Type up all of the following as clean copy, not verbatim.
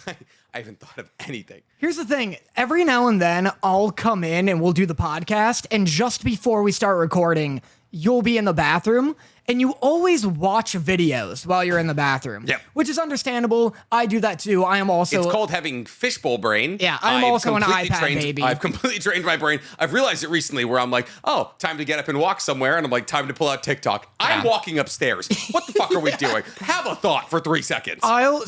I haven't thought of anything. Here's the thing. Every now and then, I'll come in and we'll do the podcast, and just before we start recording, you'll be in the bathroom, and you always watch videos while you're in the bathroom. Yep. Which is understandable. I do that too. I am also... It's called having fishbowl brain. Yeah, I'm also an iPad trained, baby. I've completely trained my brain. I've realized it recently where I'm like, oh, time to get up and walk somewhere. And I'm like, time to pull out TikTok. I'm walking upstairs. What the fuck are we doing? Have a thought for 3 seconds.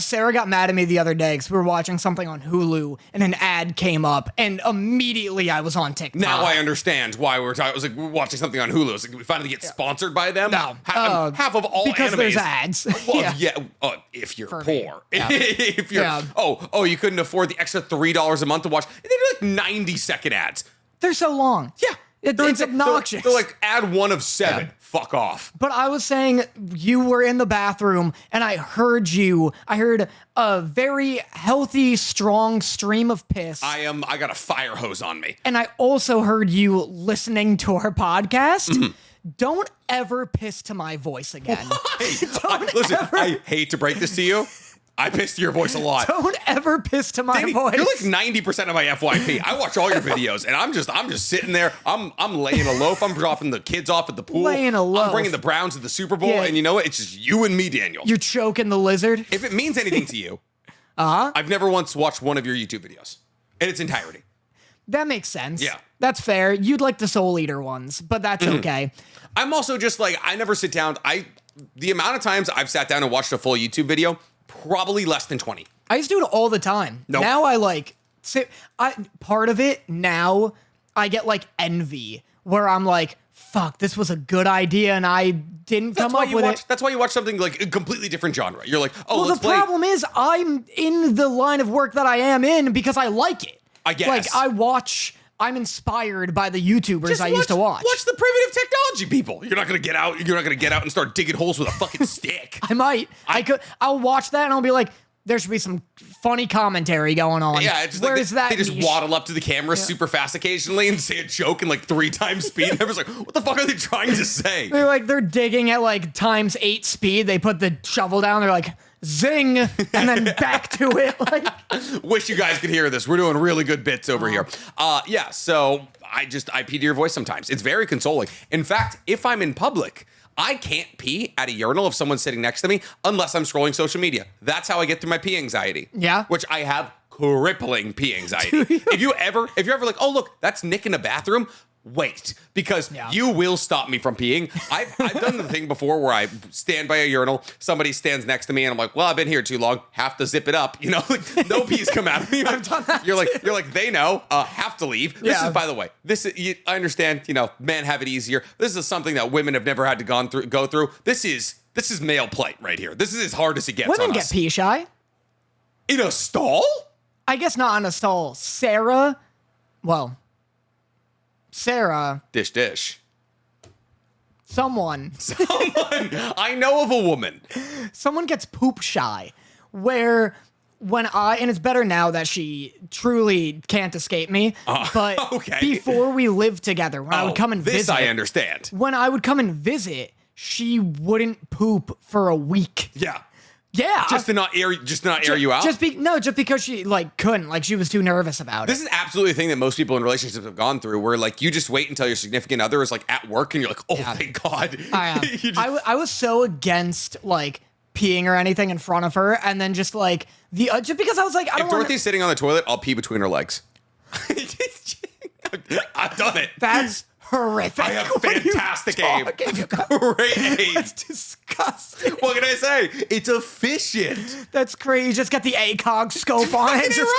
Sarah got mad at me the other day because we were watching something on Hulu and an ad came up and immediately I was on TikTok. Now I understand why we're talking. I was like, we're watching something on Hulu. It's like we finally get sponsored by them. No. Half of all because animes. There's ads. Well, if you're For poor. me. Yeah. If you're, you couldn't afford the extra $3 a month to watch. They do like 90-second ads. They're so long. Yeah. It's obnoxious. They're like ad 1 of 7. Yeah. Fuck off. But I was saying you were in the bathroom and I heard a very healthy, strong stream of piss. I got a fire hose on me. And I also heard you listening to our podcast. Mm-hmm. Don't ever piss to my voice again. Listen, I hate to break this to you. I piss to your voice a lot. Don't ever piss to my voice. You're like 90% of my FYP. I watch all your videos, and I'm just sitting there. I'm laying a loaf. I'm dropping the kids off at the pool. Laying a loaf. I'm bringing the Browns to the Super Bowl, and you know what? It's just you and me, Daniel. You're choking the lizard. If it means anything to you, I've never once watched one of your YouTube videos in its entirety. That makes sense. Yeah. That's fair. You'd like the Soul Eater ones, but that's okay. I'm also just like, I never sit down. The amount of times I've sat down and watched a full YouTube video, probably less than 20. I used to do it all the time. Nope. Now I part of it now I get like envy where I'm like, fuck, this was a good idea and I didn't come up with it. That's why you watch something like a completely different genre. You're like, oh, well, let's play. The problem is I'm in the line of work that I am in because I like it. I guess. Like I'm inspired by the YouTubers I used to watch. Watch the primitive technology people. You're not gonna get out. You're not gonna get out and start digging holes with a fucking stick. I might. I'll watch that and I'll be like, there should be some funny commentary going on. Yeah, it's just Where's like that they just niche? waddle up to the camera super fast occasionally and say a joke in like 3 times speed. And everyone's like, what the fuck are they trying to say? They're digging at like ×8 speed. They put the shovel down. They're like, zing, and then back to it. Like, wish you guys could hear this. We're doing really good bits over here. Yeah, so I pee to your voice sometimes. It's very consoling. In fact, if I'm in public, I can't pee at a urinal if someone's sitting next to me unless I'm scrolling social media. That's how I get through my pee anxiety. Yeah. Which I have crippling pee anxiety. If you're ever like, oh look, that's Nick in a bathroom, wait, because you will stop me from peeing. I've done the thing before where I stand by a urinal, somebody stands next to me, and I'm like, well, I've been here too long, have to zip it up. You know, like, no pees come out of me. I've done that. You're like, they know, have to leave. This is, by the way, I understand, you know, men have it easier. This is something that women have never had to go through. This is male plight right here. This is as hard as it gets. Women on get us. pee shy. In a stall? I guess not in a stall. Sarah. Dish. Someone. I know of a woman. Someone gets poop shy. Where and it's better now that she truly can't escape me. But okay. Before we lived together, when I would come and visit. This I understand. When I would come and visit, she wouldn't poop for a week. Yeah. Yeah. Just to not air you out? Just because she couldn't, she was too nervous about it. This is absolutely a thing that most people in relationships have gone through, where you just wait until your significant other is at work and you're like, oh, thank God. I was so against peeing or anything in front of her, and then just just because I was like, I don't If Dorothy's sitting on the toilet, I'll pee between her legs. I've done it. That's horrific. I have fantastic aim. Great aim. That's disgusting. What can I say? It's efficient. That's crazy. Just got the ACOG scope on it. Just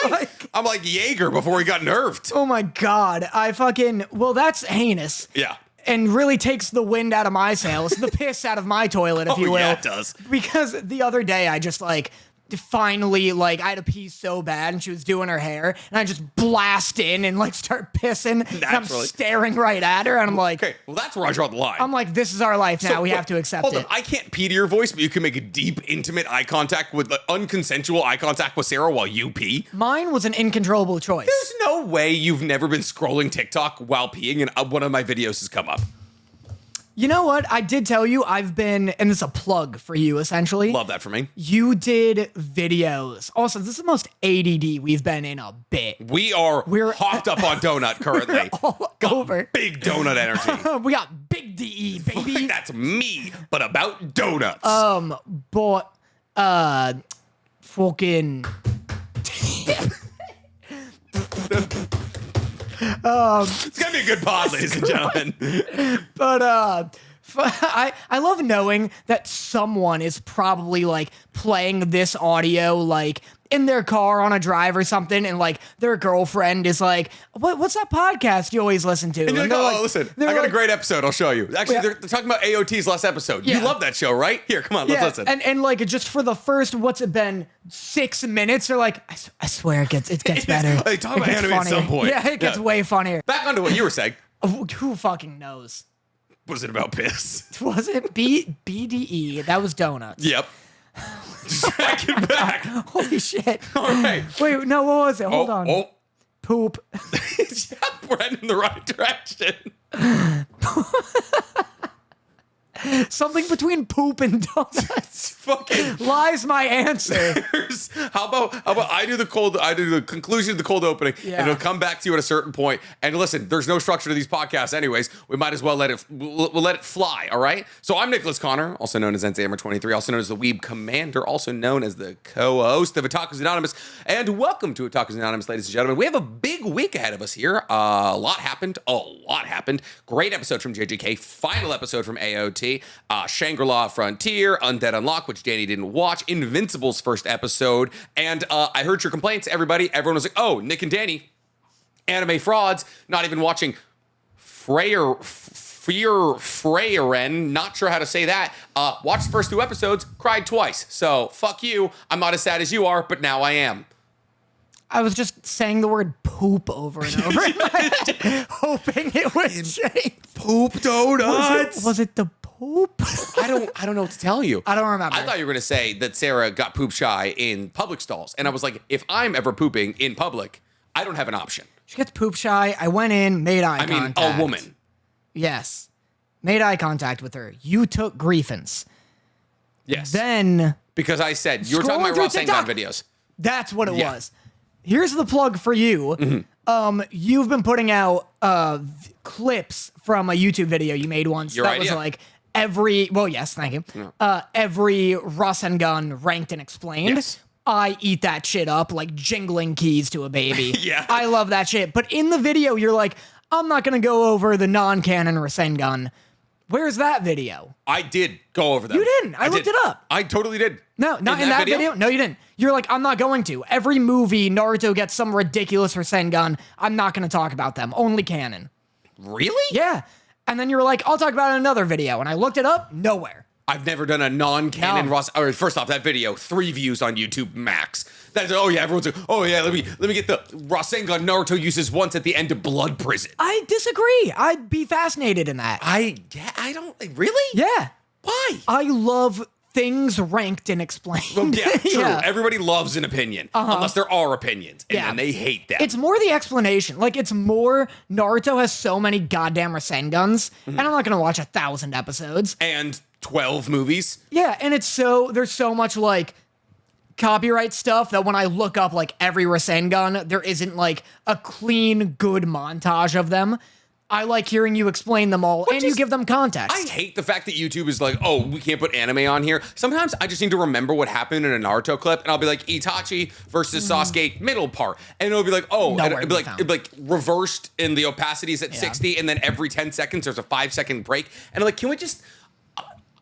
I'm like Jaeger before he got nerfed. Oh my God. That's heinous. Yeah. And really takes the wind out of my sails, the piss out of my toilet, if you will. Yeah, it does. Because the other day I just finally I had to pee so bad and she was doing her hair and I just blast in and start pissing. And I'm staring right at her and I'm like, okay, well that's where I draw the line. I'm like, this is our life now. We have to accept it. Hold on, I can't pee to your voice, but you can make a deep, intimate eye contact with unconsensual eye contact with Sarah while you pee. Mine was an incontrollable choice. There's no way you've never been scrolling TikTok while peeing and one of my videos has come up. You know what? I did tell you I've been, and this is a plug for you, essentially. Love that for me. You did videos. Also, this is the most ADD we've been in a bit. We're hopped up on donut currently. All over. Big donut energy. We got big DE, baby. That's me, but about donuts. But, fucking... It's gonna be a good pod, ladies and gentlemen. But I love knowing that someone is probably like playing this audio like in their car on a drive or something, and like their girlfriend is like, what's that podcast you always listen to? And you're like, oh, listen, I got like, a great episode. I'll show you. Actually, they're talking about AOT's last episode. Yeah. You love that show, right? Here, come on, let's listen. And like just for the first, what's it been, 6 minutes, they're like, I swear it gets better. They talk It about gets anime at some point. Yeah, it gets way funnier. Back onto what you were saying. Who fucking knows? Was it about piss? Was it BDE? That was donuts. Yep. Back and back. Holy shit. All right. Wait, no, what was it? Hold on. Oh. Poop. We're heading in the right direction. Something between poop and donuts. Fucking lies my answer. How about I do the conclusion of the cold opening, Yeah. and it'll come back to you at a certain point. And listen, there's no structure to these podcasts anyways. We might as well let it fly, all right? So I'm Nicholas Connor, also known as NCAmer23, also known as the Weeb Commander, also known as the co-host of Otakus Anonymous. And welcome to Otakus Anonymous, ladies and gentlemen. We have a big week ahead of us here. A lot happened. Great episode from JJK, final episode from AOT, Shangri-la Frontier, Undead Unluck, which Danny didn't watch, Invincible's first episode, and I heard your complaints, everybody. Everyone was like, oh, Nick and Danny, anime frauds, not even watching FREIREN, not sure how to say that. Watched the first 2 episodes, cried twice. So, fuck you. I'm not as sad as you are, but now I am. I was just saying the word poop over and over in my head, hoping it would change. Poop donuts. Was it the poop? I don't know what to tell you. I don't remember. I thought you were going to say that Sarah got poop shy in public stalls. And I was like, if I'm ever pooping in public, I don't have an option. She gets poop shy. I went in, made eye contact. A woman. Yes. Made eye contact with her. You took grievance. Yes. Then... Because I said, you were talking about Ross Sengon videos. That's what it was. Here's the plug for you. Mm-hmm. You've been putting out clips from a YouTube video you made once. Was like every... Well, yes, thank you. Yeah. Every Rasengan ranked and explained. Yes. I eat that shit up like jingling keys to a baby. Yeah. I love that shit. But in the video, you're like, I'm not going to go over the non-canon Rasengan. Where's that video? I did go over that. You didn't. I looked it up. I totally did. No, not in that video. No, you didn't. You're like, I'm not going to. Every movie, Naruto gets some ridiculous Rasengan. I'm not going to talk about them. Only canon. Really? Yeah. And then you were like, I'll talk about it in another video. And I looked it up. Nowhere. I've never done a non-canon Ross. Or first off, that video, 3 views on YouTube max. That's everyone's like, oh yeah, let me get the Rasengan Naruto uses once at the end of Blood Prison. I disagree. I'd be fascinated in that. I don't really. Yeah. Why? I love things ranked and explained. Well, yeah, true. Yeah. Everybody loves an opinion, unless there are opinions, and then they hate them. It's more the explanation. Like, it's more Naruto has so many goddamn Rasengans, and I'm not gonna watch 1,000 episodes. And 12 movies. Yeah, and there's so much, like, copyright stuff that when I look up, like, every Rasengan, there isn't, like, a clean, good montage of them. I like hearing you explain them all, and you give them context. I hate the fact that YouTube is like, oh, we can't put anime on here. Sometimes I just need to remember what happened in a Naruto clip, and I'll be like, Itachi versus Sasuke, middle part. And it'll be like, oh, and it'll be like reversed in the opacities at 60, and then every 10 seconds there's a 5-second break. And I'm like, can we just...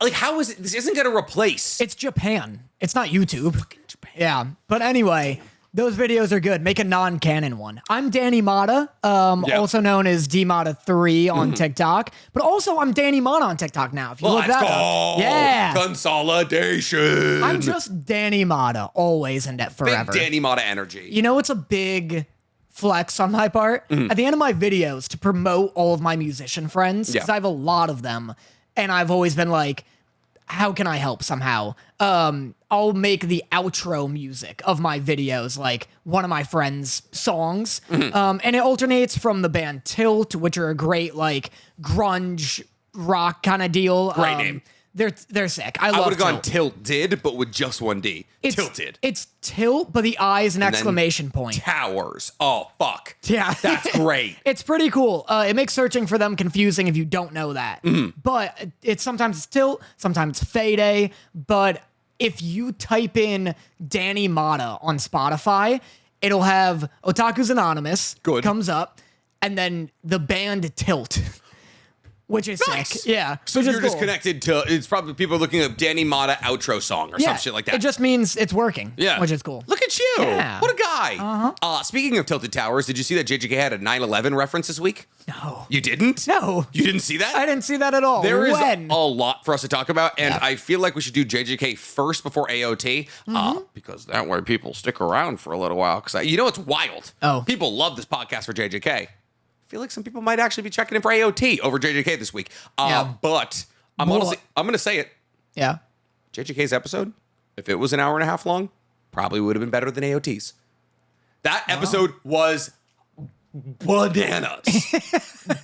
Like, how is it? This isn't going to replace. It's Japan. It's not YouTube. Fucking Japan. Yeah. But anyway, those videos are good. Make a non-canon one. I'm Danny Motta, also known as DMotta3 on TikTok. But also, I'm Danny Motta on TikTok now. If you look that up. Yeah. Consolidation. I'm just Danny Motta, always and forever. Big Danny Motta energy. You know, it's a big flex on my part. At the end of my videos, to promote all of my musician friends, because I have a lot of them. And I've always been like, how can I help somehow? I'll make the outro music of my videos, like one of my friends' songs. And it alternates from the band Tilt, which are a great, like, grunge rock kind of deal. Great name. They're sick. I would have gone Tilt. Tilted, but with just one D. Tilted. It's Tilt, but the I is an exclamation point. Towers. Oh, fuck. Yeah. That's great. It's pretty cool. It makes searching for them confusing if you don't know that. But sometimes it's Tilt, sometimes it's Fade. But if you type in Danny Motta on Spotify, it'll have Otakus Anonymous. Good. Comes up, and then the band Tilt. Which is sick. Yeah. So you're just connected to, it's probably people looking up Danny Motta outro song or some shit like that. It just means it's working. Yeah. Which is cool. Look at you. Yeah. What a guy. Speaking of Tilted Towers, did you see that JJK had a 9/11 reference this week? No. You didn't? No. You didn't see that? I didn't see that at all. There is When? a lot for us to talk about, and I feel like we should do JJK first before AOT, because that way people stick around for a little while. Because you know it's wild. Oh. People love this podcast for JJK. I feel like some people might actually be checking in for AOT over JJK this week. But I'm going to say it. Yeah. JJK's episode, if it was an hour and a half long, probably would have been better than AOT's. That episode was bananas.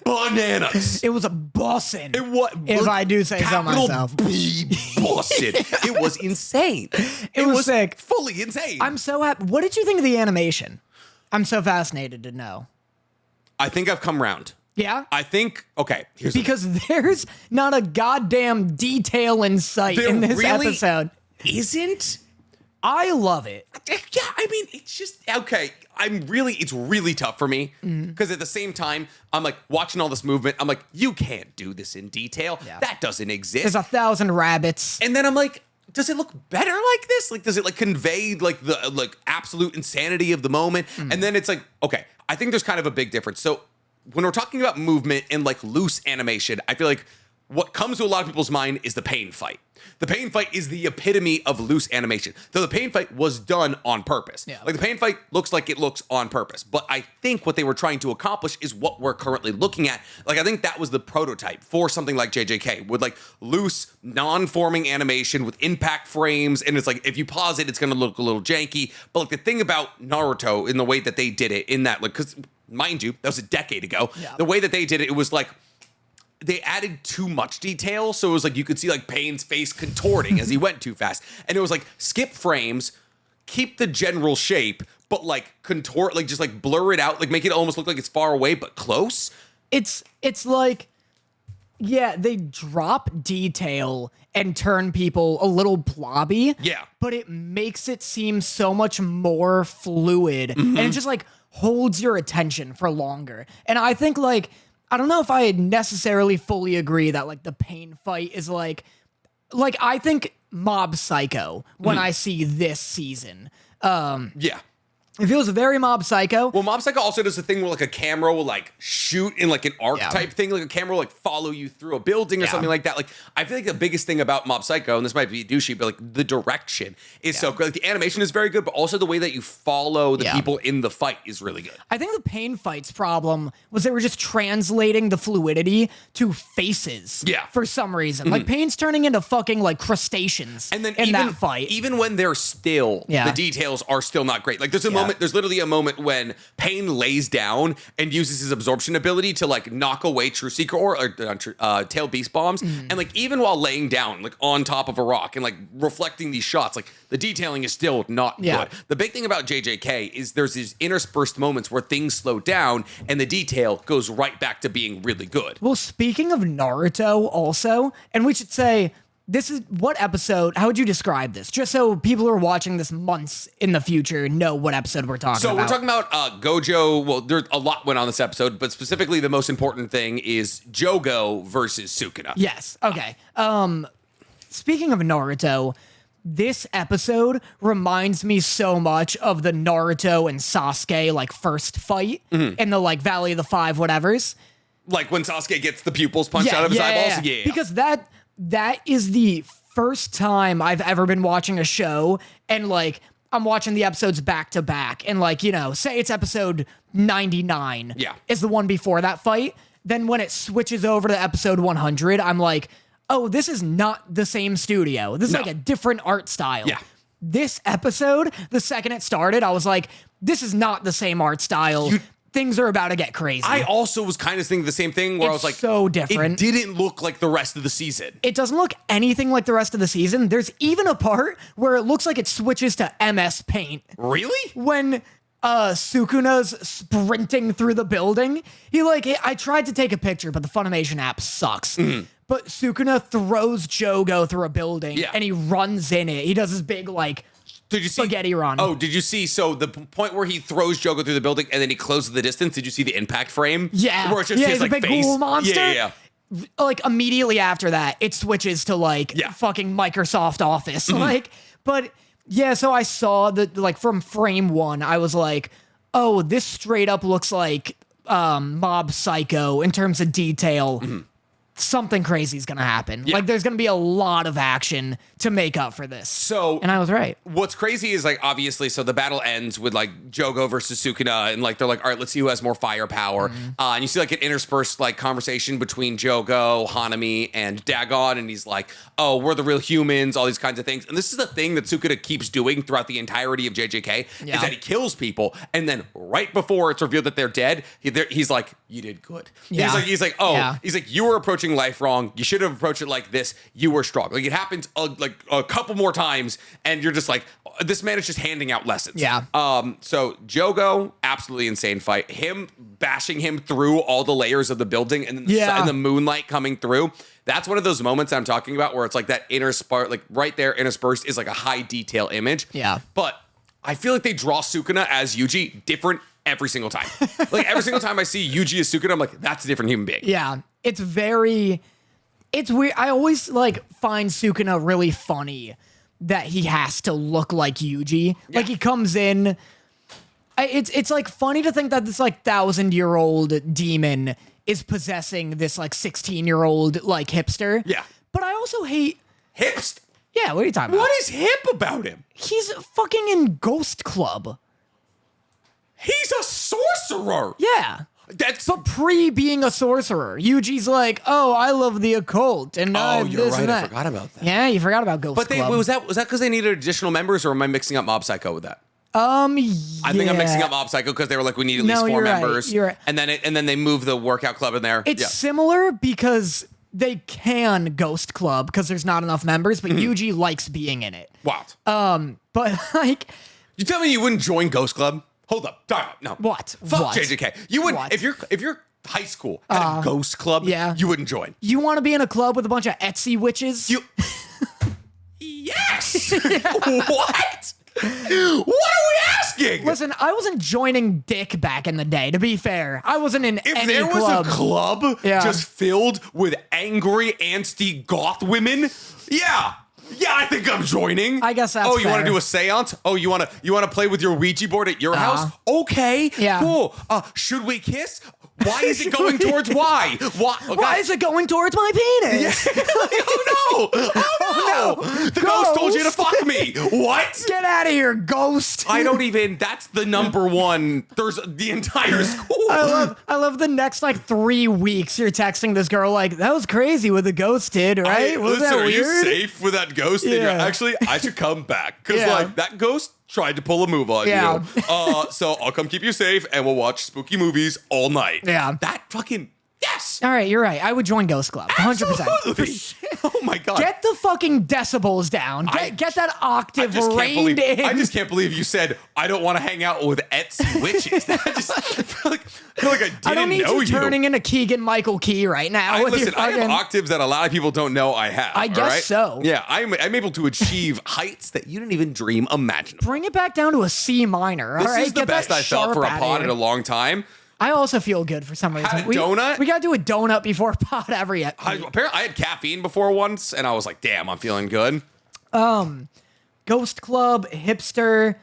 Bananas. It was a bussin'. It was, if I do say so myself. Bussin'. It was insane. It was sick. Fully insane. I'm so happy. What did you think of the animation? I'm so fascinated to know. I think I've come round. Yeah? I think, okay, here's because there's not a goddamn detail in sight in this really episode. Isn't? I love it. Yeah, I mean, it's just, okay, it's really tough for me because at the same time, I'm like watching all this movement. I'm like, you can't do this in detail. Yeah. That doesn't exist. There's 1,000 rabbits. And then I'm like, does it look better like this? Like, does it like convey like the like absolute insanity of the moment? And then it's like, okay, I think there's kind of a big difference. So when we're talking about movement and like loose animation, I feel like what comes to a lot of people's mind is the pain fight. The pain fight is the epitome of loose animation. Though the pain fight was done on purpose. Yeah. Like the pain fight looks like it looks on purpose. But I think what they were trying to accomplish is what we're currently looking at. Like I think that was the prototype for something like JJK with like loose, non-forming animation with impact frames. And it's like if you pause it, it's gonna look a little janky. But like the thing about Naruto in the way that they did it in that, like, because mind you, that was a decade ago. Yeah. The way that they did it, it was like they added too much detail. So it was like you could see like Pain's face contorting as he went too fast. And it was like skip frames, keep the general shape, but like contort, like just like blur it out, like make it almost look like it's far away, but close. It's like, yeah, they drop detail and turn people a little blobby. Yeah. But it makes it seem so much more fluid. And it just like holds your attention for longer. And I think like, I don't know if I necessarily fully agree that like the pain fight is like I think Mob Psycho when I see this season. Yeah. It feels very Mob Psycho. Well, Mob Psycho also does the thing where like a camera will like shoot in like an arc type thing. Like a camera will like follow you through a building or something like that. Like I feel like the biggest thing about Mob Psycho, and this might be douchey, but like the direction is so good. Like the animation is very good, but also the way that you follow the people in the fight is really good. I think the pain fight's problem was they were just translating the fluidity to faces. Yeah. For some reason. Like Pain's turning into fucking like crustaceans and then in that fight. Even when they're still, the details are still not great. Like there's a moment, there's literally a moment when Pain lays down and uses his absorption ability to like knock away True Seeker or Tail Beast bombs. And like even while laying down like on top of a rock and like reflecting these shots, like the detailing is still not good. The big thing about JJK is there's these interspersed moments where things slow down and the detail goes right back to being really good. Well, speaking of Naruto also, and we should say, this is what episode, how would you describe this? Just so people who are watching this months in the future know what episode we're talking about. So we're talking about Gojo. Well, there's a lot went on this episode, but specifically the most important thing is Jogo versus Sukuna. Yes. Okay. Speaking of Naruto, this episode reminds me so much of the Naruto and Sasuke like first fight in the like Valley of the Five whatevers. Like when Sasuke gets the pupils punched out of his eyeballs? Yeah. Because that is the first time I've ever been watching a show and like I'm watching the episodes back to back and like, you know, say it's episode 99 is the one before that fight. Then when it switches over to episode 100, I'm like, oh, this is not the same studio. This is like a different art style. Yeah. This episode, the second it started, I was like, this is not the same art style. things are about to get crazy. I also was kind of thinking the same thing where I was like, so different. It didn't look like the rest of the season. It doesn't look anything like the rest of the season. There's even a part where it looks like it switches to MS Paint. Really? When Sukuna's sprinting through the building, I tried to take a picture, but the Funimation app sucks. But Sukuna throws Jogo through a building and he runs in it. He does this big did you see spaghetti run. Oh, did you see? So the point where he throws Jogo through the building and then he closes the distance. Did you see the impact frame? Yeah. Where it's just his he's a big face. ghoul monster. Yeah. Immediately after that, it switches to fucking Microsoft Office. But yeah, so I saw that from frame 1, I was like, oh, this straight up looks like Mob Psycho in terms of detail. Something crazy is gonna happen. Yeah. There's gonna be a lot of action to make up for this. And I was right. What's crazy is obviously, so the battle ends with Jogo versus Sukuna, and they're like, all right, let's see who has more firepower. And you see an interspersed conversation between Jogo, Hanami, and Dagon, and he's like, oh, we're the real humans, all these kinds of things. And this is the thing that Sukuna keeps doing throughout the entirety of JJK, is that he kills people, and then right before it's revealed that they're dead, he's like, you did good. Yeah. He's like, you were approaching life wrong. You should have approached it like this. You were strong. It happens a couple more times, and you're just like, this man is just handing out lessons. Yeah. So Jogo, absolutely insane fight. Him bashing him through all the layers of the building, and then and the moonlight coming through. That's one of those moments I'm talking about where it's that right there interspersed is a high detail image. Yeah. But I feel like they draw Sukuna as Yuji different every single time. Every single time I see Yuji as Sukuna, I'm like, that's a different human being. Yeah. It's weird. I always find Sukuna really funny that he has to look like Yuji. Yeah. He comes in. It's funny to think that this 1,000-year-old demon is possessing this 16-year-old hipster. Yeah. But I also hate Hipster. Yeah, what are you talking about? What is hip about him? He's fucking in Ghost Club. He's a sorcerer. Yeah. That's being a sorcerer. Yuji's oh, I love the occult, and you're this right. and that. I forgot about that. Yeah, you forgot about Ghost But Club. was that because they needed additional members, or am I mixing up Mob Psycho with that? Yeah. I think I'm mixing up Mob Psycho because they were we need at least 4 members. Right, you're right. And then they moved the workout club in there. It's similar because they can Ghost Club because there's not enough members, but Yuji likes being in it. What? But you tell me you wouldn't join Ghost Club? Hold up. Time out. No. What? Fuck What? JJK. You wouldn't if you're high school at a Ghost Club, you wouldn't join. You want to be in a club with a bunch of Etsy witches? Yes. What? What are we asking? Listen, I wasn't joining Dick back in the day, to be fair. I wasn't in any club. If there was a club just filled with angry, angsty goth women, yeah, I think I'm joining. I guess that's you want fair. to do a seance? Oh, you want to play with your Ouija board at your house? Okay, Yeah. cool. Should we kiss? Why is it going towards why? Why is it going towards my penis? Oh no! The ghost told you to fuck me. What? Get out of here, ghost. That's the number one. There's the entire school. I love the next 3 weeks you're texting this girl that was crazy what the ghost did, right? Was Listen, that are weird? you safe with that ghost? And you're, Yeah. actually, I should come back because Yeah. that ghost tried to pull a move on Yeah. you. So I'll come keep you safe, and we'll watch spooky movies all night. Yeah. That fucking yes. All right, you're right. I would join Ghost Club, 100%. Absolutely. Oh my god. Get the fucking decibels down. Get that octave reined in. I just can't believe you said I don't want to hang out with Etsy witches. I feel like I didn't I don't need know you turning into Keegan Michael Key right now. Listen, I have octaves that a lot of people don't know I have. I guess all right? so. Yeah, I'm able to achieve heights that you didn't even dream imaginable. Bring it back down to a C minor. All This right, is the Get best that I felt sharp for a outta pod in here. a long time. I also feel good for some reason. Had a donut? We gotta do a donut before pod every. Apparently, I had caffeine before once, and I was like, "Damn, I'm feeling good." Ghost Club, hipster,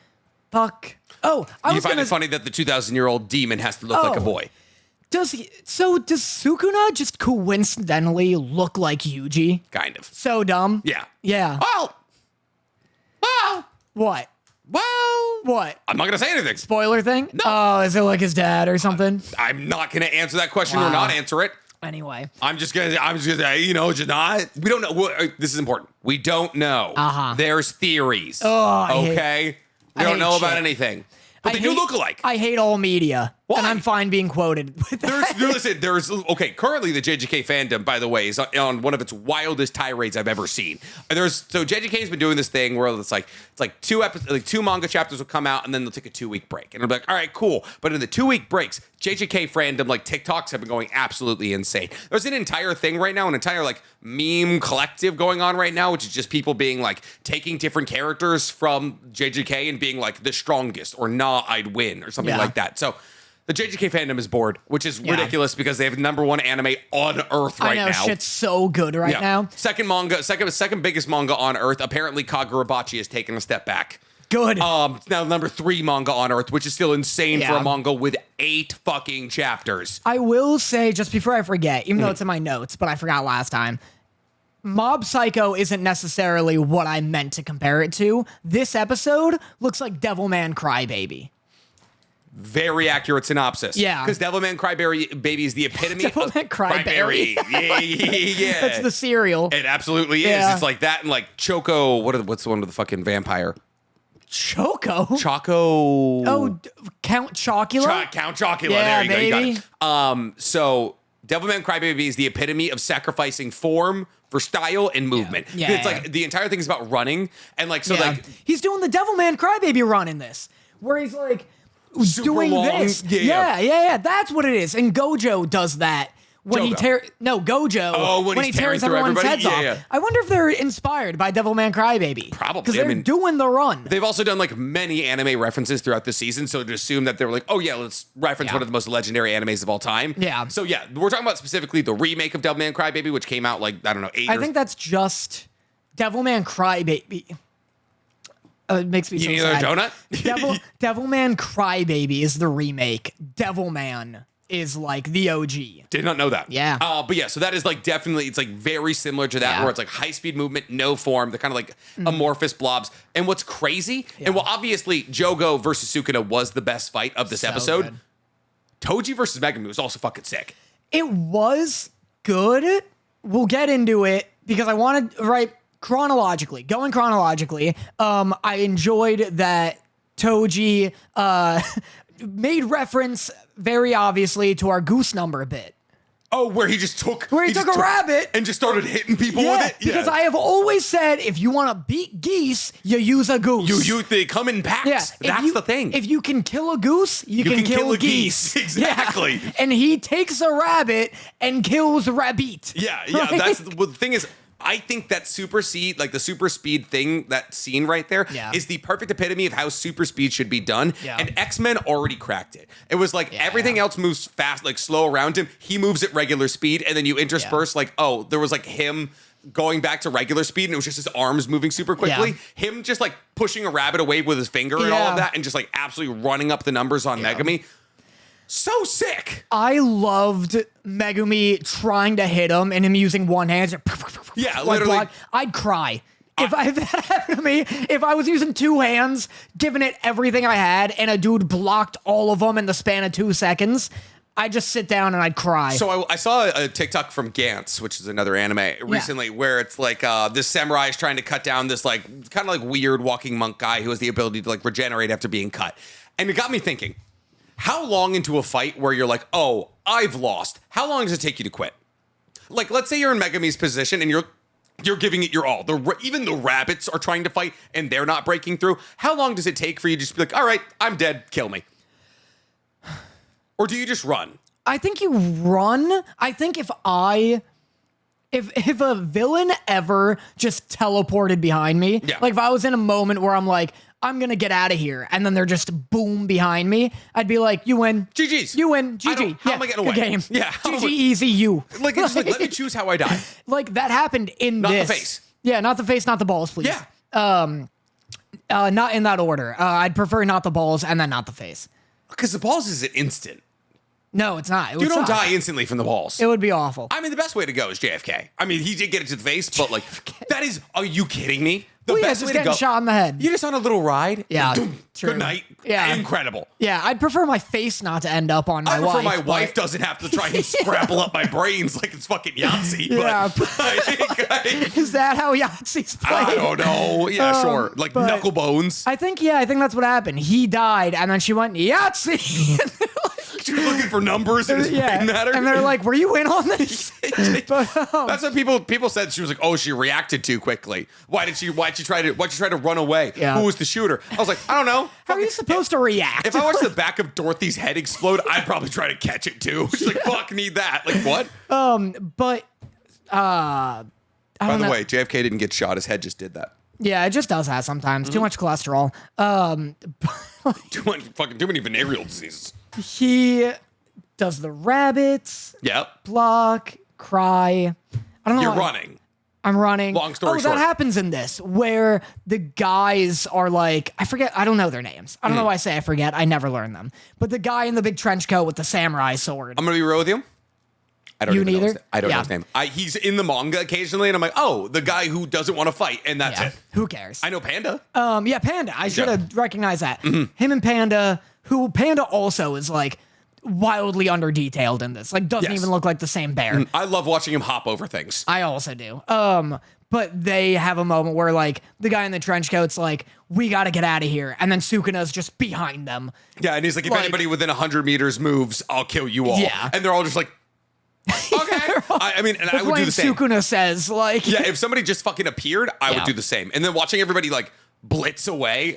fuck. Oh, I You was find gonna. it funny that the 2,000-year-old demon has to look like a boy. Does Sukuna just coincidentally look like Yuji? Kind of. So dumb. Yeah. Yeah. Well. What? What? I'm not gonna say anything. Spoiler thing? No. Oh, is it like his dad or something? I'm not gonna answer that question or not answer it. Anyway. I'm just gonna, just not. We don't know. This is important. We don't know. There's theories. Oh, okay. We don't hate know about shit. anything. But they do look alike. I hate all media. Why? And I'm fine being quoted with that. Okay, currently the JJK fandom, by the way, is on one of its wildest tirades I've ever seen. So JJK has been doing this thing where it's like two manga chapters will come out and then they'll take a 2-week break. And I'm like, all right, cool. But in the 2-week breaks, JJK fandom, like TikToks have been going absolutely insane. There's an entire thing right now, an entire like meme collective going on right now, which is just people being like taking different characters from JJK and being like the strongest or nah, I'd win or something like that. So the JJK fandom is bored, which is ridiculous because they have #1 anime on Earth right now. I know, shit's so good right now. Second biggest manga on Earth. Apparently, Kagurabachi has taken a step back. Good. It's now #3 manga on Earth, which is still insane for a manga with 8 fucking chapters. I will say, just before I forget, even though it's in my notes, but I forgot last time, Mob Psycho isn't necessarily what I meant to compare it to. This episode looks like Devilman Crybaby. Very accurate synopsis. Yeah. Because Devilman Crybaby is the epitome of Cryberry. Yeah. That's the cereal. It absolutely is. Yeah. It's like that and like Choco. What's the one with the fucking vampire? Choco? Choco. Oh, Count Chocula? Count Chocula. Yeah, there you go. baby. You got it. So Devilman Crybaby is the epitome of sacrificing form for style and movement. Yeah. It's like the entire thing is about running and like like he's doing the Devilman Crybaby run in this, where he's like super doing long. this. Yeah. That's what it is. And Gojo does that. When Gojo. Oh, when he he's tears through everyone's everybody? heads off. Yeah. I wonder if they're inspired by Devilman Crybaby. Probably. Because they're doing the run. They've also done like many anime references throughout the season, so to assume that they were like, oh yeah, let's reference one of the most legendary animes of all time. Yeah. So yeah, we're talking about specifically the remake of Devilman Crybaby, which came out like, I don't know, 8 years. I think that's just Devilman Crybaby. It makes me so need sad. another donut? Devilman Crybaby is the remake. Devilman is like the OG. Did not know that. Yeah. But yeah, so that is like definitely, it's like very similar to that, where it's like high speed movement, no form. They're kind of like amorphous blobs. And what's crazy, and well, obviously, Jogo versus Sukuna was the best fight of this episode. Good. Toji versus Megumi was also fucking sick. It was good. We'll get into it because I wanted, going chronologically, I enjoyed that Toji made reference very obviously to our goose number bit. Oh, where he just took... Where he took a rabbit. And just started hitting people with it? Yeah, because I have always said, if you want to beat geese, you use a goose. They come in packs. Yeah, That's the thing. If you can kill a goose, you can kill a geese. Exactly. Yeah. And he takes a rabbit and kills rabbit. Yeah. That's the thing is... I think that super speed thing, that scene right there, is the perfect epitome of how super speed should be done. Yeah. And X-Men already cracked it. It was like everything else moves fast, like slow around him. He moves at regular speed, and then you intersperse there was like him going back to regular speed, and it was just his arms moving super quickly. Yeah. Him just like pushing a rabbit away with his finger and all of that, and just like absolutely running up the numbers on Megumi. So sick. I loved Megumi trying to hit him and him using one hand. Yeah, literally. I'd cry. If that happened to me, if I was using 2 hands, giving it everything I had, and a dude blocked all of them in the span of 2 seconds, I'd just sit down and I'd cry. So I saw a TikTok from Gantz, which is another anime, recently, where it's like this samurai is trying to cut down this like kind of like weird walking monk guy who has the ability to like regenerate after being cut. And it got me thinking, how long into a fight where you're like, oh, I've lost, how long does it take you to quit? Like, let's say you're in Megumi's position and you're giving it your all. Even the rabbits are trying to fight and they're not breaking through. How long does it take for you to just be like, all right, I'm dead, kill me? Or do you just run? I think you run. I think if a villain ever just teleported behind me, like if I was in a moment where I'm like, I'm going to get out of here, and then they're just boom behind me, I'd be like, you win. GG's. You win. GG. How am I getting away? Good game. Yeah. GG easy you. Like, it's just like, let me choose how I die. Like, that happened in Not this. the face. Yeah, not the face, not the balls, please. Yeah. Not in that order. I'd prefer not the balls and then not the face. Because the balls is an instant. No, it's not. You don't die instantly from the balls. It would be awful. I mean, the best way to go is JFK. I mean, he did get it to the face, but like, that is, are you kidding me? The best way to go. Shot in the head. You're just on a little ride. Yeah. Good night. Yeah. Incredible. Yeah, I'd prefer my face not to end up on my wife. I prefer my wife doesn't have to try and scramble up my brains like it's fucking Yahtzee. Yeah. But is that how Yahtzee's played? I don't know. Yeah, sure. Like knuckle bones. I think that's what happened. He died, and then she went Yahtzee. She was looking for numbers and it was pointing at her. And they're like, were you in on this? But, that's what people said. She was like, oh, she reacted too quickly. Why'd she try to run away? Yeah. Who was the shooter? I was like, I don't know. How are you supposed to react? If I watched the back of Dorothy's head explode, I'd probably try to catch it too. She's like, fuck, need that. Like, what? But by the way, JFK didn't get shot. His head just did that. Yeah, it just does that sometimes. Too much cholesterol. Too many venereal diseases. He does the rabbits. Yep. Block, cry. I don't know. You're running. I'm running. Long story short. That happens in this where the guys are like, I forget, I don't know their names. I don't know why I say I forget. I never learn them. But the guy in the big trench coat with the samurai sword. I'm going to be real with you. I don't know his name. He's in the manga occasionally, and I'm like, oh, the guy who doesn't want to fight, and that's it. Who cares? I know Panda. Yeah, Panda. I should have recognized that. Him and Panda, Panda also is like wildly under-detailed in this. Like, doesn't even look like the same bear. I love watching him hop over things. I also do. But they have a moment where, like, the guy in the trench coat's like, we gotta get out of here. And then Sukuna's just behind them. Yeah, and he's like, if anybody within 100 meters moves, I'll kill you all. Yeah. And they're all just like, okay. I mean, and I would do the same. Sukuna says, like... Yeah, if somebody just fucking appeared, I would do the same. And then watching everybody, like, blitz away.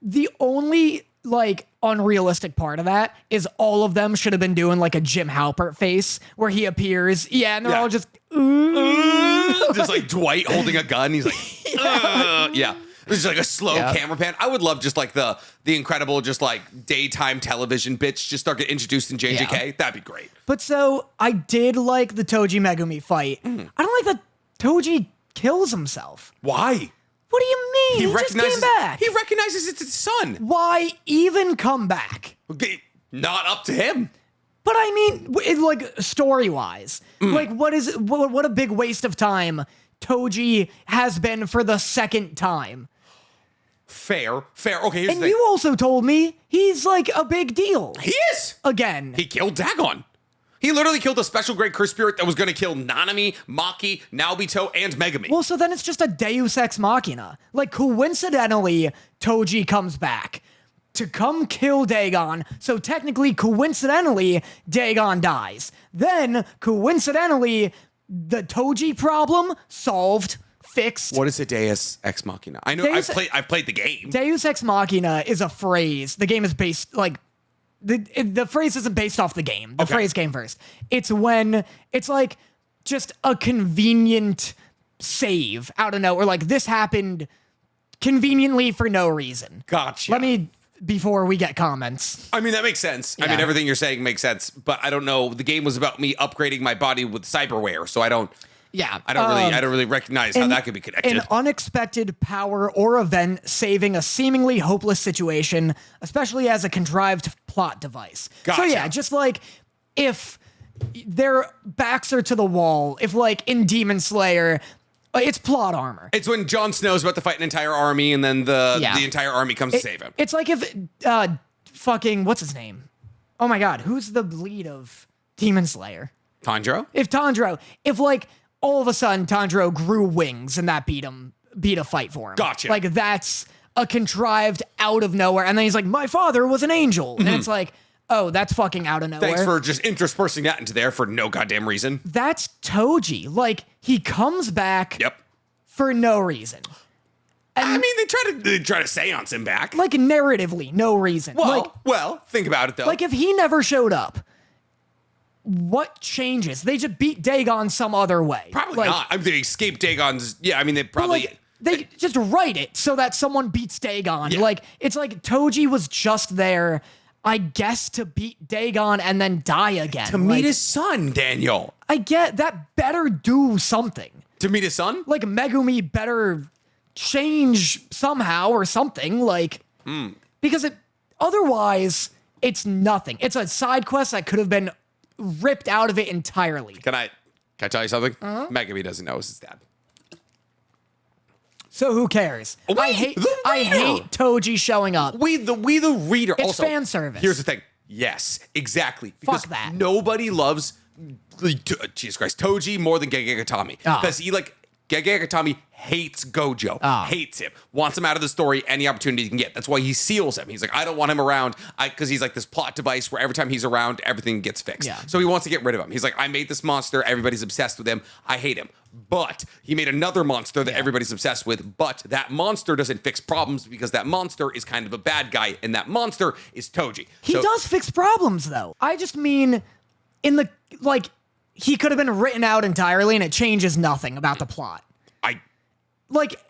The only, like, unrealistic part of that is all of them should have been doing, like, a Jim Halpert face where he appears. Yeah, and they're all just... just like Dwight holding a gun. He's like, yeah. It's like a slow camera pan. I would love just like the incredible, just like daytime television bitch just start getting introduced in JJK. Yeah. That'd be great. But so I did like the Toji Megumi fight. I don't like that Toji kills himself. Why? What do you mean? He just came back. He recognizes it's his son. Why even come back? Okay, not up to him. But I mean, like story-wise, like what a big waste of time Toji has been for the second time. Fair. Okay, here's the thing. And you also told me he's like a big deal. He is. Again. He killed Dagon. He literally killed a special great curse spirit that was going to kill Nanami, Maki, Naobito, and Megami. Well, so then it's just a Deus Ex Machina. Like, coincidentally, Toji comes back to come kill Dagon, so technically, coincidentally, Dagon dies. Then, coincidentally, the Toji problem solved, fixed. What is a Deus Ex Machina? I know I've played the game. Deus Ex Machina is a phrase. The game is based like the phrase isn't based off the game. The phrase came first. It's when it's like just a convenient save out of nowhere. Like this happened conveniently for no reason. Gotcha. Before we get comments. I mean, that makes sense. Yeah. I mean, everything you're saying makes sense, but I don't know. The game was about me upgrading my body with cyberware, so I don't really recognize how that could be connected. An unexpected power or event saving a seemingly hopeless situation, especially as a contrived plot device. Gotcha. So yeah, just like if their backs are to the wall, if like in Demon Slayer, it's plot armor. It's when Jon Snow's about to fight an entire army and then the entire army comes to save him. It's like if fucking what's his name? Oh my god, who's the lead of Demon Slayer? Tanjiro? If like all of a sudden Tanjiro grew wings and that beat a fight for him. Gotcha. Like that's a contrived out of nowhere, and then he's like, my father was an angel. And it's like, oh, that's fucking out of nowhere. Thanks for just interspersing that into there for no goddamn reason. That's Toji. Like, he comes back for no reason. And I mean, they try to seance him back. Like, narratively, no reason. Well, think about it, though. Like, if he never showed up, what changes? They just beat Dagon some other way. Probably not. I mean, they escaped Dagon's... Yeah, I mean, they probably... They just write it so that someone beats Dagon. Yeah. Like, it's like Toji was just there, I guess, to beat Dagon and then die again. To meet his son, Daniel. I get that better do something. To meet his son? Like, Megumi better change somehow or something. Like, because otherwise, it's nothing. It's a side quest that could have been ripped out of it entirely. Can I tell you something? Megumi doesn't know it's his dad. So who cares? I hate Toji showing up. We the reader. It's also, fan service. Here's the thing. Yes, exactly. Because Fuck that. Nobody loves, Jesus Christ, Toji more than Gegatami. Because he Gege Akutami hates Gojo, hates him, wants him out of the story any opportunity he can get. That's why he seals him. He's like, I don't want him around because he's like this plot device where every time he's around, everything gets fixed. Yeah. So he wants to get rid of him. He's like, I made this monster. Everybody's obsessed with him. I hate him. But he made another monster that everybody's obsessed with. But that monster doesn't fix problems because that monster is kind of a bad guy. And that monster is Toji. He does fix problems, though. I just mean in the, like, he could have been written out entirely and it changes nothing about the plot.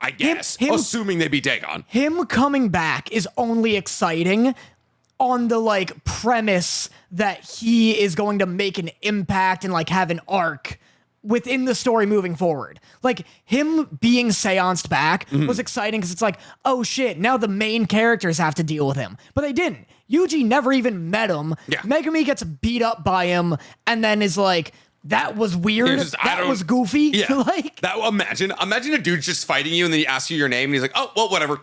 I guess, assuming they be Dagon. Him coming back is only exciting on the, like, premise that he is going to make an impact and, like, have an arc within the story moving forward. Like, him being seanced back was exciting because it's like, oh shit, now the main characters have to deal with him. But they didn't. Yuji never even met him. Yeah. Megumi gets beat up by him and then is like, that was weird. That was goofy. Yeah. Like, that. Imagine a dude just fighting you and then he asks you your name and he's like, oh, well, whatever.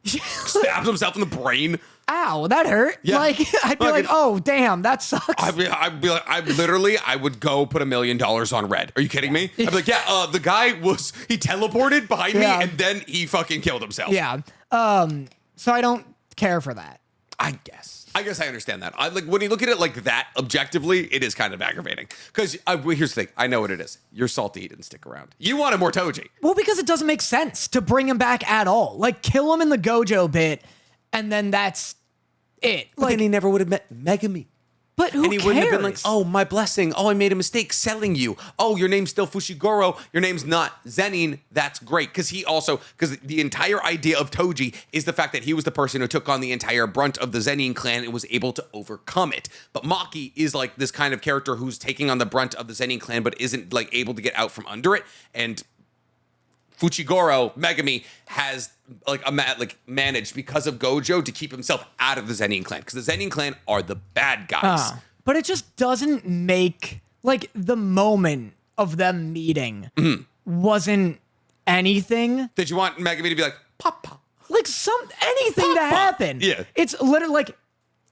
Stabs himself in the brain. Ow, that hurt. Yeah. Like, I'd be like, oh, damn, that sucks. I'd be like, I would go put $1 million on Red. Are you kidding me? I'd be like, yeah, the guy he teleported behind me and then he fucking killed himself. Yeah. So I don't care for that. I guess I understand that. Like when you look at it like that objectively, it is kind of aggravating. Because here's the thing, I know what it is. You're salty he didn't stick around. You wanted more Toji. Well, because it doesn't make sense to bring him back at all. Like kill him in the Gojo bit, and then that's it. But then he never would have met Megumi. But who cares? And he wouldn't have been like, oh, my blessing. Oh, I made a mistake selling you. Oh, your name's still Fushiguro. Your name's not Zenin. That's great. Because the entire idea of Toji is the fact that he was the person who took on the entire brunt of the Zenin clan and was able to overcome it. But Maki is like this kind of character who's taking on the brunt of the Zenin clan, but isn't like able to get out from under it. And Fushiguro, Megumi, has managed because of Gojo to keep himself out of the Zenin clan. Because the Zenin clan are the bad guys. But it just doesn't make, like, the moment of them meeting wasn't anything. Did you want Megumi to be like, Papa? Like, anything Papa. To happen. Yeah. It's literally, like,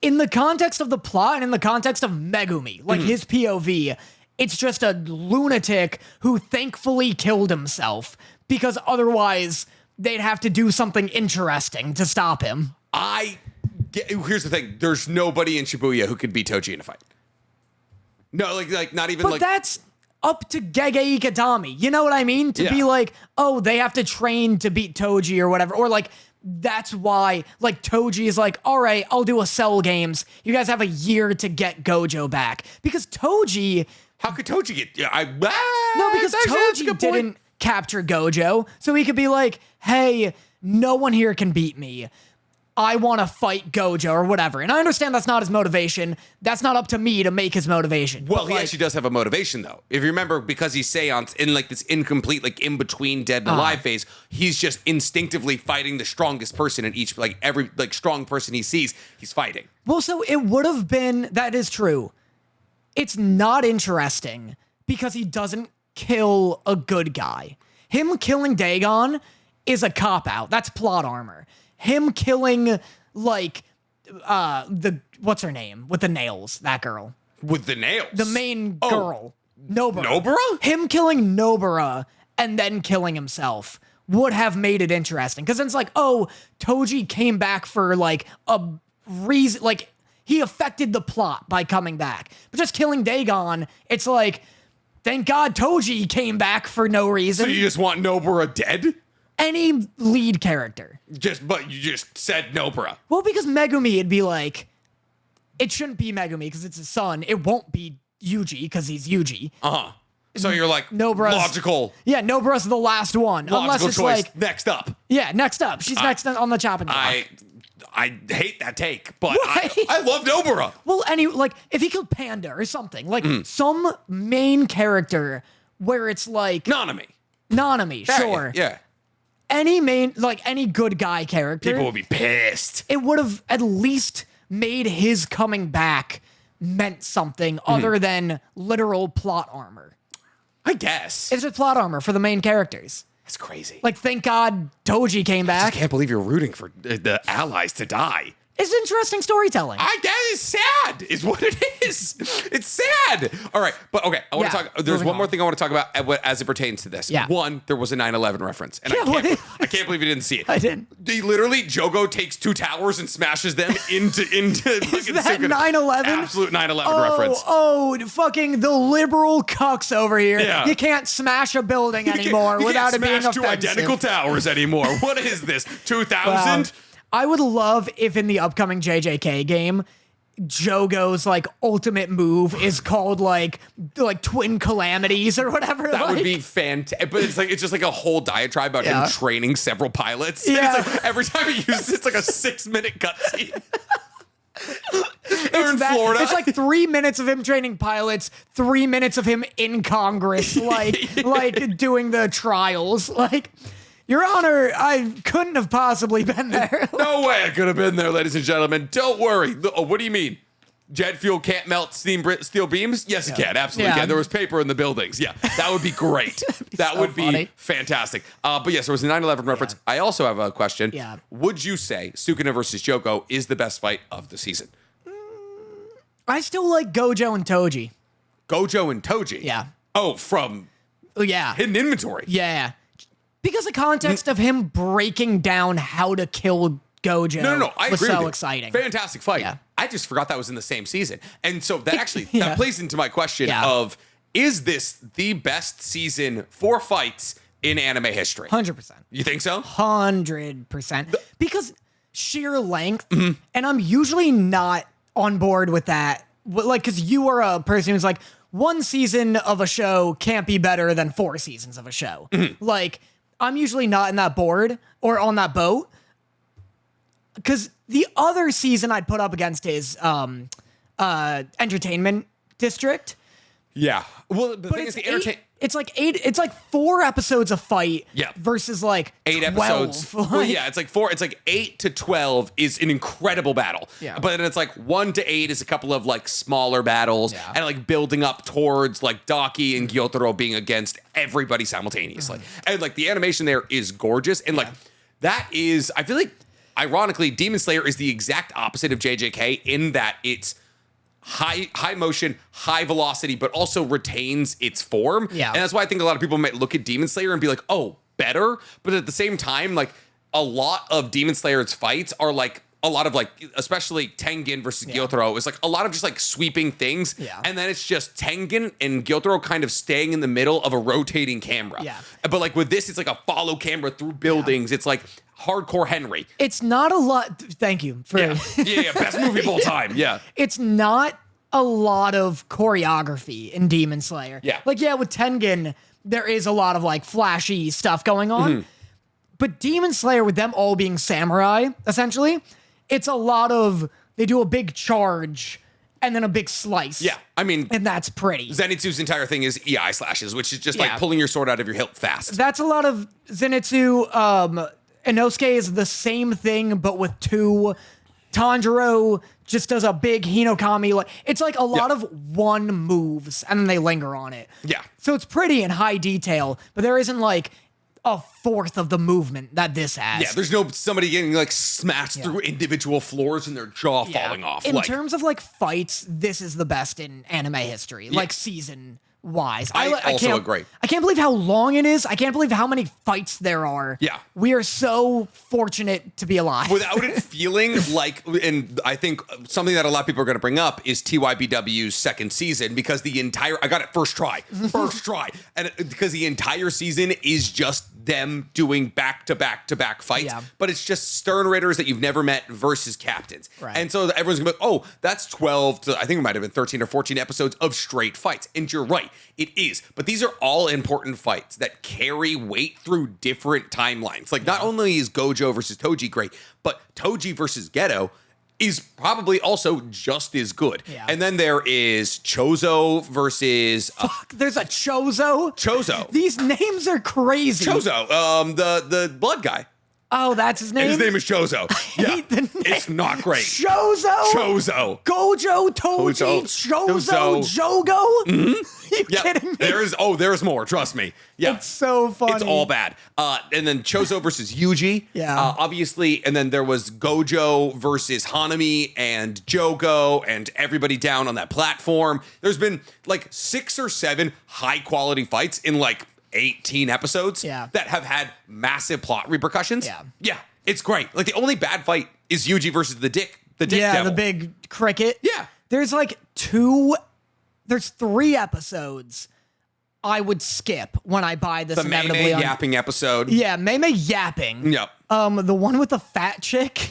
in the context of the plot and in the context of Megumi, like, his POV, it's just a lunatic who thankfully killed himself. Because otherwise, they'd have to do something interesting to stop him. Here's the thing. There's nobody in Shibuya who could beat Toji in a fight. No, like not even but that's up to Gege Ikitami. You know what I mean? To be like, oh, they have to train to beat Toji or whatever. Or like, that's why, like, Toji is like, all right, I'll do a Cell Games. You guys have a year to get Gojo back. Because Toji... How could Toji get... No, because Toji didn't capture Gojo, so he could be like, hey, no one here can beat me. I want to fight Gojo or whatever. And I understand that's not his motivation. That's not up to me to make his motivation. Well, he actually does have a motivation, though. If you remember, because he's seance in like this incomplete, like in between dead and alive phase, he's just instinctively fighting the strongest person in each, like every like strong person he sees, he's fighting. Well, so it would have been, that is true. It's not interesting because he doesn't kill a good guy. Him killing Dagon is a cop-out. That's plot armor. Him killing, like, what's her name? With the nails, that girl. With the nails? The main girl. Nobara. Nobara? Him killing Nobara and then killing himself would have made it interesting. Because then it's like, oh, Toji came back for, like, a reason. Like, he affected the plot by coming back. But just killing Dagon, it's like, thank God Toji came back for no reason. So you just want Nobara dead? Any lead character. But you just said Nobara. Well, because Megumi, it'd be like, it shouldn't be Megumi because it's his son. It won't be Yuji because he's Yuji. So you're like, Nobara's, logical. Yeah, Nobara's the last one. Logical unless it's choice. like, next up. Yeah, next up. She's next on the chopping block. I hate that take, but I love Nobara. Well, like, if he killed Panda or something, like some main character where it's like... Nanami, sure. Yeah. Any good guy character. People would be pissed. It would have at least made his coming back meant something other than literal plot armor. I guess. It's just plot armor for the main characters. That's crazy. Like, thank God Toji came back. I can't believe you're rooting for the allies to die. It's interesting storytelling. That is sad, is what it is. It's sad. All right, but okay, I want to talk. There's one more thing I want to talk about as it pertains to this. Yeah. One, there was a 9/11 reference, and I can't believe you didn't see it. I didn't. They literally, Jogo takes two towers and smashes them into. Is that 9/11? Absolute 9/11 reference. Oh, fucking the liberal cucks over here. Yeah. You can't smash a building anymore without it being offensive. You can't smash two identical towers anymore. What is this? 2000? I would love if in the upcoming JJK game, Jogo's like ultimate move is called like twin calamities or whatever. That would be fantastic. But it's just like a whole diatribe about him training several pilots. Yeah. And it's like every time he uses it's like a 6-minute cutscene. It's Florida. It's like 3 minutes of him training pilots, 3 minutes of him in Congress, like doing the trials. Like, Your Honor, I couldn't have possibly been there. No way I could have been there, ladies and gentlemen. Don't worry. Oh, what do you mean? Jet fuel can't melt steel beams? Yes, it can. Absolutely can. There was paper in the buildings. Yeah, that would be great. That would be fantastic. But yes, there was a 9/11 reference. I also have a question. Yeah. Would you say Sukuna versus Jogo is the best fight of the season? I still like Gojo and Toji. Gojo and Toji? Yeah. Oh, from Hidden Inventory. Yeah. Because the context of him breaking down how to kill Gojo no, I was agree with so you. exciting. Fantastic fight. Yeah. I just forgot that was in the same season. And so that actually that plays into my question of, is this the best season for fights in anime history? 100%. You think so? 100%. Because sheer length, and I'm usually not on board with that. Like, because you are a person who's like, one season of a show can't be better than 4 seasons of a show. Like, I'm usually not in that board or on that boat. Because the other season I'd put up against is Entertainment District. Yeah. Well, the thing is, it's like 4 episodes of fight versus like 8 episodes. Well, yeah, it's like 4. It's like 8 to 12 is an incredible battle. Yeah. But then it's like 1 to 8 is a couple of like smaller battles and like building up towards like Daki and Gyotaro being against everybody simultaneously. And like the animation there is gorgeous. And like that is, I feel like, ironically, Demon Slayer is the exact opposite of JJK in that it's high motion, high velocity, but also retains its form. Yeah. And that's why I think a lot of people might look at Demon Slayer and be like, oh, better. But at the same time, like a lot of Demon Slayer's fights are like a lot of like, especially Tengen versus Gyotaro is like a lot of just like sweeping things. Yeah. And then it's just Tengen and Gyotaro kind of staying in the middle of a rotating camera. Yeah. But like with this, it's like a follow camera through buildings. It's like hardcore Henry. It's not a lot. Thank you for best movie of all time. Yeah. It's not a lot of choreography in Demon Slayer. Yeah. Like, with Tengen, there is a lot of like flashy stuff going on. But Demon Slayer, with them all being samurai, essentially, it's a lot of, they do a big charge and then a big slice. Yeah. I mean, and that's pretty. Zenitsu's entire thing is EI slashes, which is just like pulling your sword out of your hilt fast. That's a lot of Zenitsu. Inosuke is the same thing, but with 2. Tanjiro just does a big Hinokami. Like, it's like a lot of one moves, and then they linger on it. Yeah. So it's pretty in high detail, but there isn't like a fourth of the movement that this has. Yeah, there's no somebody getting like smashed through individual floors and their jaw falling off. In terms of like fights, this is the best in anime history, like season wise. I also agree. I can't believe how long it is. I can't believe how many fights there are. Yeah. We are so fortunate to be alive. Without it feeling like, and I think something that a lot of people are going to bring up is TYBW's second season, because I got it first try. And because the entire season is just them doing back-to-back-to-back fights, but it's just Stern Raiders that you've never met versus captains. Right. And so everyone's gonna be like, oh, that's 12 to, I think it might have been 13 or 14 episodes of straight fights. And you're right, it is. But these are all important fights that carry weight through different timelines. Like, not only is Gojo versus Toji great, but Toji versus Geto is probably also just as good. Yeah. And then there is Chozo versus... there's a Chozo? Chozo. These names are crazy. Chozo, the blood guy. Oh, that's his name? His name is Chozo. Yeah. hate the name. It's not great. Chozo? Gojo, Toji, Chozo, Jogo? Mm-hmm. You kidding me? There's more. Trust me. Yeah. It's so funny. It's all bad. And then Chozo versus Yuji. Yeah. Obviously, and then there was Gojo versus Hanami and Jogo and everybody down on that platform. There's been like 6 or 7 high quality fights in like 18 episodes that have had massive plot repercussions. Yeah. It's great. Like the only bad fight is Yuji versus the dick devil. The big cricket. Yeah. There's 3 episodes I would skip when I buy this The inevitably Mei yapping episode. Yeah, Mei yapping. Yep. The one with the fat chick.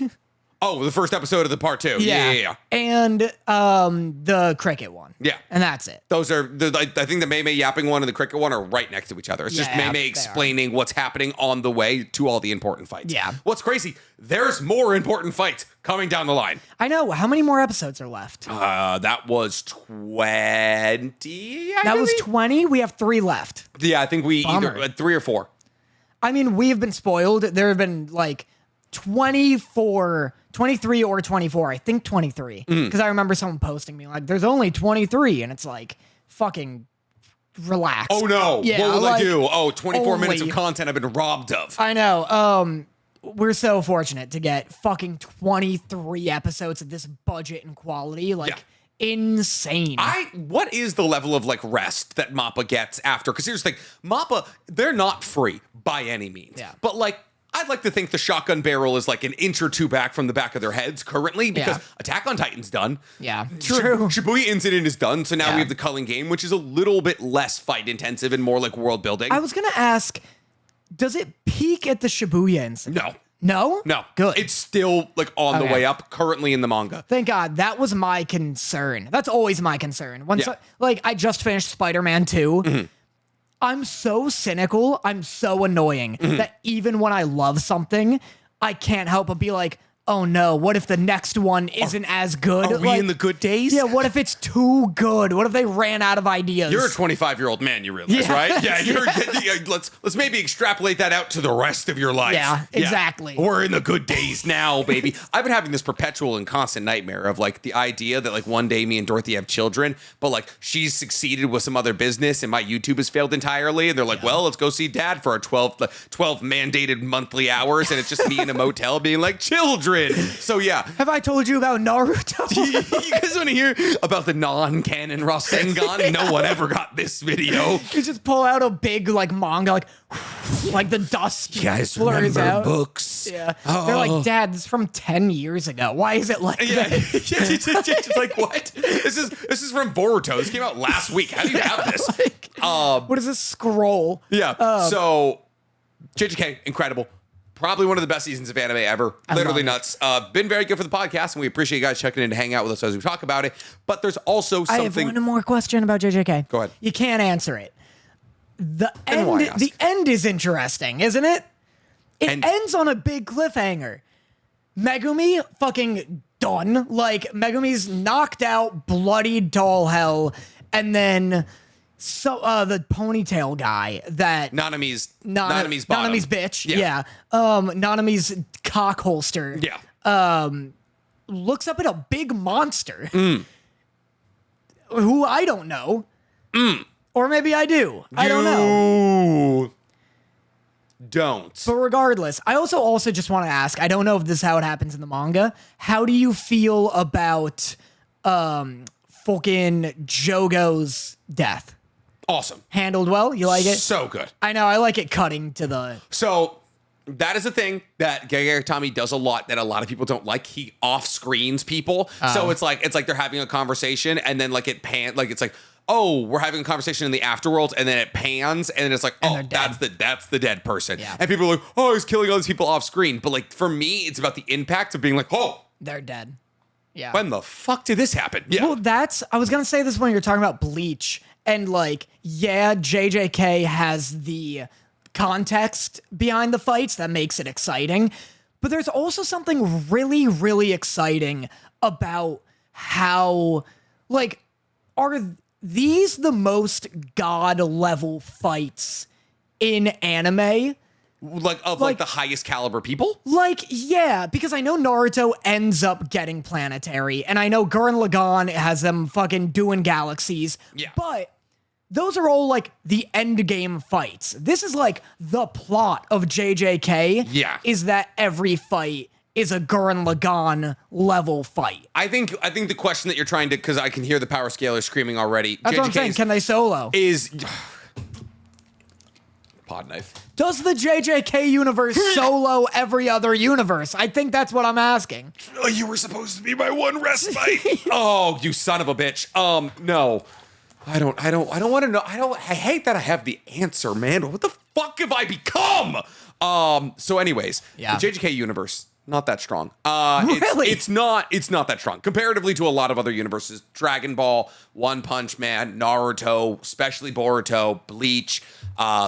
Oh, the first episode of the part 2. Yeah. And the cricket one. Yeah. And that's it. Those are, I think the Mei yapping one and the cricket one are right next to each other. It's just Mei explaining what's happening on the way to all the important fights. Yeah. What's crazy, there's more important fights coming down the line. I know. How many more episodes are left? That was 20. That was 20? We have 3 left. Yeah, I think we either 3 or 4. I mean, we have been spoiled. There have been like 23 or 24. I think 23. Because I remember someone posting me like, there's only 23. And it's like, fucking relax. Oh, no. Yeah, what will like, I do? Oh, 24 minutes of only- content I've been robbed of. I know. We're so fortunate to get fucking 23 episodes of this budget and quality. Like, insane. What is the level of like rest that Mappa gets after? Because here's the thing, Mappa, they're not free by any means. Yeah. But like, I'd like to think the shotgun barrel is like an inch or two back from the back of their heads currently because Attack on Titan's done. Yeah, true. Shibuya Incident is done. So now we have the Culling game, which is a little bit less fight intensive and more like world building. I was going to ask, does it peak at the Shibuya incident? No. No? No. Good. It's still like on the way up currently in the manga. Thank God. That was my concern. That's always my concern. Like, I just finished Spider-Man 2. I'm so cynical. I'm so annoying that even when I love something, I can't help but be like, oh no, what if the next one isn't as good? Are we in the good days? Yeah, what if it's too good? What if they ran out of ideas? You're a 25-year-old man, you realize, right? Yeah, let's maybe extrapolate that out to the rest of your life. Yeah, exactly. We're in the good days now, baby. I've been having this perpetual and constant nightmare of like the idea that like one day me and Dorothy have children, but like she's succeeded with some other business and my YouTube has failed entirely. And they're like, well, let's go see dad for our 12 mandated monthly hours. And it's just me in a motel being like, children. So yeah. Have I told you about Naruto? You guys want to hear about the non-canon Rasengan? No one ever got this video. You just pull out a big like manga, like the dust blurs out. Books? Yeah. They're like, Dad, this is from 10 years ago. Why is it like that? It's like, what? This is from Boruto. This came out last week. How do you have this? What is this scroll? Yeah. So JJK, incredible. Probably one of the best seasons of anime ever. Literally nuts. Been very good for the podcast, and we appreciate you guys checking in to hang out with us as we talk about it. But there's also something. I have one more question about JJK. Go ahead. You can't answer it. The end is interesting, isn't it? It ends on a big cliffhanger. Megumi fucking done. Like, Megumi's knocked out, bloodied to all hell, and then the ponytail guy that Nanami's bottom. Nanami's bitch. Yeah. Nanami's cock holster. Yeah. Looks up at a big monster who I don't know. Or maybe I do. I don't know. Don't. But regardless, I also just want to ask, I don't know if this is how it happens in the manga. How do you feel about fucking Jogo's death? Awesome. Handled well? You like it? So good. I know. I like it cutting to the... So that is a thing that Gegege Tommy does a lot that a lot of people don't like. He off-screens people. So it's like they're having a conversation and then like it pan, like it's like, oh, we're having a conversation in the afterworld, and then it pans, and then it's like, oh, that's the dead person. Yeah. And people are like, oh, he's killing all these people off screen. But like for me, it's about the impact of being like, oh, they're dead. Yeah. When the fuck did this happen? Yeah. Well, I was gonna say this when you're talking about Bleach, and like, yeah, JJK has the context behind the fights that makes it exciting, but there's also something really, really exciting about how, like, are these the most god level fights in anime? Like the highest caliber people? Like, yeah, because I know Naruto ends up getting planetary, and I know Gurren Lagann has them fucking doing galaxies. Yeah. But those are all like the end game fights. This is like the plot of JJK. Yeah. Is that every fight is a Gurren Lagann level fight. I think the question that you're trying to, because I can hear the power scaler screaming already. That's what I'm saying. Can they solo? Is pod knife. Does the JJK universe solo every other universe? I think that's what I'm asking. Oh, you were supposed to be my one respite. Oh, you son of a bitch. No. I don't want to know. I hate that I have the answer, man. What the fuck have I become? So anyways, yeah. The JJK universe, not that strong. Really? It's not that strong comparatively to a lot of other universes. Dragon Ball, One Punch Man, Naruto, especially Boruto, Bleach.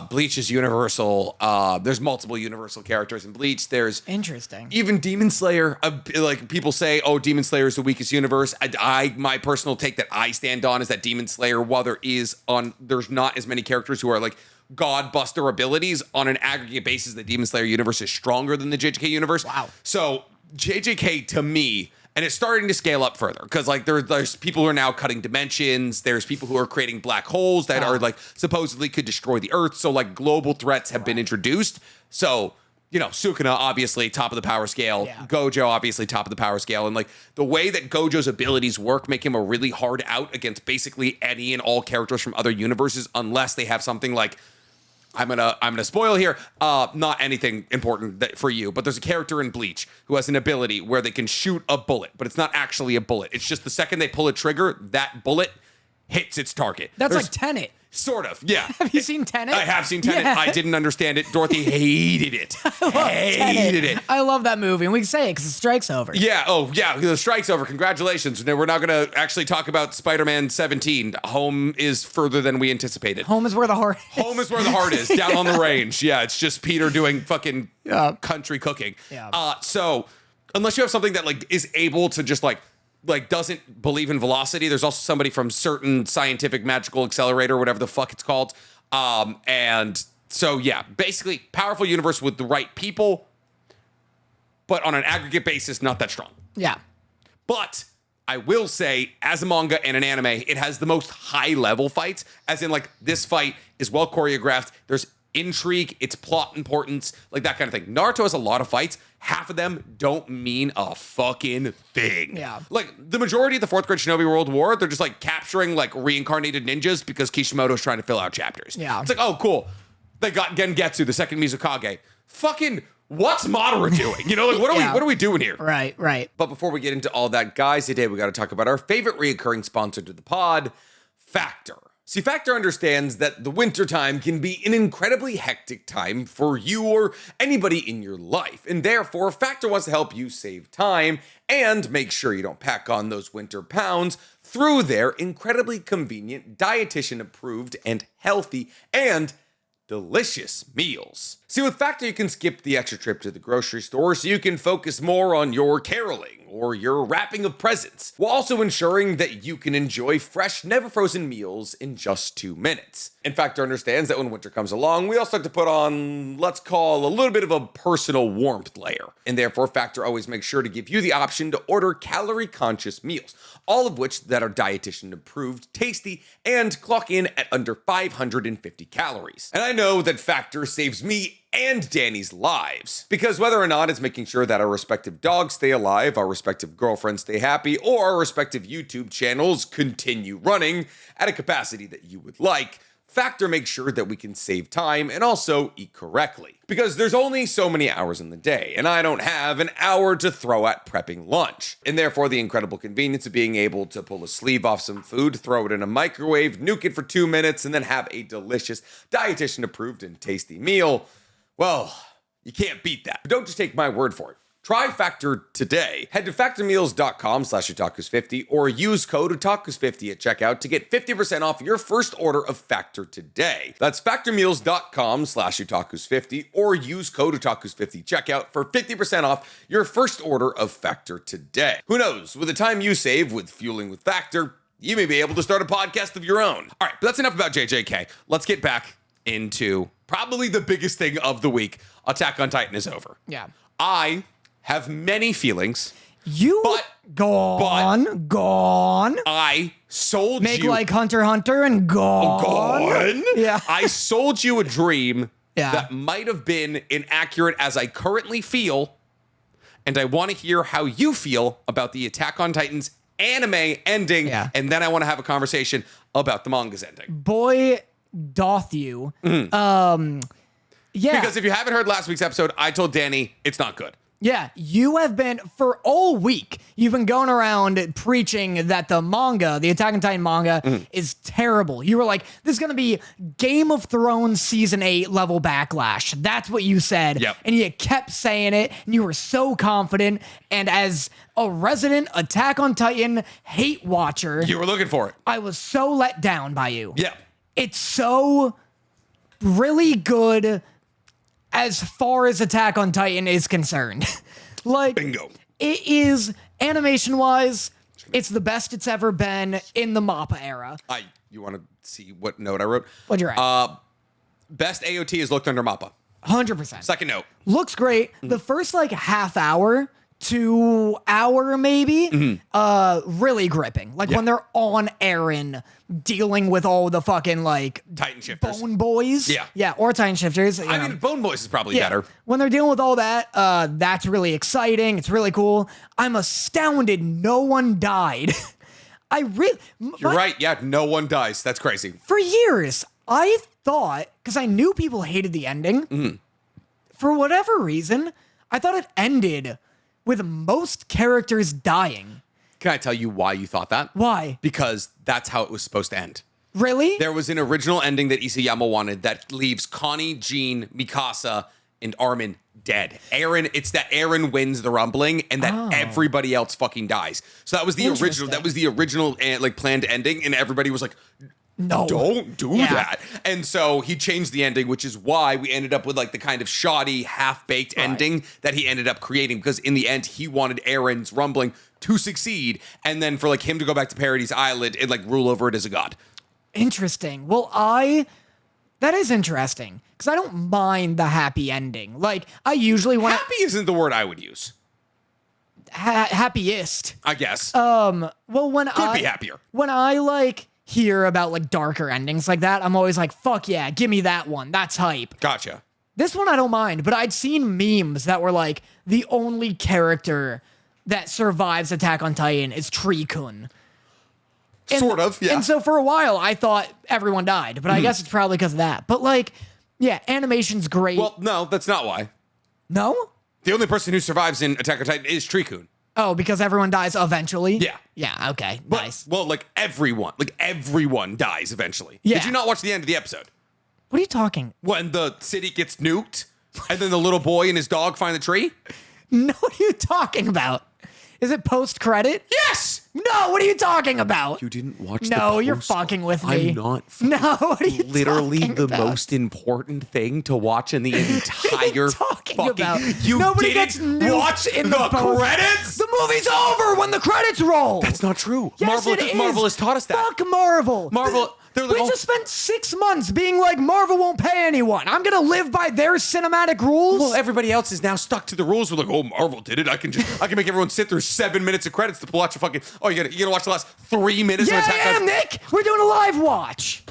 Bleach is universal. There's multiple universal characters in Bleach. There's interesting. Even Demon Slayer. Like people say, oh, Demon Slayer is the weakest universe. My personal take that I stand on is that Demon Slayer, while there's not as many characters who are like Godbuster abilities, on an aggregate basis, the Demon Slayer universe is stronger than the JJK universe. Wow. So JJK to me. And it's starting to scale up further because like there's people who are now cutting dimensions. There's people who are creating black holes that are like supposedly could destroy the Earth. So like global threats have been introduced. So, Sukuna obviously top of the power scale. Yeah. Gojo obviously top of the power scale. And like the way that Gojo's abilities work make him a really hard out against basically any and all characters from other universes unless they have something like, I'm gonna spoil here. Not anything important for you, but there's a character in Bleach who has an ability where they can shoot a bullet, but it's not actually a bullet. It's just the second they pull a trigger, that bullet hits its target. That's like Tenet. Sort of, yeah. Have you seen Tenet? I have seen Tenet. Yeah. I didn't understand it. Dorothy hated it. Hated it. I love that movie, and we can say it because the strike's over. Yeah, the strike's over. Congratulations. We're not going to actually talk about Spider-Man 17. Home is further than we anticipated. Home is where the heart is. Home is where the heart is, down on the range. Yeah, it's just Peter doing fucking country cooking. Yeah. So, unless you have something that like is able to just like doesn't believe in velocity. There's also somebody from certain scientific magical accelerator, whatever the fuck it's called. And so, yeah, basically powerful universe with the right people, but on an aggregate basis, not that strong. Yeah. But I will say, as a manga and an anime, it has the most high level fights, as in like this fight is well choreographed. There's intrigue, it's plot importance, like that kind of thing. Naruto has a lot of fights. Half of them don't mean a fucking thing. Yeah. Like the majority of the 4th grade Shinobi World War, they're just like capturing like reincarnated ninjas because Kishimoto's trying to fill out chapters. Yeah. It's like, oh, cool. They got Gengetsu, the second Mizukage. Fucking what's Madara doing? Like what are we doing here? Right. But before we get into all that, guys, today we got to talk about our favorite reoccurring sponsor to the pod, Factor. See, Factor understands that the wintertime can be an incredibly hectic time for you or anybody in your life, and therefore Factor wants to help you save time and make sure you don't pack on those winter pounds through their incredibly convenient, dietitian-approved, and healthy and delicious meals. See, with Factor, you can skip the extra trip to the grocery store so you can focus more on your caroling or your wrapping of presents, while also ensuring that you can enjoy fresh, never frozen meals in just 2 minutes. And Factor understands that when winter comes along, we also have to put on, let's call, a little bit of a personal warmth layer. And therefore, Factor always makes sure to give you the option to order calorie-conscious meals, all of which that are dietitian-approved, tasty, and clock in at under 550 calories. And I know that Factor saves me and Danny's lives, because whether or not it's making sure that our respective dogs stay alive, our respective girlfriends stay happy, or our respective YouTube channels continue running at a capacity that you would like, Factor makes sure that we can save time and also eat correctly. Because there's only so many hours in the day, and I don't have an hour to throw at prepping lunch. And therefore, the incredible convenience of being able to pull a sleeve off some food, throw it in a microwave, nuke it for 2 minutes, and then have a delicious, dietitian-approved and tasty meal. Well, you can't beat that. But don't just take my word for it. Try Factor today. Head to factormeals.com/otakus50 or use code otakus50 at checkout to get 50% off your first order of Factor today. That's factormeals.com/otakus50 or use code otakus50 checkout for 50% off your first order of Factor today. Who knows, with the time you save with fueling with Factor, you may be able to start a podcast of your own. All right, but that's enough about JJK. Let's get back into probably the biggest thing of the week. Attack on Titan is over. Yeah. I have many feelings. But gone. I sold Make you. like Hunter x Hunter and gone. Yeah. I sold you a dream Yeah. that might have been inaccurate as I currently feel. And I want to hear how you feel about the Attack on Titan's anime ending. Yeah. And then I want to have a conversation about the manga's ending. Boy, doth you. Yeah. Because if you haven't heard last week's episode, I told Danny it's not good. Yeah, you have been, for all week, you've been going around preaching that the manga, the Attack on Titan manga, is terrible. You were like, this is going to be Game of Thrones Season 8 level backlash. That's what you said. Yep. And you kept saying it, and you were so confident. And as a resident Attack on Titan hate watcher, You were looking for it. I was so let down by you. Yeah. It's so really good as far as Attack on Titan is concerned. Like, Bingo. it is, animation-wise, it's the best it's ever been in the Mappa era. You want to see what note I wrote? What'd you write? Best AOT is looked under Mappa. 100%. Second note. Looks great. The first, like, half hour to hour, maybe, really gripping. Like, when they're on Eren dealing with all the fucking, like, Titan shifters. Bone Boys. Yeah. Yeah, or Titan Shifters. I mean, Bone Boys is probably better. When they're dealing with all that, that's really exciting. It's really cool. I'm astounded no one died. You're right. Yeah, no one dies. That's crazy. For years, I thought, because I knew people hated the ending, for whatever reason, I thought it ended with most characters dying. Can I tell you why you thought that? Why? Because that's how it was supposed to end. Really? There was an original ending that Isayama wanted that leaves Connie, Jean, Mikasa, and Armin dead. It's that Eren wins the rumbling and that everybody else fucking dies. So that was the original. That was the original like planned ending, and everybody was like, no, don't do that. And so he changed the ending, which is why we ended up with like the kind of shoddy, half-baked ending that he ended up creating, because in the end he wanted Eren's rumbling to succeed, and then for like him to go back to Paradise Island and like rule over it as a god. Interesting. Well, that is interesting, because I don't mind the happy ending. Like, I usually want Happy isn't the word I would use. happiest. I guess. Well, Could be happier. When I like hear about like darker endings like that, I'm always like, fuck yeah, give me that one. That's hype. Gotcha. This one I don't mind, but I'd seen memes that were like, the only character that survives Attack on Titan is Tree-kun. Sort of, yeah. And so for a while, I thought everyone died, but I guess it's probably because of that. But like, yeah, animation's great. Well, no, that's not why. No? The only person who survives in Attack on Titan is Tree-kun. Oh, because everyone dies eventually? Yeah. Yeah, okay, But, nice. well, like everyone dies eventually. Yeah. Did you not watch the end of the episode? What are you talking? When the city gets nuked and then the little boy and his dog find the tree? No, what are you talking about? Is it post-credit? Yes! No, what are you talking about? You didn't watch No, you're fucking with me. I'm not. No, what are you Literally talking the about? most important thing to watch in the entire What are you talking fucking. about? You Nobody didn't gets nuked watch in the post- credits? The movie's over when the credits roll. That's not true. Yes, it is. Marvel has taught us that. Fuck Marvel. Marvel. They're like, We just spent 6 months being like, Marvel won't pay anyone. I'm gonna live by their cinematic rules. well, everybody else is now stuck to the rules. We're like, oh, Marvel did it. I can make everyone sit through 7 minutes of credits to watch a fucking. Oh, you gotta watch the last 3 minutes yeah, of Attack I on am, Nick. We're doing a live watch.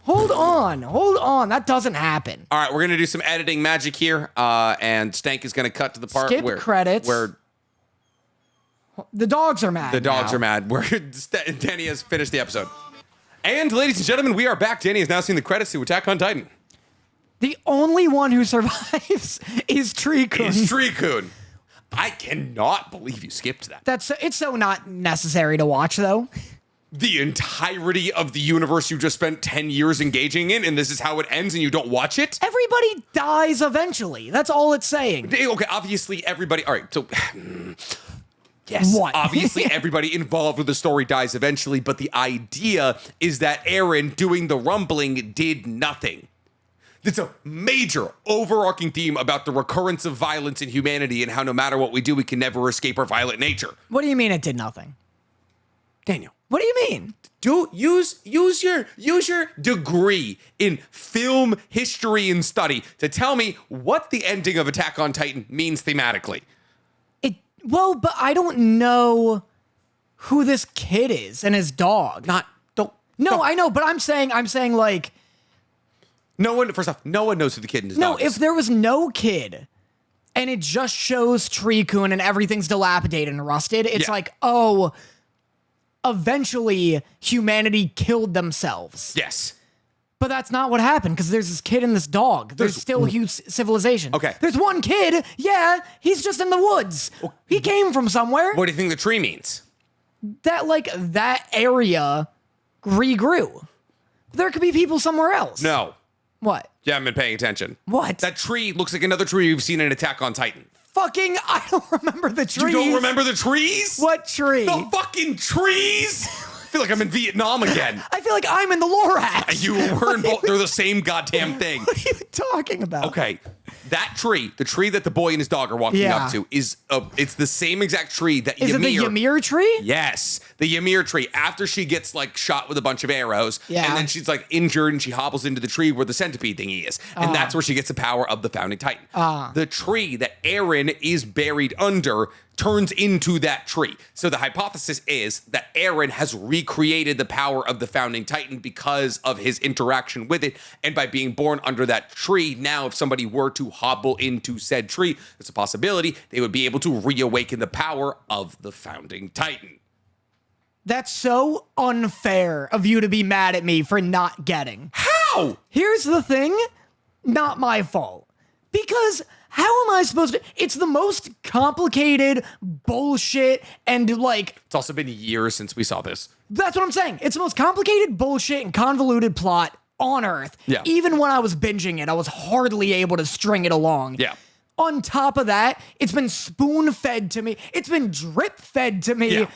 Hold on. That doesn't happen. All right, we're gonna do some editing magic here, and Stank is gonna cut to the part Skip where credits. where The dogs are mad. the dogs now. are mad. Where Danny has finished the episode. And ladies and gentlemen, we are back. Danny has now seen the credits to Attack on Titan. The only one who survives is Tree-kun. It's Tree-kun. I cannot believe you skipped that. It's so not necessary to watch though. The entirety of the universe you just spent 10 years engaging in, and this is how it ends, and you don't watch it? Everybody dies eventually. That's all it's saying. Okay, obviously everybody. All right, so. Yes, What? obviously everybody involved with the story dies eventually, but the idea is that Eren doing the rumbling did nothing. It's a major overarching theme about the recurrence of violence in humanity and how no matter what we do, we can never escape our violent nature. What do you mean it did nothing? Daniel. What do you mean? Use your degree in film history and study to tell me what the ending of Attack on Titan means thematically. Well, but I don't know who this kid is and his dog. I know, but I'm saying like no one knows who the kid and his dog is. If there was no kid and it just shows Tree-kun and everything's dilapidated and rusted, it's like, oh, eventually humanity killed themselves. Yes. But that's not what happened, because there's this kid and this dog. There's still a huge civilization. Okay. There's one kid. Yeah, he's just in the woods. He came from somewhere. What do you think the tree means? That area regrew. There could be people somewhere else. No. What? You haven't been paying attention. What? That tree looks like another tree you've seen in Attack on Titan. I don't remember the trees. You don't remember the trees? What tree? The fucking trees! I feel like I'm in Vietnam again. I feel like I'm in the Lorax. You were in both. They're the same goddamn thing. What are you talking about? Okay. That tree, the tree that the boy and his dog are walking up to, it's the same exact tree that Ymir... Is it the Ymir tree? Yes. The Ymir tree. After she gets, like, shot with a bunch of arrows, and then she's, like, injured, and she hobbles into the tree where the centipede thingy is. And that's where she gets the power of the Founding Titan. The tree that Eren is buried under turns into that tree. So the hypothesis is that Eren has recreated the power of the Founding Titan because of his interaction with it, and by being born under that tree, now if somebody were to hobble into said tree, there's a possibility they would be able to reawaken the power of the Founding Titan. That's so unfair of you to be mad at me for not getting. How? Here's the thing, not my fault. Because how am I supposed to? It's the most complicated bullshit and like... It's also been years since we saw this. That's what I'm saying. It's the most complicated bullshit and convoluted plot on Earth. Yeah. Even when I was binging it, I was hardly able to string it along. Yeah. On top of that, it's been spoon-fed to me. It's been drip-fed to me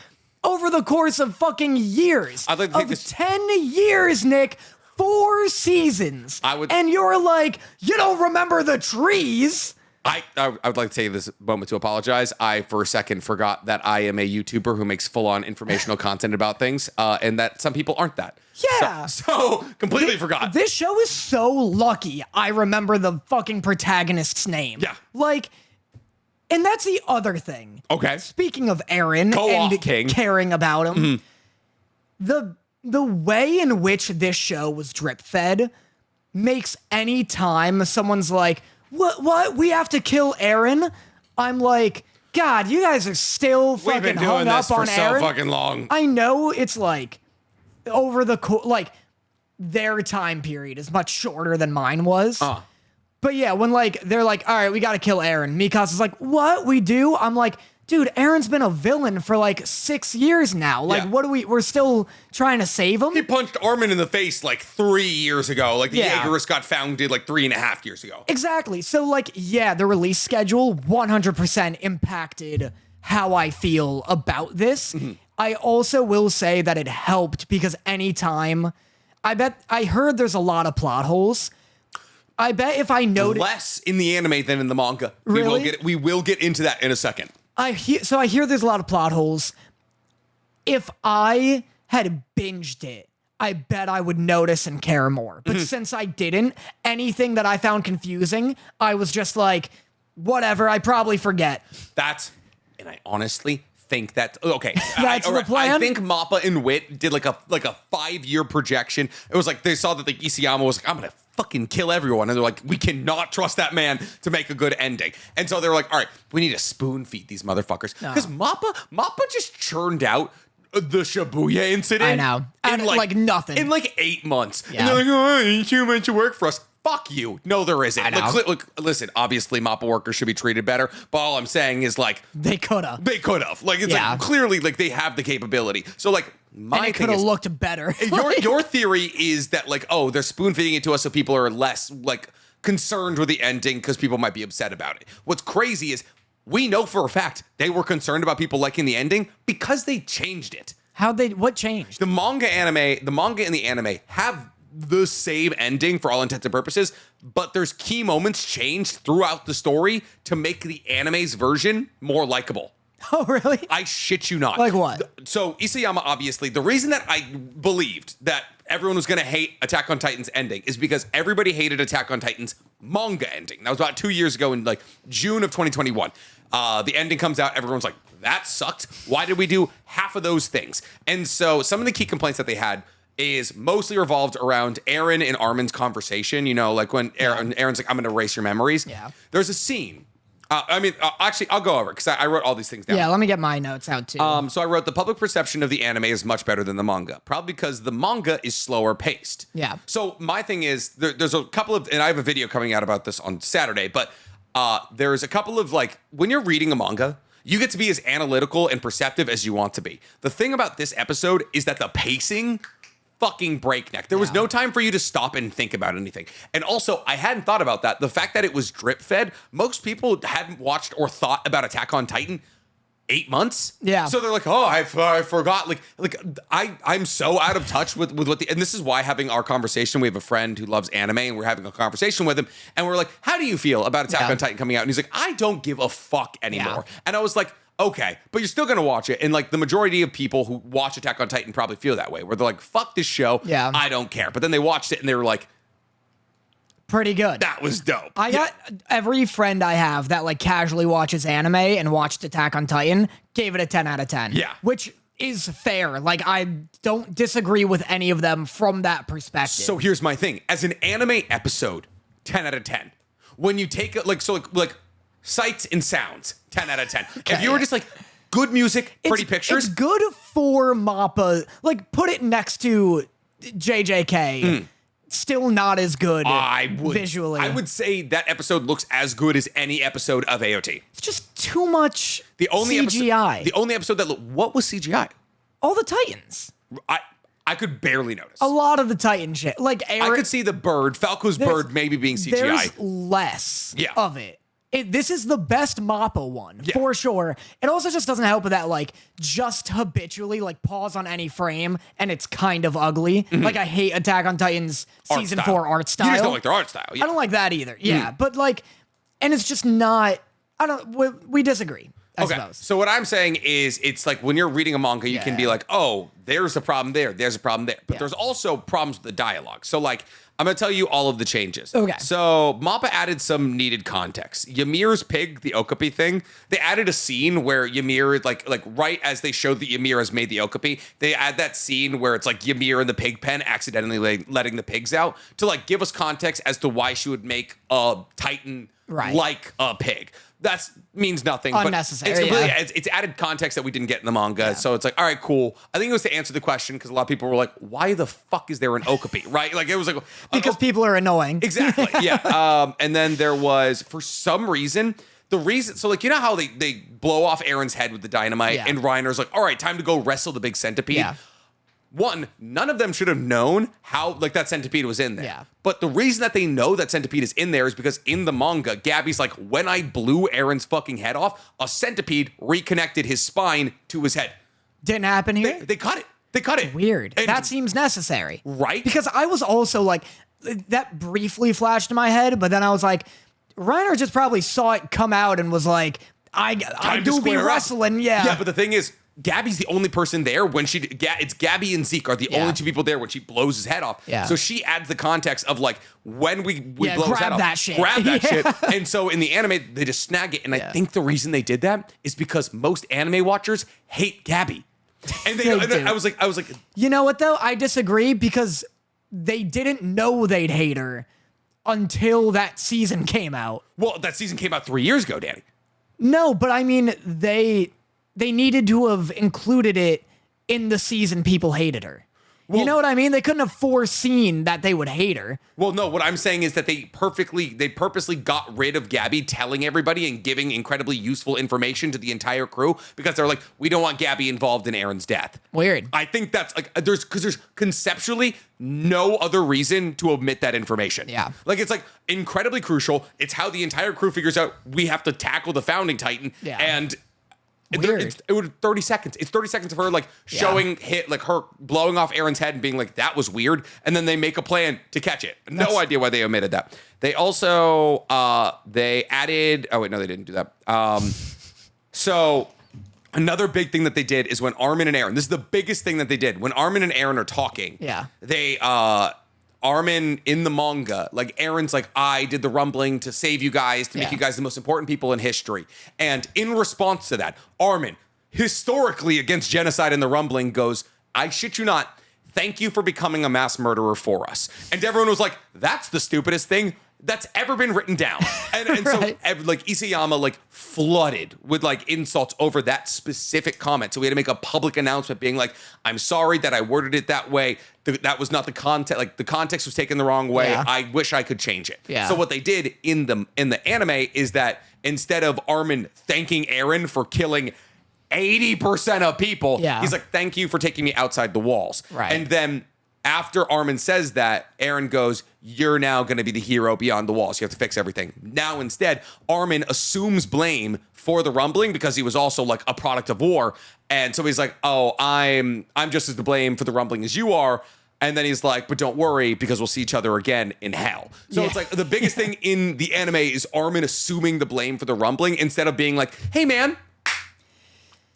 over the course of fucking years. I'd like to think this... 10 years, Nick. 4 seasons. And you're like, you don't remember the trees. I would like to take this moment to apologize. I, for a second, forgot that I am a YouTuber who makes full-on informational content about things, and that some people aren't that. Yeah. So completely forgot. This show is so lucky I remember the fucking protagonist's name. Yeah. Like, and that's the other thing. Okay. Speaking of Eren and King. Caring about him, the way in which this show was drip-fed makes any time someone's like, what? We have to kill Eren? I'm like, God, you guys are still fucking We've been doing this for so fucking long. I know it's like over the like their time period is much shorter than mine was. But yeah, when like they're like, all right, we gotta kill Eren. Mikasa's like, what? We do? I'm like, dude, Eren's been a villain for like 6 years now. Like, what do we're still trying to save him? He punched Armin in the face like 3 years ago. Like the Jaegerists got founded like 3.5 years ago. Exactly. So like, yeah, the release schedule 100% impacted how I feel about this. I also will say that it helped because anytime, I heard there's a lot of plot holes. I bet if I noted less in the anime than in the manga. Really? We will get into that in a second. I hear there's a lot of plot holes. If I had binged it, I bet I would notice and care more. But since I didn't, anything that I found confusing, I was just like, whatever, I probably forget. And I honestly think that, okay. That's the plan? I think Mappa and Wit did like a 5-year projection. It was like, they saw that like Isayama was like, I'm going to fucking kill everyone. And they're like, we cannot trust that man to make a good ending. And so they're like, all right, we need to spoon feed these motherfuckers. Because Mappa just churned out the Shibuya incident. I know. And like nothing. In like 8 months. Yeah. And they're like, oh, it's too much work for us. Fuck you. No, there isn't. I know. Look, listen, obviously Mappa workers should be treated better, but all I'm saying is like they could have. Like it's like clearly like they have the capability. So like my and it could have looked better. Your theory is that like, oh, they're spoon feeding it to us so people are less like concerned with the ending because people might be upset about it. What's crazy is we know for a fact they were concerned about people liking the ending because they changed it. What changed? The manga and the anime have the same ending for all intents and purposes, but there's key moments changed throughout the story to make the anime's version more likable. Oh, really? I shit you not. Like what? So Isayama, obviously, the reason that I believed that everyone was going to hate Attack on Titan's ending is because everybody hated Attack on Titan's manga ending. That was about 2 years ago in like June of 2021. The ending comes out. Everyone's like, that sucked. Why did we do half of those things? And so some of the key complaints that they had is mostly revolved around Eren and Armin's conversation. You know, like when Eren's like, I'm going to erase your memories. Yeah. There's a scene. Actually, I'll go over it because I wrote all these things down. Yeah, let me get my notes out too. So I wrote the public perception of the anime is much better than the manga, probably because the manga is slower paced. Yeah. So my thing is there's a couple of, and I have a video coming out about this on Saturday, but there's a couple of like, when you're reading a manga, you get to be as analytical and perceptive as you want to be. The thing about this episode is that the pacing fucking breakneck. There was no time for you to stop and think about anything. And also, I hadn't thought about that. The fact that it was drip fed, most people hadn't watched or thought about Attack on Titan 8 months. Yeah. So they're like, oh, I forgot. I'm so out of touch with what and this is why having our conversation, we have a friend who loves anime and we're having a conversation with him and we're like, how do you feel about Attack on Titan coming out? And he's like, I don't give a fuck anymore. Yeah. And I was like, okay, but you're still gonna watch it. And like the majority of people who watch Attack on Titan probably feel that way, where they're like, fuck this show. Yeah. I don't care. But then they watched it and they were like, pretty good. That was dope. I got every friend I have that like casually watches anime and watched Attack on Titan gave it a 10 out of 10. Yeah. Which is fair. Like I don't disagree with any of them from that perspective. So here's my thing. As an anime episode, 10 out of 10. When you take it like sights and sounds, 10 out of 10. Okay. If you were just like good music, pretty pictures. It's good for Mappa. Like put it next to JJK. Still not as good visually. I would say that episode looks as good as any episode of AOT. It's just too much the only CGI. The only episode that what was CGI? All the Titans. I could barely notice. A lot of the Titan shit. Like I could see the bird, Falco's bird maybe being CGI. There's less of it. This is the best Mappa one, for sure. It also just doesn't help with that, like, just habitually, like, pause on any frame, and it's kind of ugly. Like, I hate Attack on Titan's Season 4 art style. You just don't like their art style. I don't like that either. Yeah, but, like, and it's just not, we disagree, I suppose. So what I'm saying is, it's like, when you're reading a manga, you can be like, oh, there's a problem there, there's a problem there. But there's also problems with the dialogue. So, like, I'm going to tell you all of the changes. Okay. So Mappa added some needed context. Ymir's pig, the Okapi thing, they added a scene where Ymir, like right as they showed that Ymir has made the Okapi, they add that scene where it's like Ymir in the pig pen accidentally letting the pigs out to like give us context as to why she would make a Titan like a pig. That means nothing. Unnecessary. But it's added context that we didn't get in the manga. Yeah. So it's like, all right, cool. I think it was to answer the question because a lot of people were like, why the fuck is there an Okapi? Right? Like it was like because people are annoying. Exactly. Yeah. And then there was, for some reason, so like, you know how they blow off Eren's head with the dynamite and Reiner's like, all right, time to go wrestle the big centipede. Yeah. One, none of them should have known how like that centipede was in there. Yeah. But the reason that they know that centipede is in there is because in the manga, Gabby's like, when I blew Eren's fucking head off, a centipede reconnected his spine to his head. Didn't happen here? They cut it. They cut it. Weird. And that seems necessary. Right? Because I was also like, that briefly flashed in my head, but then I was like, Reiner just probably saw it come out and was like, I do be wrestling. Yeah. Yeah, but the thing is, Gabby's the only person there when it's Gabby and Zeke are the only two people there when she blows his head off. Yeah. So she adds the context of like when we blow his head off. Grab that shit. And so in the anime, they just snag it. And I think the reason they did that is because most anime watchers hate Gabby. And I was like, you know what though? I disagree because they didn't know they'd hate her until that season came out. Well, that season came out 3 years ago, Danny. No, but I mean, they needed to have included it in the season people hated her. Well, you know what I mean? They couldn't have foreseen that they would hate her. Well, no, what I'm saying is that they purposely got rid of Gabby telling everybody and giving incredibly useful information to the entire crew because they're like, we don't want Gabby involved in Eren's death. Weird. I think that's like, there's conceptually no other reason to omit that information. Yeah. Like, it's like incredibly crucial. It's how the entire crew figures out we have to tackle the founding Titan. Yeah. And weird. It would 30 seconds. It's 30 seconds of her like showing like her blowing off Eren's head and being like, that was weird. And then they make a plan to catch it. No idea why they omitted that. They also they added, oh wait, no, they didn't do that. So Another big thing that they did is when Armin and Eren, this is the biggest thing that they did. When Armin and Eren are talking, they, Armin in the manga, like Eren's like, I did the rumbling to save you guys, to make you guys the most important people in history. And in response to that, Armin, historically against genocide in the rumbling, goes, I shit you not, thank you for becoming a mass murderer for us. And everyone was like, that's the stupidest thing that's ever been written down. And right. So like Isayama like flooded with like insults over that specific comment. So we had to make a public announcement being like, I'm sorry that I worded it that way. That was not the context. Like the context was taken the wrong way. Yeah. I wish I could change it. Yeah. So what they did in the anime is that instead of Armin thanking Eren for killing 80% of people, he's like, thank you for taking me outside the walls. Right. And then after Armin says that, Eren goes, you're now going to be the hero beyond the walls. You have to fix everything. Now, instead, Armin assumes blame for the rumbling because he was also like a product of war. And so he's like, oh, I'm just as to blame for the rumbling as you are. And then he's like, but don't worry because we'll see each other again in hell. So it's like the biggest thing in the anime is Armin assuming the blame for the rumbling instead of being like, hey, man,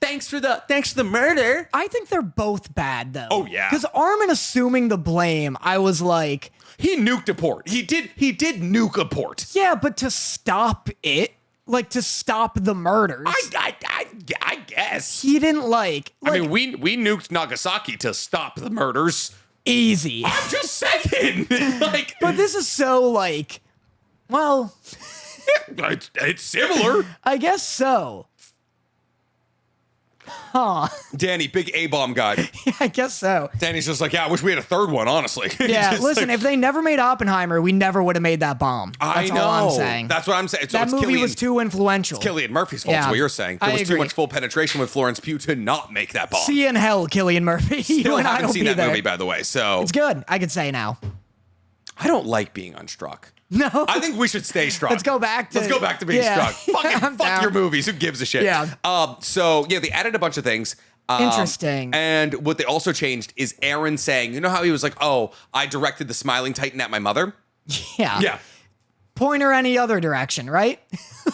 Thanks for the murder. I think they're both bad though. Oh yeah. Because Armin assuming the blame, I was like, he nuked a port. He did nuke a port. Yeah, but to stop it, like to stop the murders. I guess. He didn't like I mean, we nuked Nagasaki to stop the murders. Easy. I'm just saying. Like, but this is so like, well, it's similar. I guess so. Huh. Danny, big A-bomb guy. Yeah, I guess so. Danny's just like, yeah, I wish we had a third one, honestly. Yeah, listen, like, if they never made Oppenheimer, we never would have made that bomb. That's all I'm saying. That's what I'm saying. So that movie was too influential. It's Cillian Murphy's fault, is what you're saying. There was too much full penetration with Florence Pugh to not make that bomb. See you in hell, Cillian Murphy. Still haven't seen that movie, by the way, so. It's good, I could say now. I don't like being unstruck. No. I think we should stay struck. Let's go back to being struck. Fuck your movies. Who gives a shit? Yeah. So, yeah, they added a bunch of things. Interesting. And what they also changed is Eren saying, you know how he was like, oh, I directed the Smiling Titan at my mother? Yeah. Yeah. Point her any other direction, right?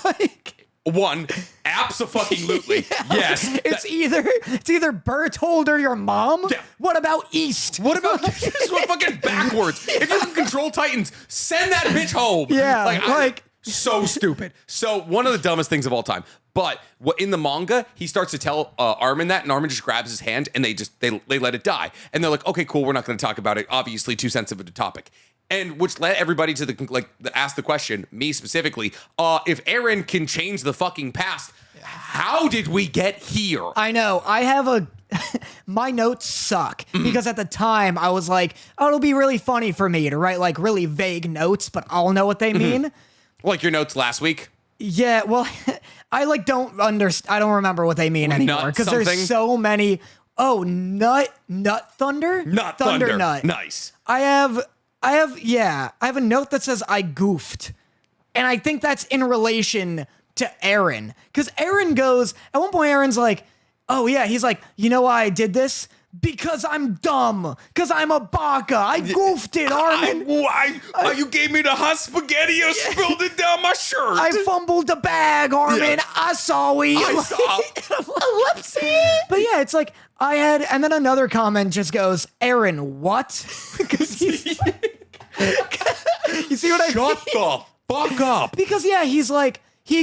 Like... One, abso-fucking-lutely. Yes. It's either Berthold or your mom. Yeah. What about East? What about this one fucking backwards? If you can control Titans, send that bitch home. Yeah. Like so stupid. So one of the dumbest things of all time. But in the manga, he starts to tell Armin that, and Armin just grabs his hand, and they let it die. And they're like, okay, cool, we're not going to talk about it. Obviously, too sensitive a topic. And which led everybody to ask the question, me specifically, if Eren can change the fucking past, how did we get here? I know. I have my notes suck because at the time I was like, oh, it'll be really funny for me to write like really vague notes, but I'll know what they mean. Like your notes last week? Yeah, well, I don't remember what they mean anymore because there's so many. Oh, nut thunder? Nut thunder. Nut. Nice. I have a note that says I goofed. And I think that's in relation to Eren. Because Eren goes, at one point Eren's like, oh yeah, he's like, you know why I did this? Because I'm dumb. Because I'm a baka. I goofed it, Armin. You gave me the hot spaghetti, you spilled it down my shirt. I fumbled the bag, Armin. I saw. Whoopsie. But yeah, it's like, and then another comment just goes, Eren, what? Because you see what I mean? Shut the fuck up. Because yeah, he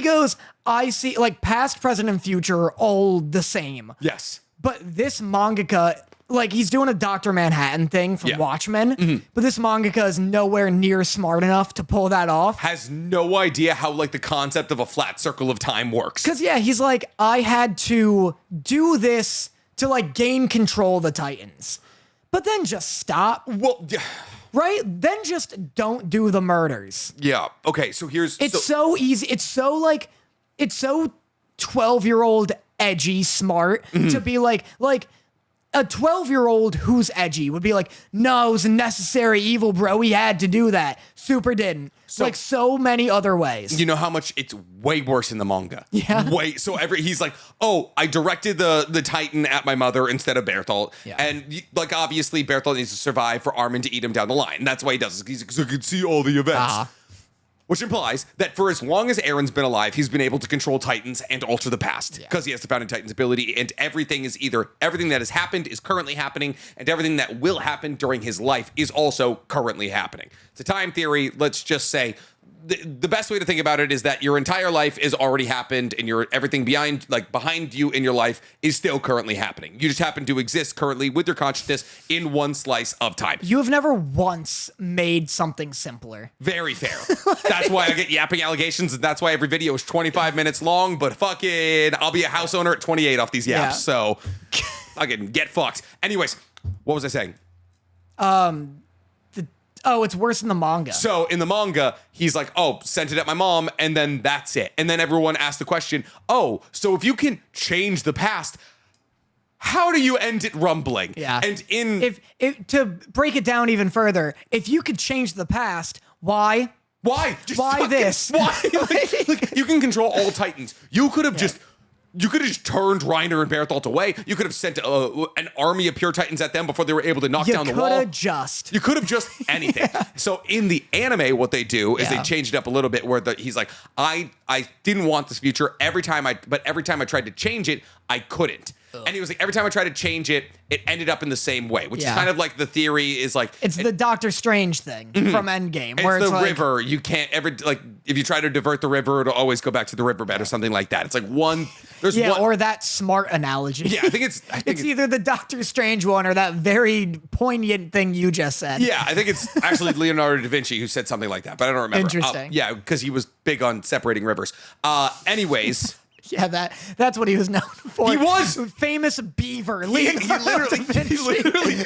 goes, I see, like past, present, and future are all the same. Yes. But this mangaka, like he's doing a Dr. Manhattan thing from Watchmen, but this mangaka is nowhere near smart enough to pull that off. Has no idea how like the concept of a flat circle of time works. Because yeah, he's like, I had to do this to like gain control of the Titans. But then just stop. Well, right? Then just don't do the murders. Yeah. Okay, so It's so easy. It's so 12-year-old edgy smart to be like a 12-year-old who's edgy would be like, no, it was a necessary evil, bro. We had to do that. Super didn't. Like so many other ways. You know how much it's way worse in the manga. Yeah. He's like, oh, I directed the Titan at my mother instead of Berthold. Yeah. And like obviously Berthold needs to survive for Armin to eat him down the line. And that's why he does it. Because I can see all the events. Which implies that for as long as Aaron's been alive, he's been able to control Titans and alter the past because he has the Founding Titans ability, and everything that has happened is currently happening, and everything that will happen during his life is also currently happening. It's a time theory. Let's just say the best way to think about it is that your entire life is already happened, and everything behind you in your life is still currently happening. You just happen to exist currently with your consciousness in one slice of time. You have never once made something simpler. Very fair. That's why I get yapping allegations, and that's why every video is 25 minutes long, but fucking I'll be a house owner at 28 off these yaps, so fucking get fucked. Anyways, what was I saying? It's worse in the manga. So in the manga, he's like, oh, sent it at my mom, and then that's it. And then everyone asked the question, oh, so if you can change the past, how do you end it rumbling? Yeah. And if to break it down even further, if you could change the past, why? Why? Why this? Why? Like, you can control all Titans. You could have just turned Reiner and Bertholdt away. You could have sent an army of pure Titans at them before they were able to knock down the wall. You could have just anything. So in the anime, what they do is they change it up a little bit where he's like, I didn't want this future. Every time I tried to change it, I couldn't. Ugh. And he was like, every time I tried to change it, it ended up in the same way, which is kind of like the theory is like... It's the Doctor Strange thing from Endgame. Where it's the river. You can't ever, if you try to divert the river, it'll always go back to the riverbed or something like that. It's like or that smart analogy. Yeah, I think it's either the Doctor Strange one or that very poignant thing you just said. Yeah, I think it's actually Leonardo da Vinci who said something like that, but I don't remember. Interesting. Yeah, because he was big on separating rivers. Anyways... Yeah, that's what he was known for. He was famous beaver. He literally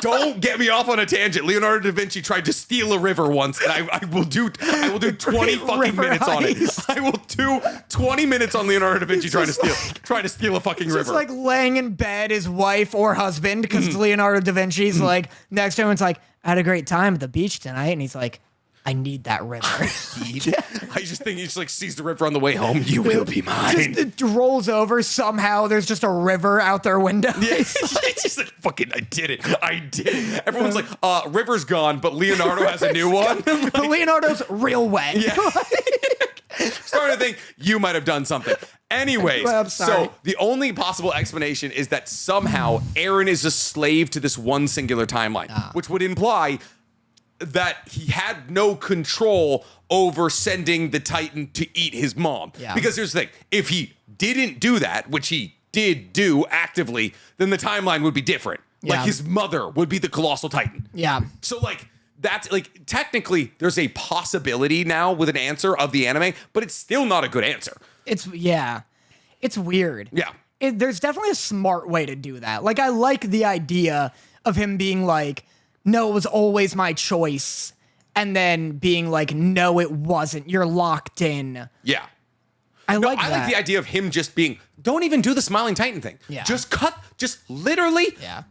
don't get me off on a tangent. Leonardo da Vinci tried to steal a river once, and I will do 20 fucking minutes on it. I will do 20 minutes on Leonardo da Vinci trying to steal a fucking river. It's like laying in bed, his wife or husband, because it's Leonardo da Vinci's like next to him. It's like, I had a great time at the beach tonight, and he's like, I need that river. I just think he just like sees the river on the way home. You will be mine. It rolls over somehow. There's just a river out their window. Yeah, it's just like, fucking, I did it. Everyone's like, river's gone, but Leonardo has a new one. But Leonardo's real wet. Yeah. Starting to think you might have done something. Anyways, so the only possible explanation is that somehow Aaron is a slave to this one singular timeline, which would imply that he had no control over sending the Titan to eat his mom. Yeah. Because here's the thing. If he didn't do that, which he did do actively, then the timeline would be different. Yeah. Like his mother would be the Colossal Titan. Yeah. So like that's like technically there's a possibility now with an answer of the anime, but it's still not a good answer. It's weird. Yeah. There's definitely a smart way to do that. Like I like the idea of him being like, no, it was always my choice. And then being like, no, it wasn't. You're locked in. Yeah. I like the idea of him just being, don't even do the Smiling Titan thing. Yeah. Just literally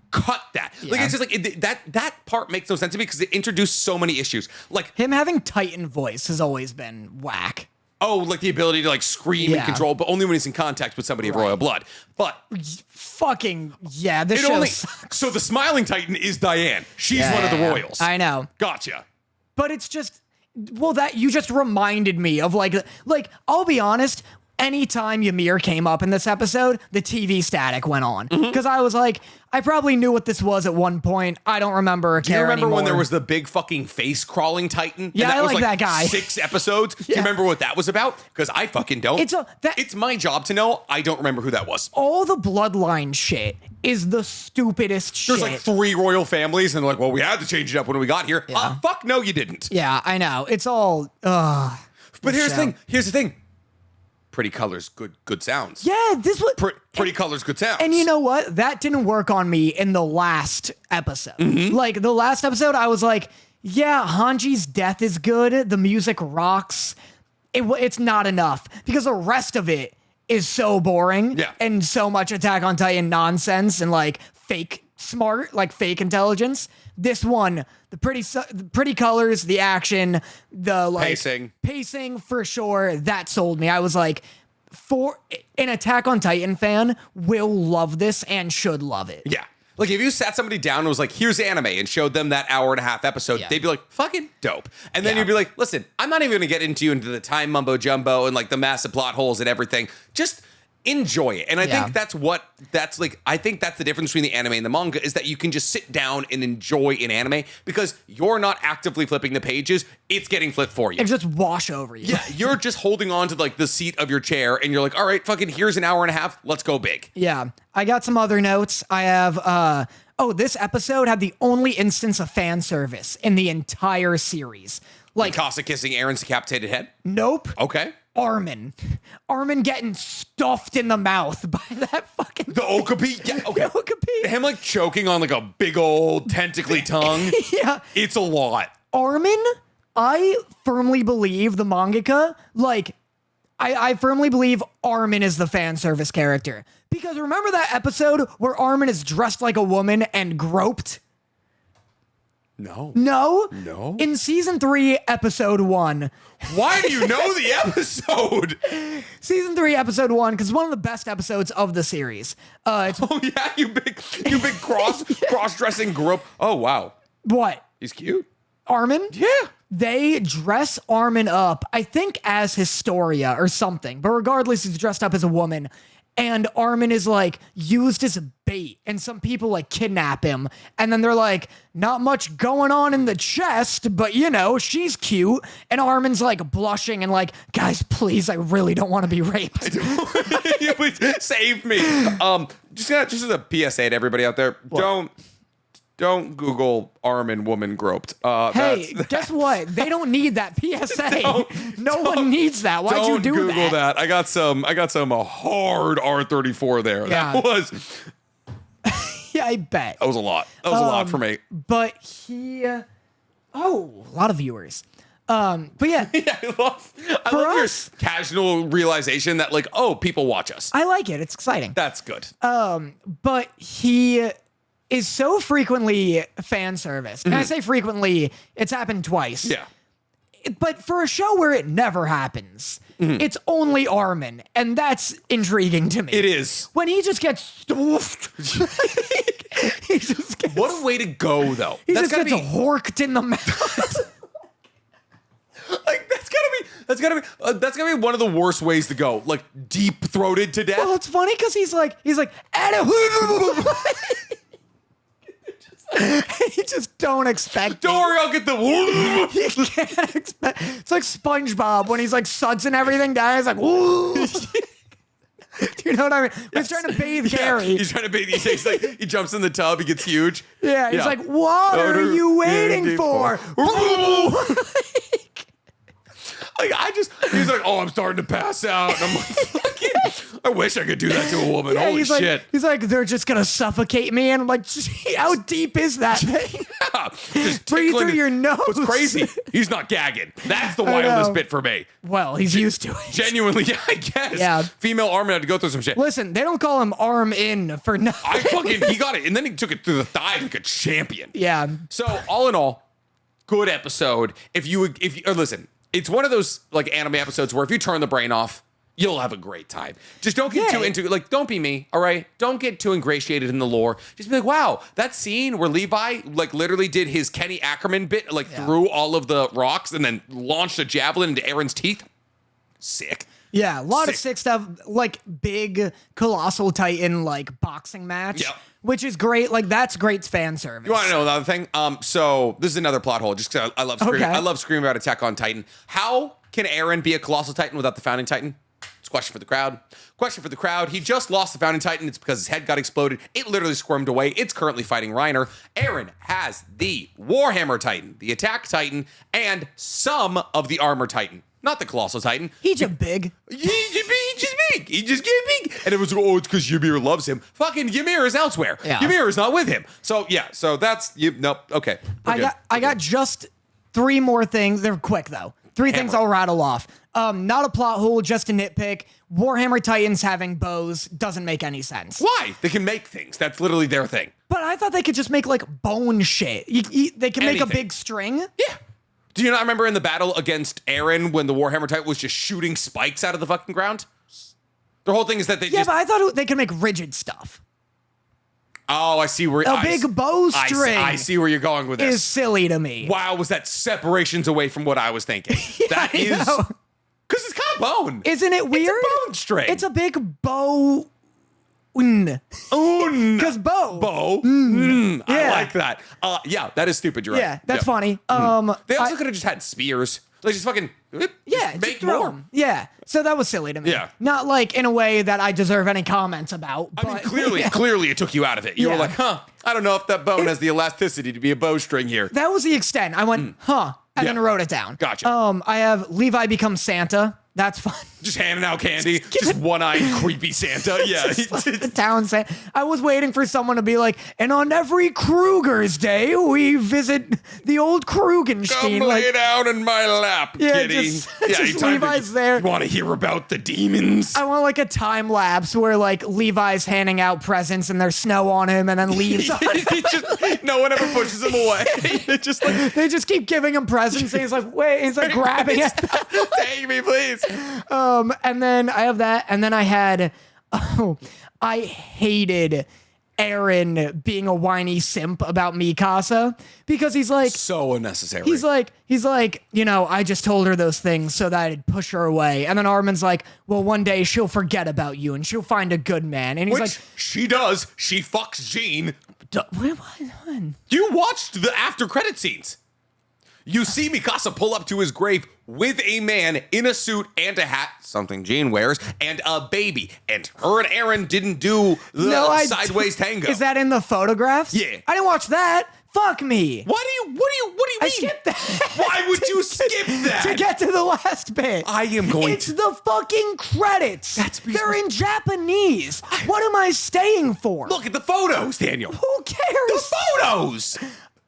cut that. Yeah. Like, it's just like, that part makes no sense to me because it introduced so many issues. Like, him having Titan voice has always been whack. Oh, like the ability to like scream and control, but only when he's in contact with somebody of royal blood. But fucking this show sucks. So the Smiling Titan is Diane. She's one of the royals. I know. Gotcha. But it's just, that you just reminded me of like I'll be honest. Anytime Ymir came up in this episode, the TV static went on. Because I was like, I probably knew what this was at one point. I don't remember or care anymore. Do you remember when there was the big fucking face-crawling Titan? Yeah, I like that guy. 6 episodes. Do you remember what that was about? Because I fucking don't. It's my job to know. I don't remember who that was. All the bloodline shit is the stupidest shit. There's like 3 royal families, and they're like, well, we had to change it up when we got here. Fuck no, you didn't. Yeah, I know. It's all, But here's the thing. Pretty colors, good sounds. Yeah, this was pretty colors, good sounds. And you know what? That didn't work on me in the last episode. Like the last episode, I was like, yeah, Hanji's death is good. The music rocks. It's not enough because the rest of it is so boring and so much Attack on Titan nonsense and like fake smart, like fake intelligence. This one, the pretty colors, the action, the like pacing for sure, that sold me. I was like, for an Attack on Titan fan will love this and should love it. Yeah. Like, if you sat somebody down and was like, here's anime, and showed them that hour-and-a-half episode, they'd be like, fucking dope. And then you'd be like, listen, I'm not even going to get into the time mumbo-jumbo and, like, the massive plot holes and everything. Just enjoy it. And I think I think that's the difference between the anime and the manga, is that you can just sit down and enjoy an anime because you're not actively flipping the pages. It's getting flipped for you. It just wash over you. Yeah, you're just holding on to like the seat of your chair and you're like, all right, fucking here's an hour and a half. Let's go big. Yeah. I got some other notes. I have, this episode had the only instance of fan service in the entire series. Like Mikasa kissing Aaron's decapitated head? Nope. Okay. Armin getting stuffed in the mouth by that fucking the Okapi. Yeah, okay. The Okapi. Him like choking on like a big old tentacly tongue. Yeah. It's a lot. Armin, I firmly believe the mangaka, like, I firmly believe Armin is the fan service character. Because remember that episode where Armin is dressed like a woman and groped? No. No? No. In season 3, episode 1. Why do you know the episode? Season 3, episode 1, because it's one of the best episodes of the series. Oh yeah, you big cross-dressing grope. Oh wow. What? He's cute. Armin? Yeah. They dress Armin up, I think, as Historia or something. But regardless, he's dressed up as a woman. And Armin is like used as a bait, and some people like kidnap him, and then they're like, not much going on in the chest, but you know, she's cute. And Armin's like blushing and like, guys, please, I really don't want to be raped. Please save me. Just as a PSA to everybody out there, don't Google Armin woman groped. Hey, guess what? They don't need that PSA. No one needs that. Why'd you do Google that? that. I got some hard R34 there. Yeah. That was Yeah, I bet. That was a lot. That was a lot for me. But a lot of viewers. But yeah. Yeah, I love your casual realization that like, oh, people watch us. I like it. It's exciting. That's good. But he is so frequently fan service. And I say frequently, it's happened twice. Yeah. But for a show where it never happens, it's only Armin, and that's intriguing to me. It is. When he just gets stuffed. He just gets, what a way to go, though. He just gets horked in the mouth. Like that's gotta be one of the worst ways to go. Like deep throated to death. Well, it's funny because he's like, you just don't expect. Don't worry, I'll get the. You can't expect. It's like SpongeBob when he's like sudsing everything down. He's like, woo. Do you know what I mean? He's trying to bathe Gary. He's trying to bathe. He jumps in the tub. He gets huge. Yeah, he's like, what are you waiting for? He's like, oh, I'm starting to pass out. And I'm like, fucking, I wish I could do that to a woman. Yeah, Holy shit. He's like, they're just going to suffocate me. And I'm like, how deep is that thing? Just breathe through your nose. What's crazy? He's not gagging. That's the wildest bit for me. Well, he's used to it. Genuinely, yeah, I guess. Yeah. Female Armin had to go through some shit. Listen, they don't call him Arm In for nothing. He got it. And then he took it through the thigh like a champion. Yeah. So, all in all, good episode. If you listen, it's one of those like anime episodes where if you turn the brain off, you'll have a great time. Just don't get too into like, don't be me, all right? Don't get too ingratiated in the lore. Just be like, wow, that scene where Levi like literally did his Kenny Ackerman bit, like threw all of the rocks and then launched a javelin into Aaron's teeth. Sick. Yeah, a lot of sick stuff, like big colossal titan like boxing match. Yep. Which is great. Like that's great fan service. You want to know another thing? So this is another plot hole. Just because I love screaming. Okay. I love screaming about Attack on Titan. How can Eren be a colossal titan without the founding titan? It's a question for the crowd. Question for the crowd. He just lost the founding titan. It's because his head got exploded. It literally squirmed away. It's currently fighting Reiner. Eren has the Warhammer Titan, the Attack Titan, and some of the Armor Titan. Not the Colossal Titan. He's just big. He just big. He just get big. And it was, oh, it's because Ymir loves him. Fucking Ymir is elsewhere. Yeah. Ymir is not with him. So, yeah. So that's, nope. Okay. I got just 3 more things. They're quick, though. 3 things I'll rattle off. Not a plot hole, just a nitpick. Warhammer Titans having bows doesn't make any sense. Why? They can make things. That's literally their thing. But I thought they could just make, like, bone shit. They can make a big string. Yeah. Do you not remember in the battle against Eren when the Warhammer Titan was just shooting spikes out of the fucking ground? The whole thing is that they but I thought they could make rigid stuff. Oh, I see where A big bowstring. I see where you're going with this. Is silly to me. Wow, was that separations away from what I was thinking? That I is know. because it's kind of bone. Isn't it weird? It's a bone string. It's a big bow. Because bow. Yeah. I Yeah. like that. Yeah, that is stupid. You're right. Yeah, that's funny. They also could have just had spears. Like just fucking just make throw more. 'em. Yeah, so that was silly to me. Yeah. Not like in a way that I deserve any comments about. I mean, But clearly it took you out of it. You were Yeah. like, I don't know if that bone has the elasticity to be a bowstring here. that was the extent. I went, and then Yeah. wrote it down. Gotcha. I have Levi becomes Santa. That's fun. Just handing out candy. Just one-eyed creepy Santa. Yeah. The town Santa. I was waiting for someone to be like, and on every Kruger's Day, we visit the old Krugenstein. Come Like, lay down in my lap, Yeah, kitty. just anytime Levi's there. You want to hear about the demons? I want like a time lapse where like Levi's handing out presents and there's snow on him and then leaves on him. No one ever pushes him away. It's just like, They just keep giving him presents and he's like, wait, he's like grabbing it. take me, please. And then I have that. And then I had, I hated Aaron being a whiny simp about Mikasa because he's like, So unnecessary. he's like, I just told her those things so that I'd push her away. And then Armin's like, well, one day she'll forget about you and she'll find a good man. And he's Which like, she does. She fucks Jean. what? You watched the after credit scenes. You see Mikasa pull up to his grave with a man in a suit and a hat, something Jean wears, and a baby. And her and Aaron didn't do the sideways tango. Is that in the photographs? Yeah. I didn't watch that. Fuck me. What do you mean? I skipped that. Why would you skip that? To get to the last bit. I am going It's to. the fucking credits. They're in Japanese. What am I staying for? Look at the photos, Daniel. Who cares? The photos.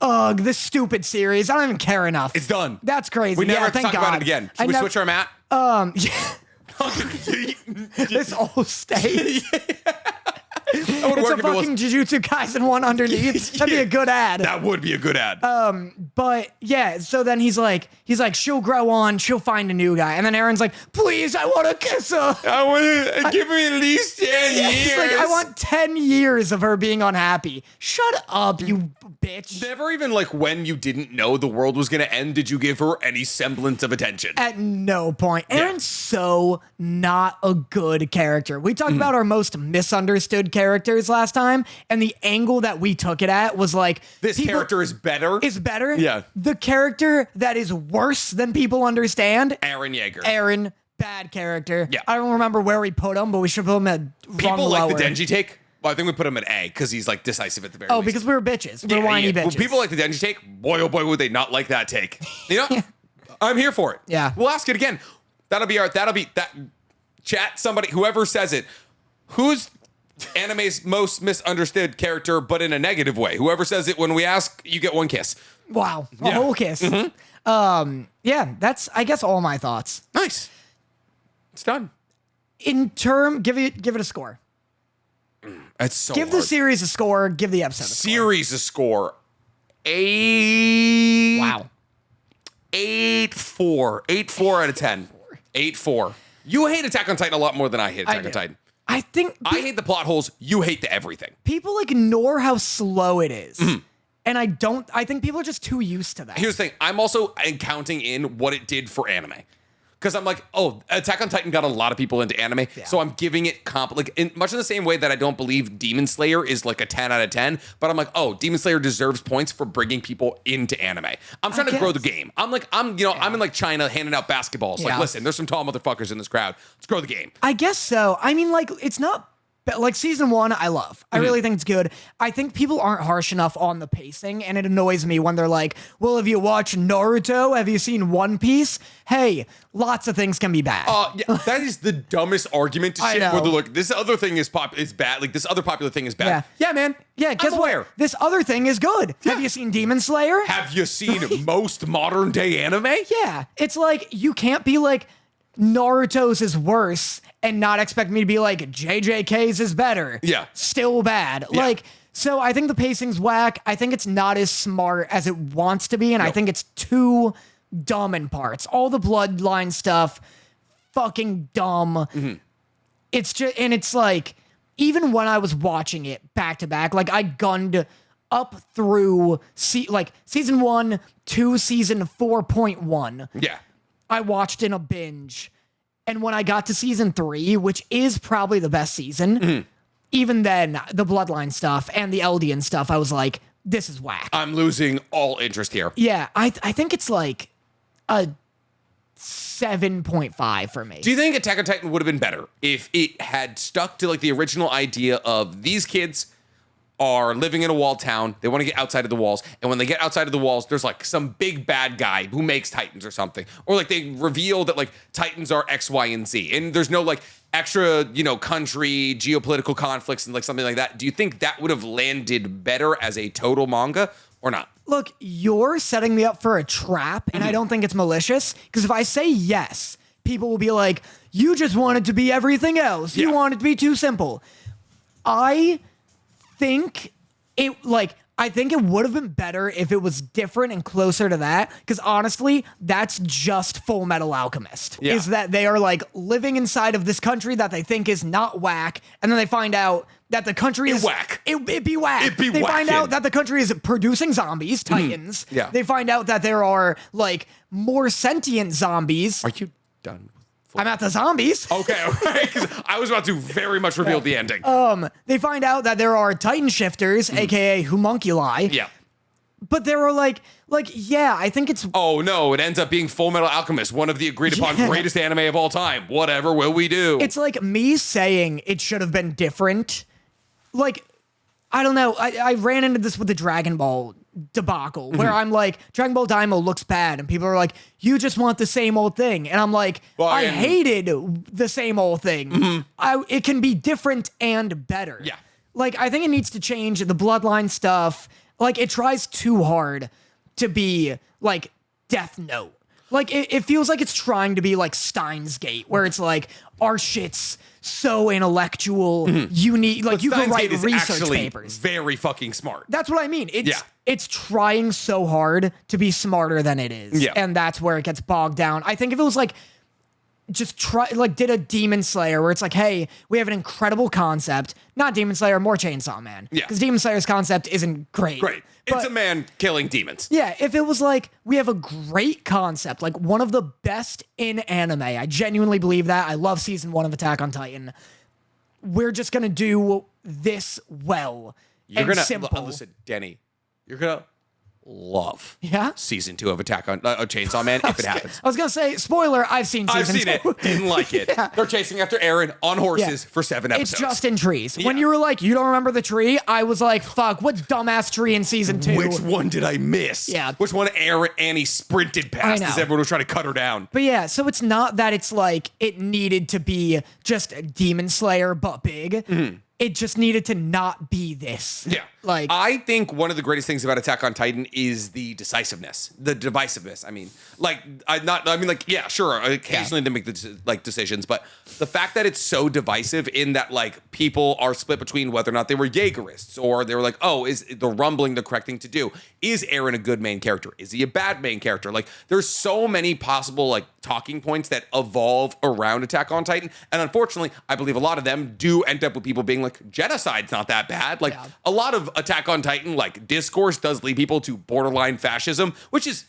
Ugh, this stupid series. I don't even care enough. It's done. That's crazy. We never yeah, have to thank talk God. about it again. Should we switch our mat? Yeah. This all stays. That would It's work a if it was. fucking Jujutsu Kaisen one underneath. That'd be a good ad. That would be a good ad. But yeah, so then he's like, she'll grow on, she'll find a new guy. And then Aaron's like, please, I want to kiss her. I want to give me at least 10 years. He's like, I want 10 years of her being unhappy. Shut up, you bitch. Never even like when you didn't know the world was going to end, did you give her any semblance of attention? At no point. Aaron's so not a good character. We talked about our most misunderstood characters last time, and the angle that we took it at was like, This character is better. is better. Yeah. The character that is worse than people understand, Aaron Yeager. Aaron, bad character. Yeah. I don't remember where we put him, but we should put him at People rung like lower. the Denji take. Well, I think we put him at A because he's like decisive at the very Oh, least. because we're bitches. We're whiny bitches. When people like the Denji take, boy, oh boy, would they not like that take. You know? I'm here for it. Yeah. We'll ask it again. That'll be that chat, somebody, whoever says it. Who's anime's most misunderstood character, but in a negative way? Whoever says it when we ask, you get one kiss. Wow. A Yeah. whole kiss. Yeah, that's, I guess, all my thoughts. Nice. It's done. Give it a score. It's so Give the hard. series a score. Give the episode a score. Series a score. 8. Wow. 8-4. 8-4 out of 10. 8-4. You hate Attack on Titan a lot more than I hate Attack on do. Titan. I think I hate the plot holes. You hate the everything. people ignore how slow it is. And I think people are just too used to that. Here's the thing. I'm also counting in what it did for anime. Because I'm like, oh, Attack on Titan got a lot of people into anime, so I'm giving it much in the same way that I don't believe Demon Slayer is like a 10 out of 10, but I'm like, oh, Demon Slayer deserves points for bringing people into anime. I'm trying to grow the game. I'm in like China handing out basketballs. Like, Yeah. listen, there's some tall motherfuckers in this crowd. Let's grow the game. I guess so. I mean, like, it's not like season 1, I love. I really think it's good. I think people aren't harsh enough on the pacing, and it annoys me when they're like, well, have you watched Naruto? Have you seen One Piece? Hey, lots of things can be bad. Yeah, that is the dumbest argument to I shit. know. Where they're like, this other thing is bad. Like this other popular thing is bad. Yeah, man. Yeah, guess I'm what? aware. This other thing is good. Have you seen Demon Slayer? Have you seen most modern day anime? Yeah. It's like, you can't be like, Naruto's is worse and not expect me to be like, JJK's is better. Yeah. Still bad. Yeah. Like, so I think the pacing's whack. I think it's not as smart as it wants to be, and I think it's too dumb in parts. All the bloodline stuff, fucking dumb. It's just, and it's like, even when I was watching it back to back, like I gunned up through season 1 to season 4.1. Yeah. I watched in a binge. And when I got to season 3, which is probably the best season, even then, the Bloodline stuff and the Eldian stuff, I was like, this is whack. I'm losing all interest here. Yeah, I think it's like a 7.5 for me. Do you think Attack on Titan would have been better if it had stuck to like the original idea of these kids are living in a walled town, they want to get outside of the walls, and when they get outside of the walls, there's like some big bad guy who makes Titans or something, or like they reveal that like Titans are X, Y, and Z, and there's no like extra, country geopolitical conflicts and like something like that. Do you think that would have landed better as a total manga or not? Look, you're setting me up for a trap, and I don't think it's malicious, because if I say yes, people will be like, you just want it to be everything else. You want it to be too simple. I think it would have been better if it was different and closer to that, because honestly, that's just Full Metal Alchemist. Is that they are like living inside of this country that they think is not whack, and then they find out that the country is whack. It be whack. They find out that the country is producing zombies, Titans. Yeah. They find out that there are like more sentient zombies. Are you done? I'm at the zombies. Okay, because I was about to very much reveal the ending. They find out that there are Titan shifters, aka homunculi. Yeah. But they were like, yeah, I think it's... Oh, no, it ends up being Full Metal Alchemist, one of the agreed-upon greatest anime of all time. Whatever will we do? It's like me saying it should have been different. Like, I don't know. I ran into this with the Dragon Ball debacle, where I'm like, Dragon Ball Daima looks bad, and people are like, you just want the same old thing. And I'm like, I hated the same old thing. It can be different and better. Yeah. Like, I think it needs to change the Bloodline stuff. Like, it tries too hard to be, like, Death Note. Like, it feels like it's trying to be, like, Steins Gate, where it's like, our shit's so intellectual, you need, like, you can write research papers. Very fucking smart. That's what I mean. It's trying so hard to be smarter than it is. Yeah. And that's where it gets bogged down. I think if it was, like, did a Demon Slayer where it's like, hey, we have an incredible concept. Not Demon Slayer, more Chainsaw Man. Yeah. Because Demon Slayer's concept isn't great. Great. It's a man killing demons. Yeah, if it was like, we have a great concept, like one of the best in anime. I genuinely believe that. I love season 1 of Attack on Titan. We're just going to do this well simple. Listen, Denny, you're going to love Yeah? season 2 of Attack on Chainsaw Man if it happens. I was going to say, spoiler, I've seen season 2. it. Didn't like it. Yeah. They're chasing after Eren on horses for 7 episodes. It's just in trees. When you were like, you don't remember the tree, I was like, fuck, what dumbass tree in season 2? Which one did I miss? Yeah. Which one Annie sprinted past as everyone was trying to cut her down? But yeah, so it's not that it's like it needed to be just a Demon Slayer but big. It just needed to not be this. Yeah. Like, I think one of the greatest things about Attack on Titan is the decisiveness, the divisiveness. I mean, yeah, sure. Occasionally they make the decisions, but the fact that it's so divisive in that like people are split between whether or not they were Jaegerists or they were like, oh, is the rumbling the correct thing to do? Is Eren a good main character? Is he a bad main character? Like, there's so many possible like talking points that evolve around Attack on Titan, and unfortunately, I believe a lot of them do end up with people being like, genocide's not that bad. Like a lot of Attack on Titan like discourse does lead people to borderline fascism, which is,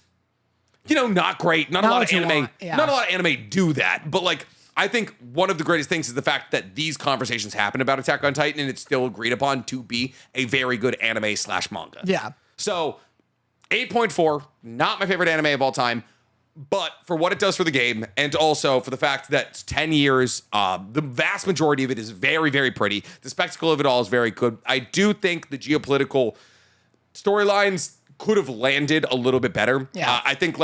not great. Not a lot of anime. Not a lot of anime do that. But like, I think one of the greatest things is the fact that these conversations happen about Attack on Titan, and it's still agreed upon to be a very good anime/manga. Yeah. So 8.4, not my favorite anime of all time. But for what it does for the game, and also for the fact that it's 10 years, the vast majority of it is very, very pretty. The spectacle of it all is very good. I do think the geopolitical storylines could have landed a little bit better. Yeah. I think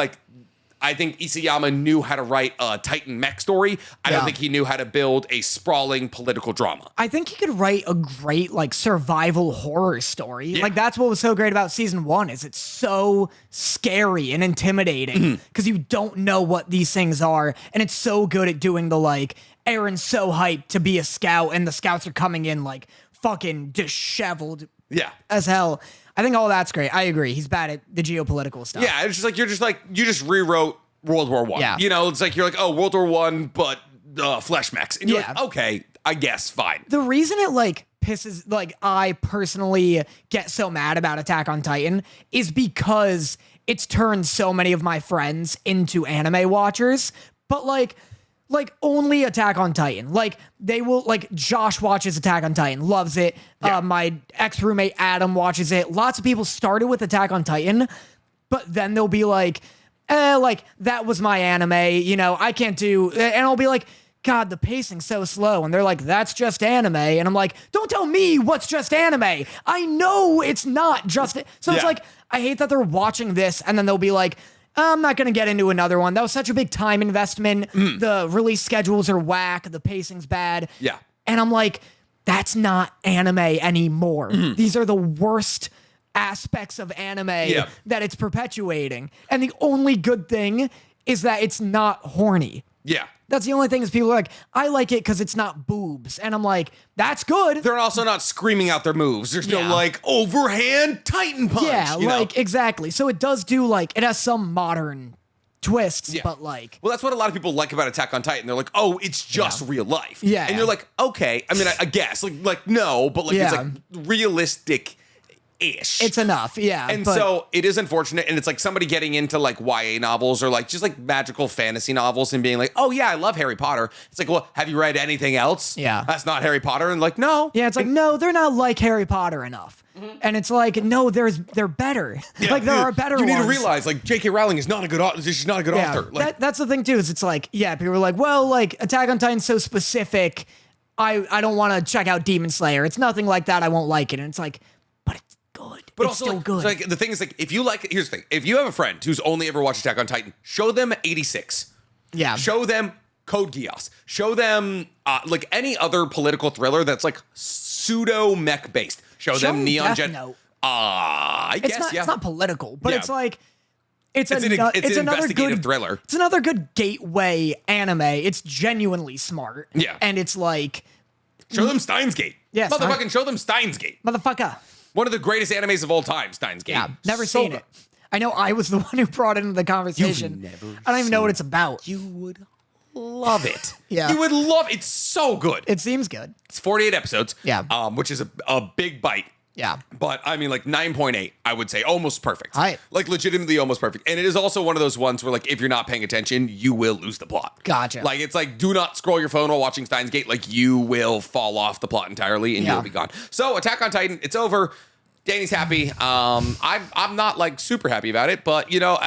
Isayama knew how to write a Titan mech story. I don't think he knew how to build a sprawling political drama. I think he could write a great like survival horror story. Yeah. Like, that's what was so great about season 1 is it's so scary and intimidating because you don't know what these things are, and it's so good at doing the like, Eren's so hyped to be a scout and the scouts are coming in like fucking disheveled as hell. I think all that's great. I agree. He's bad at the geopolitical stuff. Yeah, it's just like you just rewrote World War I. Yeah. It's like you're like, oh, World War I, but flesh mechs. And you're like, okay, I guess fine. The reason it like pisses, like I personally get so mad about Attack on Titan is because it's turned so many of my friends into anime watchers, but like only Attack on Titan. Like they will, like Josh watches Attack on Titan, loves it. Yeah. My ex-roommate Adam watches it. Lots of people started with Attack on Titan, but then they'll be like, like that was my anime, you know, I can't do, and I'll be like, God, the pacing's so slow. And they're like, that's just anime. And I'm like, don't tell me what's just anime. I know it's not just, so it's like, I hate that they're watching this and then they'll be like, I'm not going to get into another one. That was such a big time investment. The release schedules are whack. The pacing's bad. Yeah. And I'm like, that's not anime anymore. These are the worst aspects of anime that it's perpetuating. And the only good thing is that it's not horny. Yeah. That's the only thing is people are like, I like it because it's not boobs. And I'm like, that's good. They're also not screaming out their moves. There's no like overhand Titan punch. Yeah, like exactly. So it does do like, it has some modern twists, but like. Well, that's what a lot of people like about Attack on Titan. They're like, oh, it's just real life. Yeah. And you're like, okay. I mean, I guess like no, but like it's like realistic. Ish. It's enough, yeah. And so it is unfortunate, and it's like somebody getting into like YA novels or like just like magical fantasy novels and being like, oh yeah, I love Harry Potter. It's like, well, have you read anything else? Yeah. That's not Harry Potter. And like, no. Yeah, it's like, no, they're not like Harry Potter enough. And it's like, no, they're better. Like there are better ones. You need to realize like J.K. Rowling is not a good author. She's not a good author. Like, that's the thing too, is it's like, people are like, well, like Attack on Titan's so specific. I don't want to check out Demon Slayer. It's nothing like that. I won't like it. And it's like, but it's good. But it's also, still like, good. so, like, the thing is, like, if you like, here's the thing: if you have a friend who's only ever watched Attack on Titan, show them 86. Yeah. Show them Code Geass. Show them like any other political thriller that's like pseudo mech based. Show them Neon Death Jet. Note. I guess It's not political, but it's like it's an another investigative good thriller. It's another good gateway anime. It's genuinely smart. Yeah. And it's like, show them Steins Gate. Yeah, motherfucking show them Steins Gate. motherfucker. One of the greatest animes of all time, Steins Gate. Yeah, never seen it. I know I was the one who brought it into the conversation. I don't even know what it's about. You would love it. Yeah. You would love it. It's so good. It seems good. It's 48 episodes. Yeah. Which is a big bite. Yeah. But I mean, like 9.8, I would say almost perfect. Right. Like legitimately almost perfect. And it is also one of those ones where like if you're not paying attention, you will lose the plot. Gotcha. Like it's like do not scroll your phone while watching Steins Gate. Like you will fall off the plot entirely and you'll be gone. So Attack on Titan, it's over. Danny's happy. I'm not like super happy about it, but you know,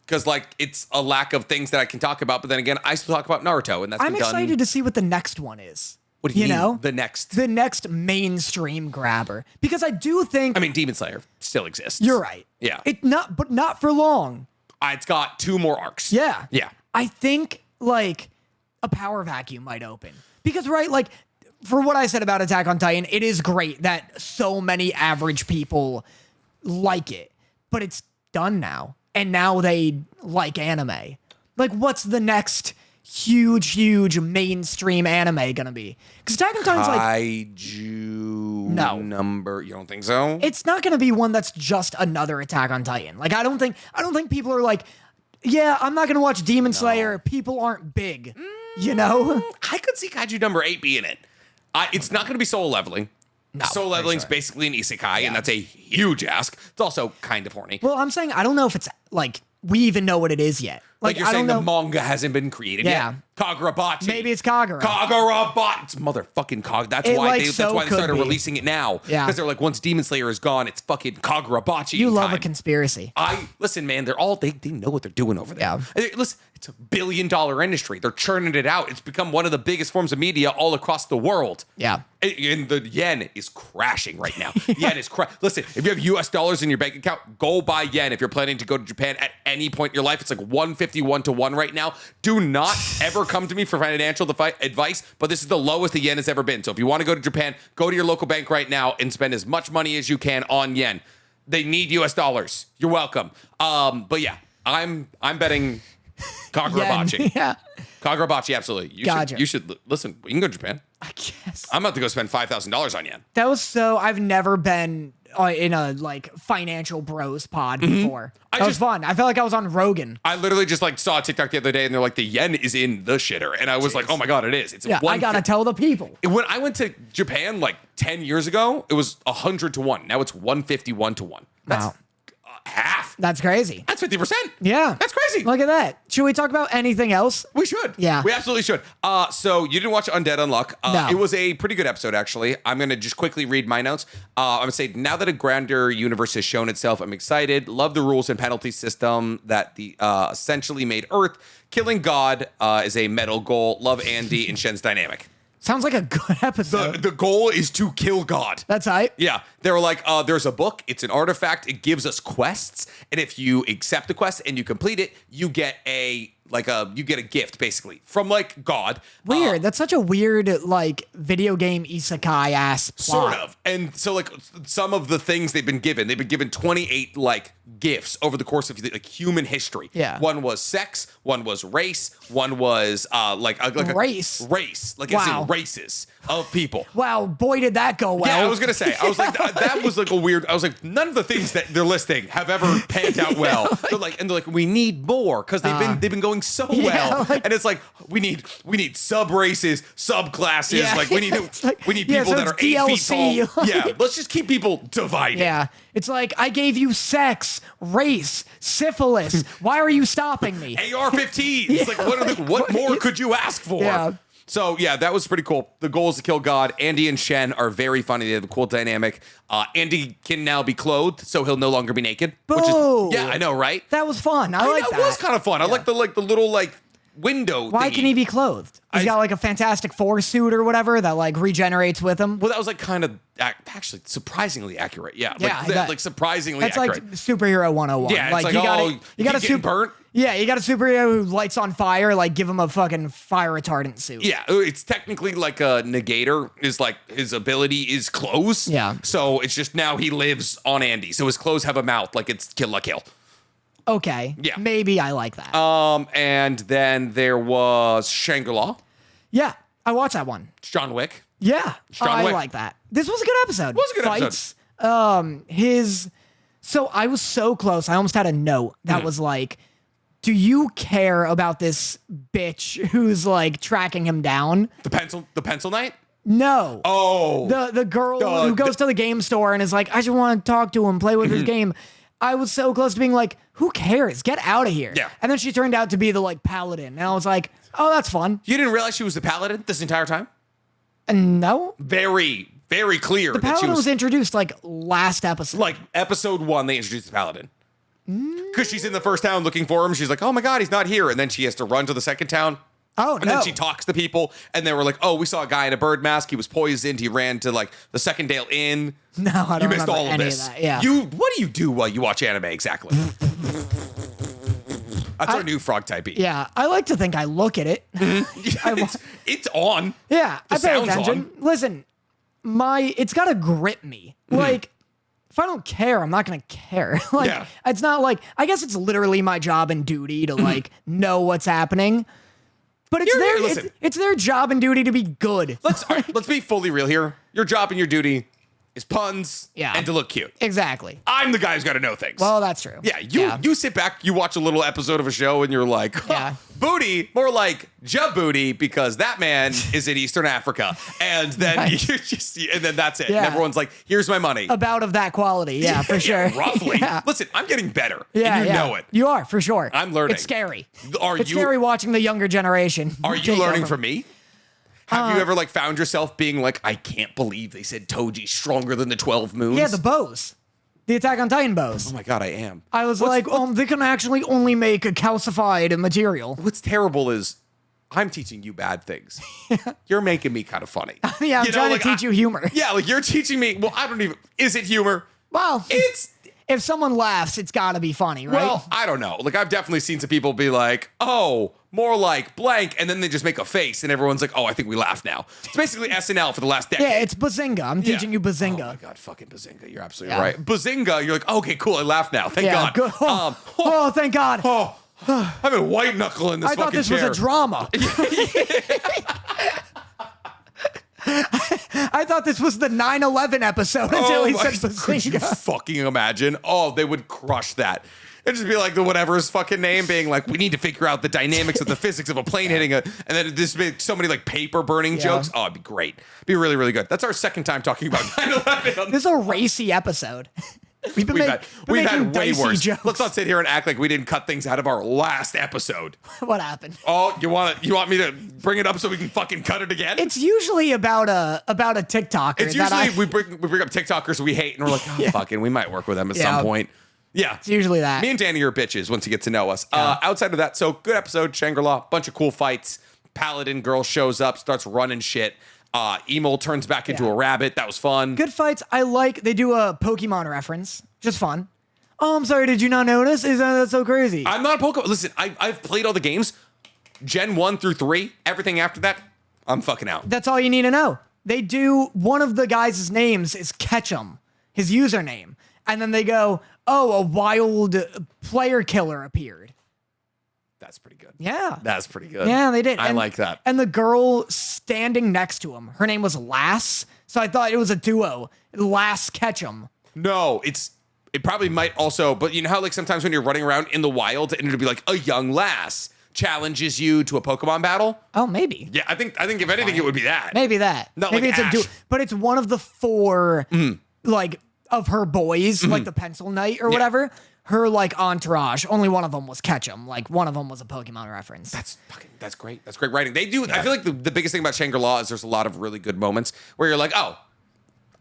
because like it's a lack of things that I can talk about. But then again, I still talk about Naruto, and that's I'm excited to see what the next one is. What do you mean? Know? The next mainstream grabber, because I do think. I mean, Demon Slayer still exists. You're right. Yeah. But not for long. It's got 2 more arcs. Yeah. Yeah. I think like a power vacuum might open because like. For what I said about Attack on Titan, it is great that so many average people like it, but it's done now. And now they like anime. Like, what's the next huge mainstream anime gonna be? Because Attack on Titan's like Kaiju number. You don't think so? It's not gonna be one that's just another Attack on Titan. Like, I don't think people are like, yeah, I'm not gonna watch Demon Slayer. People aren't big. You know? I could see Kaiju number 8 being it. It's not going to be soul leveling. No, soul leveling is basically an isekai, and that's a huge ask. It's also kind of horny. Well, I'm saying I don't know if it's like we even know what it is yet. Like you're saying the manga hasn't been created yet. Kagurabachi. Maybe it's Kagura. Kagurabachi. It's motherfucking Kag. That's why they started releasing it now. Yeah. Because they're like, once Demon Slayer is gone, it's fucking Kagurabachi. You love a conspiracy. Listen, man, they know what they're doing over there. Yeah. Listen, it's $1 billion industry. They're churning it out. It's become one of the biggest forms of media all across the world. Yeah. And the yen is crashing right now. Yen is Listen, if you have US dollars in your bank account, go buy yen. If you're planning to go to Japan at any point in your life, it's like 151 to 1 right now. Do not ever come to me for financial advice, but this is the lowest the yen has ever been. So if you want to go to Japan, go to your local bank right now and spend as much money as you can on yen. They need US dollars. You're welcome. But yeah, I'm betting Kagurabachi. Yeah. Kagurabachi, absolutely. You should listen. We can go to Japan. I guess. I'm about to go spend $5,000 on yen. I've never been in a like financial bros pod before. That was fun. I felt like I was on Rogan. I literally just like saw a TikTok the other day and they're like, the yen is in the shitter. And I was like, oh my God, it is. It's I gotta tell the people. When I went to Japan like 10 years ago, it was 100 to 1. Now it's 151 to 1. That's half. That's crazy. That's 50%. Yeah. That's crazy. Look at that. Should we talk about anything else? We should. Yeah. We absolutely should. So you didn't watch Undead, Unluck. No. It was a pretty good episode, actually. I'm going to just quickly read my notes. I'm going to say, now that a grander universe has shown itself, I'm excited. Love the rules and penalty system that the essentially made Earth. Killing God is a metal goal. Love Andy and Shen's dynamic. Sounds like a good episode. The goal is to kill God. That's hype. Yeah. They were like, there's a book. It's an artifact. It gives us quests. And if you accept the quest and you complete it, you get a gift, basically, from like God. Weird. That's such a weird, like, video game isekai ass plot. Sort of. And so, like, some of the things they've been given 28 like gifts over the course of like human history. Yeah. One was sex. One was race. One was like a race. Race. Like Wow. it's in races of people. Wow, boy, did that go well. Yeah, I was gonna say. I was like, that was like a weird. I was like, none of the things that they're listing have ever panned out well. They're like, we need more because they've been going so well, and it's like we need sub races, sub classes. Yeah. Like we need people so that are it's 8 feet DLC. tall. Yeah, let's just keep people divided. Yeah. It's like, I gave you sex, race, syphilis. Why are you stopping me? AR-15s. Like what more could you ask for? Yeah. So, yeah, that was pretty cool. The goal is to kill God. Andy and Shen are very funny. They have a cool dynamic. Andy can now be clothed, so he'll no longer be naked. Boo. Yeah, I know, right? That was fun. I like that. It was kind of fun. I like the little like window Why thingy. can he be clothed? He's got like a Fantastic Four suit or whatever that like regenerates with him. Well, that was like kind of actually surprisingly accurate. Yeah, Yeah, like surprisingly That's accurate. like superhero 101. Yeah, it's like like, you got a getting burnt. Yeah, you got a superhero who lights on fire, like give him a fucking fire retardant suit. Yeah, it's technically like a negator. Is like his ability is clothes. Yeah. So it's just now he lives on Andy. So his clothes have a mouth, like it's Kill la Kill. Okay. Yeah. Maybe I like that. And then there was Shangri-la. Yeah, I watched that one. John Wick. Yeah, John Wick. I like that. This was a good episode. It was a good episode. So I was so close. I almost had a note that was like, do you care about this bitch who's like tracking him down? The pencil knight? No. Oh. The girl who goes to the game store and is like, I just want to talk to him, play with his game. I was so close to being like, who cares? Get out of here. Yeah. And then she turned out to be the like paladin. And I was like, oh, that's fun. You didn't realize she was the paladin this entire time? No. Very, very clear The that she paladin was was introduced like last episode. like episode 1, they introduced the paladin. Because she's in the first town looking for him. She's like, oh my God, he's not here. And then she has to run to the second town. Oh, And then she talks to people, and they were like, "Oh, we saw a guy in a bird mask. He was poisoned. He ran to like the Secondale Inn." No, I don't You missed remember all of any this. of that. Yeah. What do you do while you watch anime exactly? That's our new frog type. Yeah, I like to think I look at it. It's on. Yeah, I pay sound's attention. Listen, it's got to grip me. Like, if I don't care, I'm not going to care. Like, Yeah. it's not like, I guess it's literally my job and duty to like know what's happening. But Listen. it's their job and duty to be good. All right, let's be fully real here. Your job and your duty is puns and to look cute. Exactly. I'm the guy who's got to know things. Well, that's true. Yeah, you sit back, you watch a little episode of a show, and you're like, booty, more like booty, because that man is in Eastern Africa, and then and then that's it. Yeah. And everyone's like, here's my money. About of that quality, yeah, for sure. Roughly. Yeah. Listen, I'm getting better. Yeah, and you yeah. know it. You are, for sure. I'm learning. It's scary. It's scary watching the younger generation. Are you take learning over. from me? Have you ever like found yourself being like, I can't believe they said Toji's stronger than the 12 moons? Yeah, the bows. The Attack on Titan bows. Oh my God, I am. I was they can actually only make a calcified material. What's terrible is I'm teaching you bad things. You're making me kind of funny. Yeah, I'm trying to teach you humor. Yeah, like you're teaching me. Well, I don't even. Is it humor? Well, It's. if someone laughs, it's got to be funny, right? Well, I don't know. Like I've definitely seen some people be like, "Oh, more like blank," and then they just make a face, and everyone's like, "Oh, I think we laugh now." It's basically SNL for the last decade. yeah, it's Bazinga. I'm teaching you Bazinga. Oh my God, fucking Bazinga! You're absolutely right. Bazinga, you're like, okay, cool. I laugh now. Thank Yeah, God. good. Oh, thank God. I've been white knuckling this fucking chair. I thought this was a drama. I thought this was the 9/11 episode until he said Could you Bazinga. fucking imagine? Oh, they would crush that. It'd just be like the whatever's fucking name being like, we need to figure out the dynamics of the physics of a plane hitting and then this be so many like paper burning jokes. Oh, it'd be great. It'd be really, really good. That's our second time talking about 9/11. This is a racy episode. We've had way worse. Jokes. Let's not sit here and act like we didn't cut things out of our last episode. What happened? Oh, you want me to bring it up so we can fucking cut it again? It's usually about a TikToker. It's usually we bring up TikTokers we hate and we're like, oh, fucking, we might work with them at some point. Yeah. It's usually that. Me and Danny are bitches once you get to know us. Outside of that, so good episode, Shangri-La, bunch of cool fights. Paladin girl shows up, starts running shit. Emo turns back into a rabbit. That was fun. Good fights. I like, they do a Pokemon reference. Just fun. Oh, I'm sorry. Did you not notice? Isn't that so crazy? I'm not a Pokemon. Listen, I've played all the games. Gen 1 through 3. Everything after that, I'm fucking out. That's all you need to know. They do, one of the guys' names is Ketchum, his username. And then they go, oh, a wild player killer appeared. That's pretty good. Yeah. That's pretty good. Yeah, they did. I like that. And the girl standing next to him, her name was Lass. So I thought it was a duo. Lass Ketchum. No, it probably might also, but you know how like sometimes when you're running around in the wild and it'll be like a young lass challenges you to a Pokemon battle? Oh, maybe. Yeah, I think if anything it would be that. Maybe that. Not maybe like it's Ash. a duo. But it's one of the four like of her boys, like the Pencil Knight or whatever. Her like entourage, only one of them was Ketchum. Like one of them was a Pokemon reference. That's great. That's great writing. They do. I feel like the biggest thing about Shangri-La is there's a lot of really good moments where you're like, oh,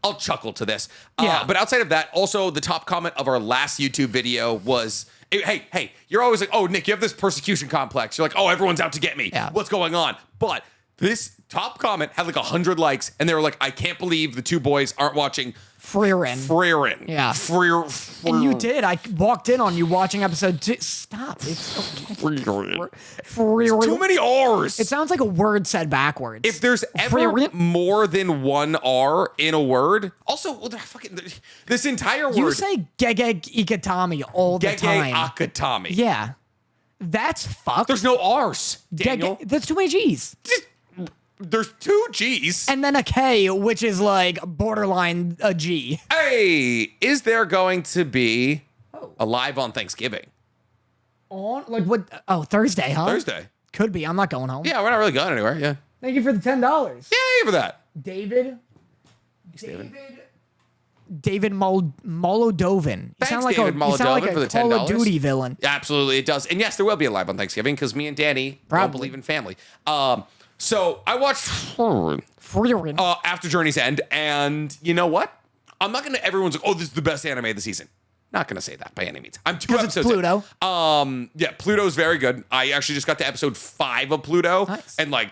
I'll chuckle to this. But outside of that, also the top comment of our last YouTube video was, hey, you're always like, oh, Nick, you have this persecution complex. You're like, oh, everyone's out to get me. Yeah. What's going on? But this top comment had like 100 likes, and they were like, I can't believe the two boys aren't watching FREIREN. Yeah. FREIREN. And you did. I walked in on you watching episode 2. Stop. It's FREIREN. FREIREN. Too many R's. It sounds like a word said backwards. If there's ever more than one R in a word, also, this entire word. You say Gege Ikatami all the time. Gege Akatami. Yeah. That's fucked. There's no R's, Daniel. That's too many G's. There's 2 G's. And then a K, which is like borderline a G. Hey, is there going to be a live on Thanksgiving? On? Like what? Oh, Thursday, huh? Thursday. Could be. I'm not going home. Yeah, we're not really going anywhere. Yeah. Thank you for the $10. Yay for that. David Molodovin. Thanks, sound like David Molodovin, you sound like for the a Call $10. of Duty villain. Absolutely, it does. And yes, there will be a live on Thanksgiving because me and Danny don't believe in family. So I watched FREIREN. after Journey's End, and you know what? I'm not gonna. Everyone's like, "Oh, this is the best anime of the season." Not gonna say that by any means. I'm 2 episodes. It's Pluto. Yeah, Pluto's very good. I actually just got to episode 5 of Pluto, and like,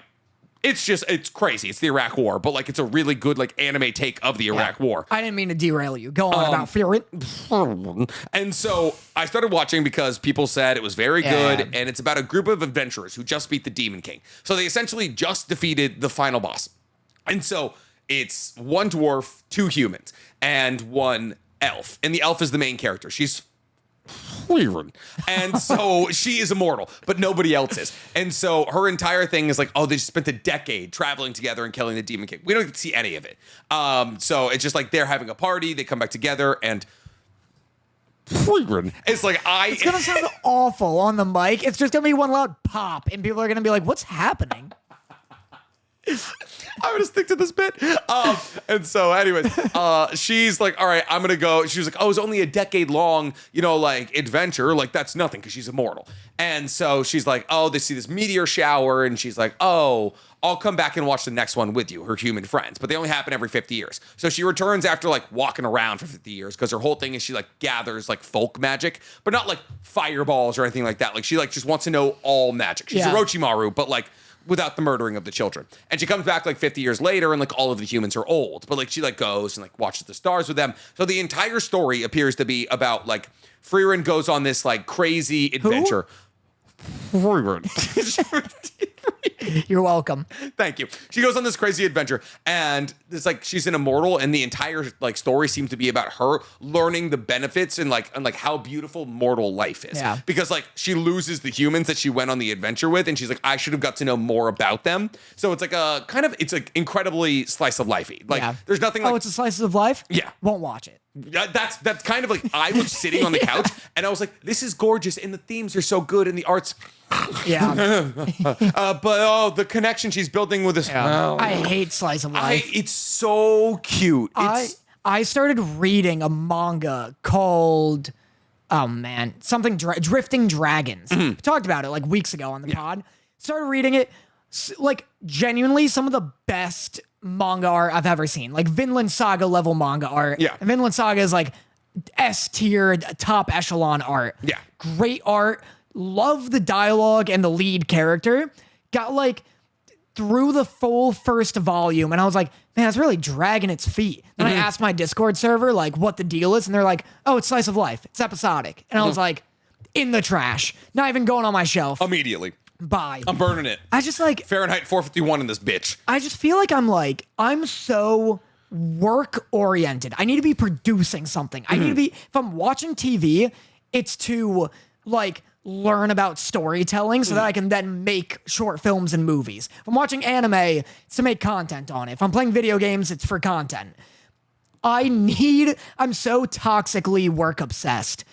it's crazy. It's the Iraq War, but like, it's a really good like anime take of the Iraq War. I didn't mean to derail you. Go on about FREIREN. And so I started watching because people said it was very good, and it's about a group of adventurers who just beat the Demon King. So they essentially just defeated the final boss. And so it's 1 dwarf, 2 humans, and 1 elf. And the elf is the main character. She's FREIREN. And so she is immortal, but nobody else is. And so her entire thing is like, oh, they spent a decade traveling together and killing the Demon King. We don't get to see any of it. So it's just like they're having a party, they come back together, and FREIREN. It's like It's gonna sound awful on the mic. It's just gonna be one loud pop, and people are gonna be like, "What's happening?" I'm gonna stick to this bit. And so, anyways, she's like, all right, I'm gonna go. She was like, oh, it's only a decade long, like adventure. Like that's nothing because she's immortal. And so she's like, oh, they see this meteor shower, and she's like, oh, I'll come back and watch the next one with you, her human friends. But they only happen every 50 years. So she returns after like walking around for 50 years because her whole thing is she like gathers like folk magic, but not like fireballs or anything like that. Like she like just wants to know all magic. She's Orochimaru, but like without the murdering of the children. And she comes back like 50 years later and like all of the humans are old, but like she like goes and like watches the stars with them. So the entire story appears to be about like FREIREN goes on this like crazy adventure. FREIREN. You're welcome. Thank you. She goes on this crazy adventure, and it's like she's an immortal, and the entire like story seems to be about her learning the benefits and like how beautiful mortal life is. Yeah. Because like she loses the humans that she went on the adventure with, and she's like, I should have got to know more about them. So it's like a kind of it's like incredibly slice of lifey. Like there's nothing like it's a slice of life? Yeah. Won't watch it. That's kind of like I was sitting on the couch and I was like, this is gorgeous and the themes are so good and the art's Yeah. but the connection she's building with this I hate slice of life. it's so cute. I started reading a manga called something Drifting Dragons. We talked about it like weeks ago on the pod. Started reading it, like genuinely some of the best manga art I've ever seen. Like Vinland Saga level manga art. Yeah. And Vinland Saga is like S tier, top echelon art. Yeah. Great art. Love the dialogue and the lead character. Got like through the full first volume and I was like, man, it's really dragging its feet. Then I asked my Discord server like what the deal is and they're like, oh, it's slice of life. It's episodic. And I was like, in the trash. Not even going on my shelf. Immediately. Bye. I'm burning it. I just like Fahrenheit 451 in this bitch. I just feel like I'm so work oriented. I need to be producing something. I need to be, if I'm watching TV, it's to like learn about storytelling so that I can then make short films and movies. If I'm watching anime, it's to make content on it. If I'm playing video games, it's for content. I'm so toxically work obsessed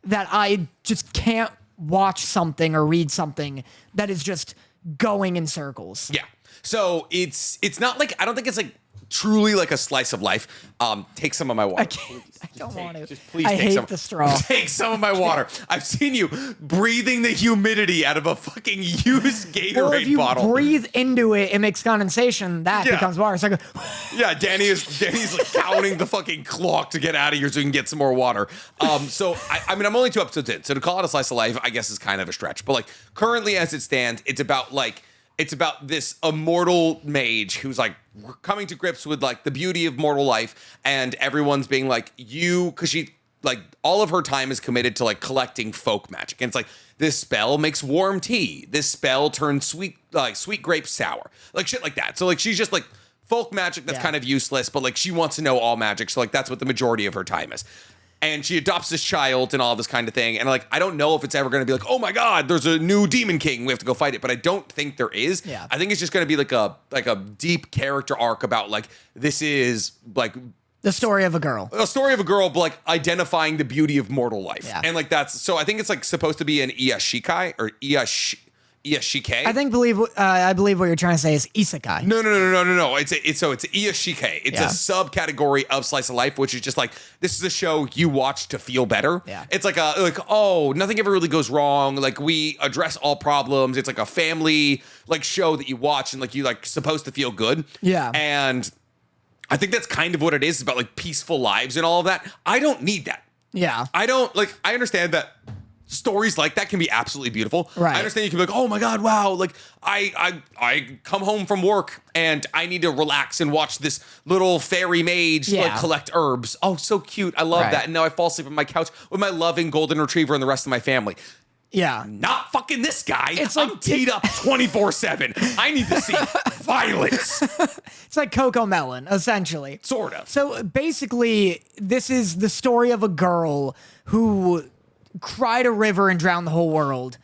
that I just can't watch something or read something that is just going in circles. Yeah. So it's not like I don't think it's like truly like a slice of life. Take some of my water. I don't want to. Just please I take hate the straw. Take some of my water. I've seen you breathing the humidity out of a fucking used Gatorade Well, if you bottle. breathe into it, it makes condensation. That becomes water. So I go, Yeah, Danny's like counting the fucking clock to get out of here so he can get some more water. So I mean, I'm only 2 episodes in, so to call it a slice of life, I guess is kind of a stretch. But like currently, as it stands, it's about this immortal mage who's like coming to grips with like the beauty of mortal life, and everyone's being like because she like all of her time is committed to like collecting folk magic, and it's like this spell makes warm tea, this spell turns sweet grapes sour, like shit like that. So like she's just like folk magic that's kind of useless, but like she wants to know all magic, so like that's what the majority of her time is. And she adopts this child and all this kind of thing. And like, I don't know if it's ever going to be like, oh my God, there's a new demon king. We have to go fight it. But I don't think there is. Yeah. I think it's just going to be like a deep character arc about like, this is like the story of a girl. A story of a girl, but like identifying the beauty of mortal life. Yeah. And like, so I think it's like supposed to be an Iyashikai or Iyashike. I believe what you're trying to say is isekai. No. It's Iyashike. It's a subcategory of slice of life, which is just like this is a show you watch to feel better. Yeah. It's like nothing ever really goes wrong. Like we address all problems. It's like a family like show that you watch and like you like supposed to feel good. Yeah. And I think that's kind of what it is. It's about like peaceful lives and all of that. I don't need that. Yeah. I understand that stories like that can be absolutely beautiful. Right. I understand you can be like, oh my God, wow. Like I come home from work and I need to relax and watch this little fairy mage like collect herbs. Oh, so cute. I love that. And now I fall asleep on my couch with my loving golden retriever and the rest of my family. Yeah. Not fucking this guy. It's like, I'm teed up 24/7. I need to see violence. It's like Cocomelon, essentially. Sort of. So basically, this is the story of a girl who cried a river and drowned the whole world,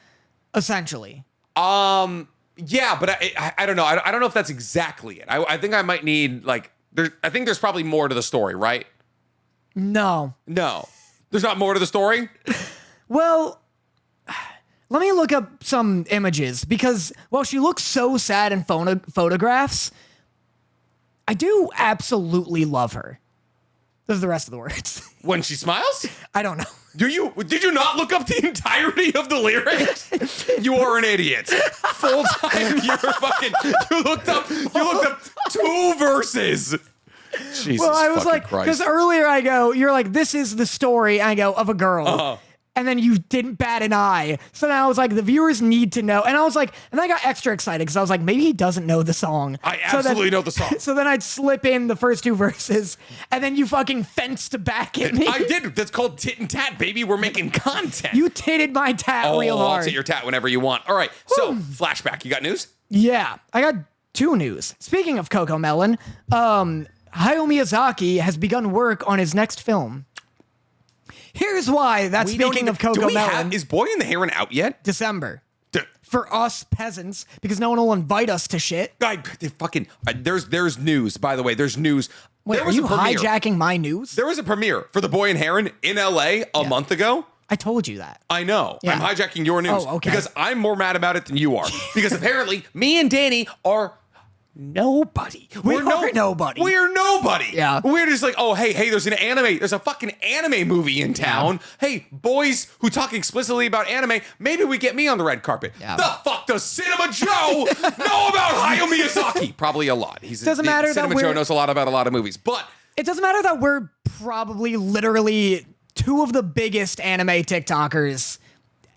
essentially. Yeah, but I don't know. I don't know if that's exactly it. I think I might need like I think there's probably more to the story, right? No. There's not more to the story? Well, let me look up some images because while she looks so sad in photographs, I do absolutely love her. Those are the rest of the words. When she smiles? I don't know. Did you not look up the entirety of the lyrics? You are an idiot. Full time, you looked up 2 verses. Jesus Well, I was fucking like, Christ. because earlier you're like, this is the story, and I go, of a girl. Uh-huh. And then you didn't bat an eye. So then I was like, the viewers need to know. And I was like, and I got extra excited because I was like, maybe he doesn't know the song. I absolutely know the song. So then I'd slip in the first 2 verses, and then you fucking fenced back at me. I did. That's called tit and tat, baby. We're making content. You titted my tat real hard. I'll tit your tat whenever you want. All right. So, Flashback. You got news? Yeah, I got 2 news. Speaking of Cocomelon, Hayao Miyazaki has begun work on his next film. Here's why. That's speaking of Cocomelon. Is Boy and the Heron out yet? December. For us peasants, because no one will invite us to shit. There's news, by the way. There's news. Wait, are you hijacking my news? There was a premiere for The Boy and Heron in LA a month ago. I told you that. I know. Yeah. I'm hijacking your news. Oh, okay. Because I'm more mad about it than you are. Because apparently, me and Danny are nobody. We're nobody. We're nobody. Yeah. We're just like, oh, hey, there's a fucking anime movie in town. Yeah. Hey, boys who talk explicitly about anime, maybe we get me on the red carpet. Yeah. The fuck does Cinema Joe know about Hayao Miyazaki? Probably a lot. Doesn't matter Cinema Joe knows a lot about a lot of movies. But it doesn't matter that we're probably literally 2 of the biggest anime TikTokers.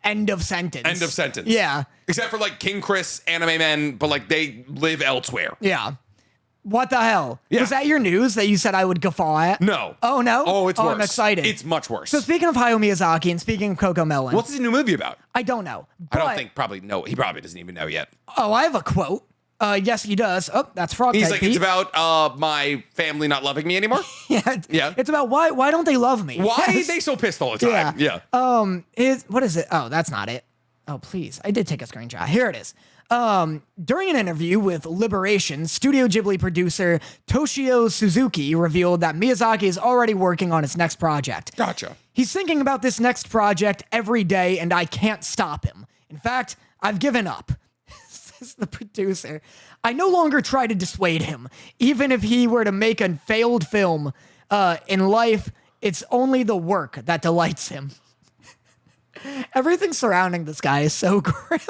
End of sentence. End of sentence. Yeah. Except for like King Chris, Anime Men, but like they live elsewhere. Yeah. What the hell? Yeah. Was that your news that you said I would guffaw at? No. Oh, no? Oh, it's worse. I'm excited. It's much worse. So speaking of Hayao Miyazaki and speaking of Cocomelon. What's his new movie about? I don't know. I don't think he probably doesn't even know yet. Oh, I have a quote. Yes, he does. Oh, that's Frog He's Type like, Pete. it's about my family not loving me anymore. Yeah. It's about why don't they love me? Why are they so pissed all the time? Yeah. What is it? Oh, that's not it. Oh, please. I did take a screenshot. Here it is. During an interview with Liberation, Studio Ghibli producer Toshio Suzuki revealed that Miyazaki is already working on his next project. Gotcha. He's thinking about this next project every day, and I can't stop him. In fact, I've given up. Says the producer. I no longer try to dissuade him. Even if he were to make a failed film, in life, it's only the work that delights him. Everything surrounding this guy is so grim.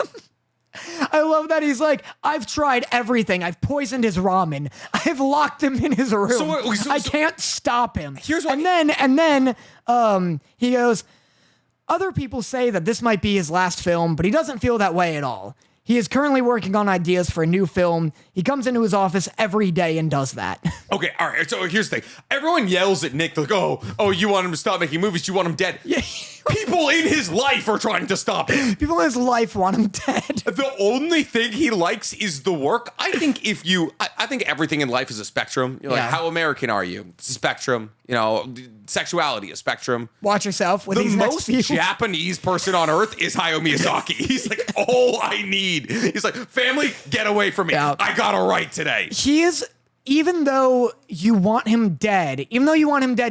I love that he's like, I've tried everything. I've poisoned his ramen. I've locked him in his room. I can't stop him. Here's what. And then he goes, other people say that this might be his last film, but he doesn't feel that way at all. He is currently working on ideas for a new film. He comes into his office every day and does that. Okay, all right. So here's the thing. Everyone yells at Nick like, oh, you want him to stop making movies. You want him dead. Yeah. People in his life are trying to stop him. People in his life want him dead. The only thing he likes is the work. I think I think everything in life is a spectrum. You're like, how American are you? It's a spectrum. You know, sexuality, a spectrum. Watch yourself. With the these most Japanese person on earth is Hayao Miyazaki. He's like, all I need. He's like, family, get away from me. Yeah. I got a right today. He is, even though you want him dead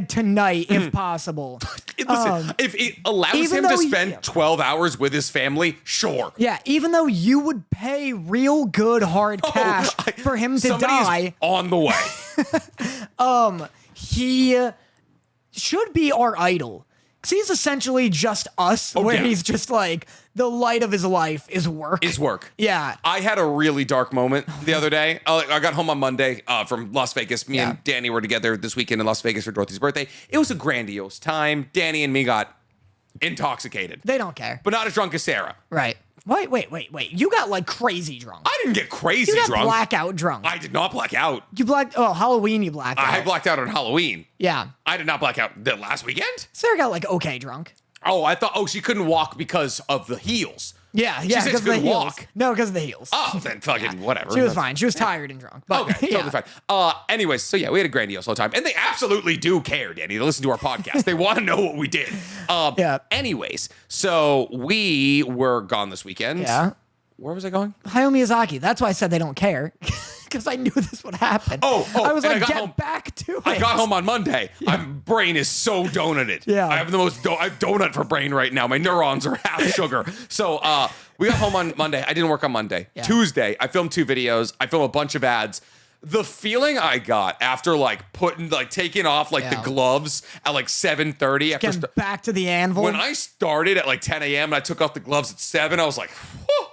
tonight, if possible. Listen, if it allows him to spend 12 hours with his family, sure. Yeah, even though you would pay real good hard cash for him to die. On the way. He should be our idol. Because he's essentially just us, he's just like, the light of his life is work. Yeah. I had a really dark moment the other day. I got home on Monday from Las Vegas. Me and Danny were together this weekend in Las Vegas for Dorothy's birthday. It was a grandiose time. Danny and me got intoxicated. They don't care. But not as drunk as Sarah. Right. Wait. You got like crazy drunk. I didn't get crazy drunk. You got blackout drunk. I did not black out. Halloween you blacked out. I blacked out on Halloween. Yeah. I did not black out the last weekend. Sarah got like okay drunk. Oh, I thought, she couldn't walk because of the heels. Yeah, she said she couldn't walk. No, because of the heels. Oh, then fucking whatever. She was fine. She was tired and drunk. But, okay, totally fine. Anyways, so yeah, we had a grandiose whole time. And they absolutely do care, Danny. They listen to our podcast. They want to know what we did. Anyways, so we were gone this weekend. Yeah. Where was I going? Hayao Miyazaki. That's why I said they don't care. Because I knew this would happen. I was like, get back to it. I got home on Monday. My brain is so donuted. Yeah. I have the most I have donut for brain right now. My neurons are half sugar. So we got home on Monday. I didn't work on Monday. Yeah. Tuesday, I filmed 2 videos. I filmed a bunch of ads. The feeling I got after taking off the gloves at 7:30 after getting back to the anvil. When I started at 10 a.m. and I took off the gloves at 7, I was like, whew.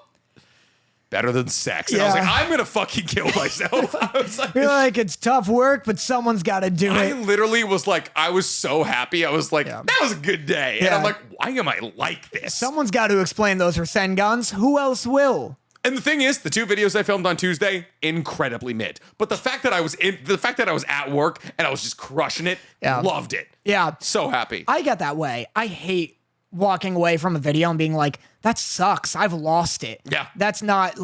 Better than sex. And I was like, I'm going to fucking kill myself. I was like, you're like, it's tough work, but someone's got to do it. I literally was like, I was so happy. I was like, that was a good day. And I'm like, why am I like this? Someone's got to explain those Rasengans. Who else will? And the thing is, the 2 videos I filmed on Tuesday, incredibly mid. But the fact that I was at work and I was just crushing it, loved it. Yeah. So happy. I get that way. I hate walking away from a video and being like, that sucks. I've lost it. Yeah. That's not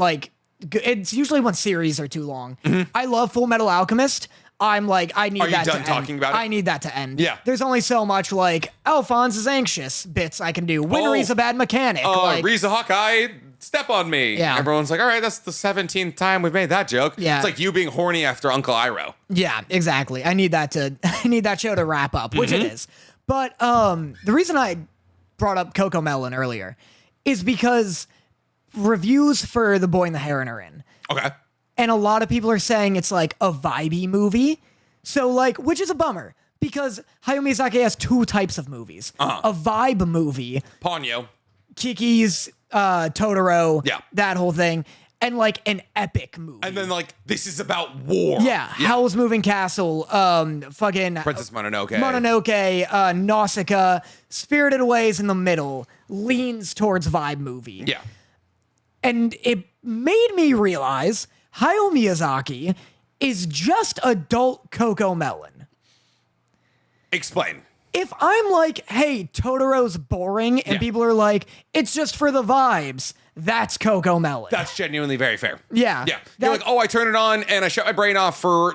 It's usually when series are too long. I love Full Metal Alchemist. I'm like, I need that to end. Are you done talking about it? I need that to end. Yeah. There's only so much like Alphonse is anxious bits I can do. Winry's a bad mechanic. Riza Hawkeye, step on me. Yeah. Everyone's like, all right, that's the 17th time we've made that joke. Yeah. It's like you being horny after Uncle Iroh. Yeah, exactly. I need that show to wrap up, which it is. But the reason I brought up Cocomelon earlier is because reviews for The Boy and the Heron are in. Okay. And a lot of people are saying it's like a vibey movie. So like, which is a bummer because Hayao Miyazaki has two types of movies. A vibe movie. Ponyo. Kiki's, Totoro. Yeah. That whole thing. And like an epic movie. And then like, this is about war. Yeah. Howl's Moving Castle. Fucking Princess Mononoke. Nausicaa. Spirited Away is in the middle. Leans towards vibe movie. Yeah. And it made me realize Hayao Miyazaki is just adult Cocomelon. Explain. If I'm like, hey, Totoro's boring, and people are like, it's just for the vibes, that's Cocomelon. That's genuinely very fair. Yeah. Yeah. You're like, oh, I turn it on and I shut my brain off for...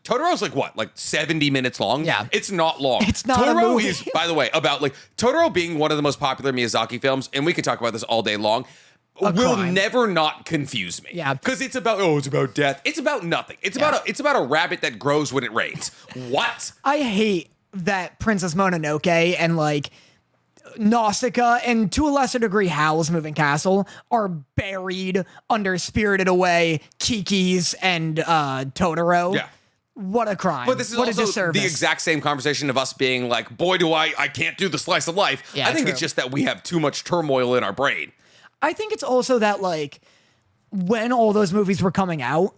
Totoro's like what? Like 70 minutes long? Yeah. It's not long. It's not Totoro a movie. is, by the way, about like... Totoro being one of the most popular Miyazaki films, and we could talk about this all day long, will never not confuse me. Yeah. Because it's about death. It's about nothing. It's about a rabbit that grows when it rains. What? I hate that Princess Mononoke and like Nausicaa and to a lesser degree Howl's Moving Castle are buried under Spirited Away, Kiki's, and Totoro. Yeah. What a crime. But this is what also a disservice. the exact same conversation of us being like, boy, do I can't do the slice of life. Yeah, I think true. it's just that we have too much turmoil in our brain. I think it's also that, like, when all those movies were coming out,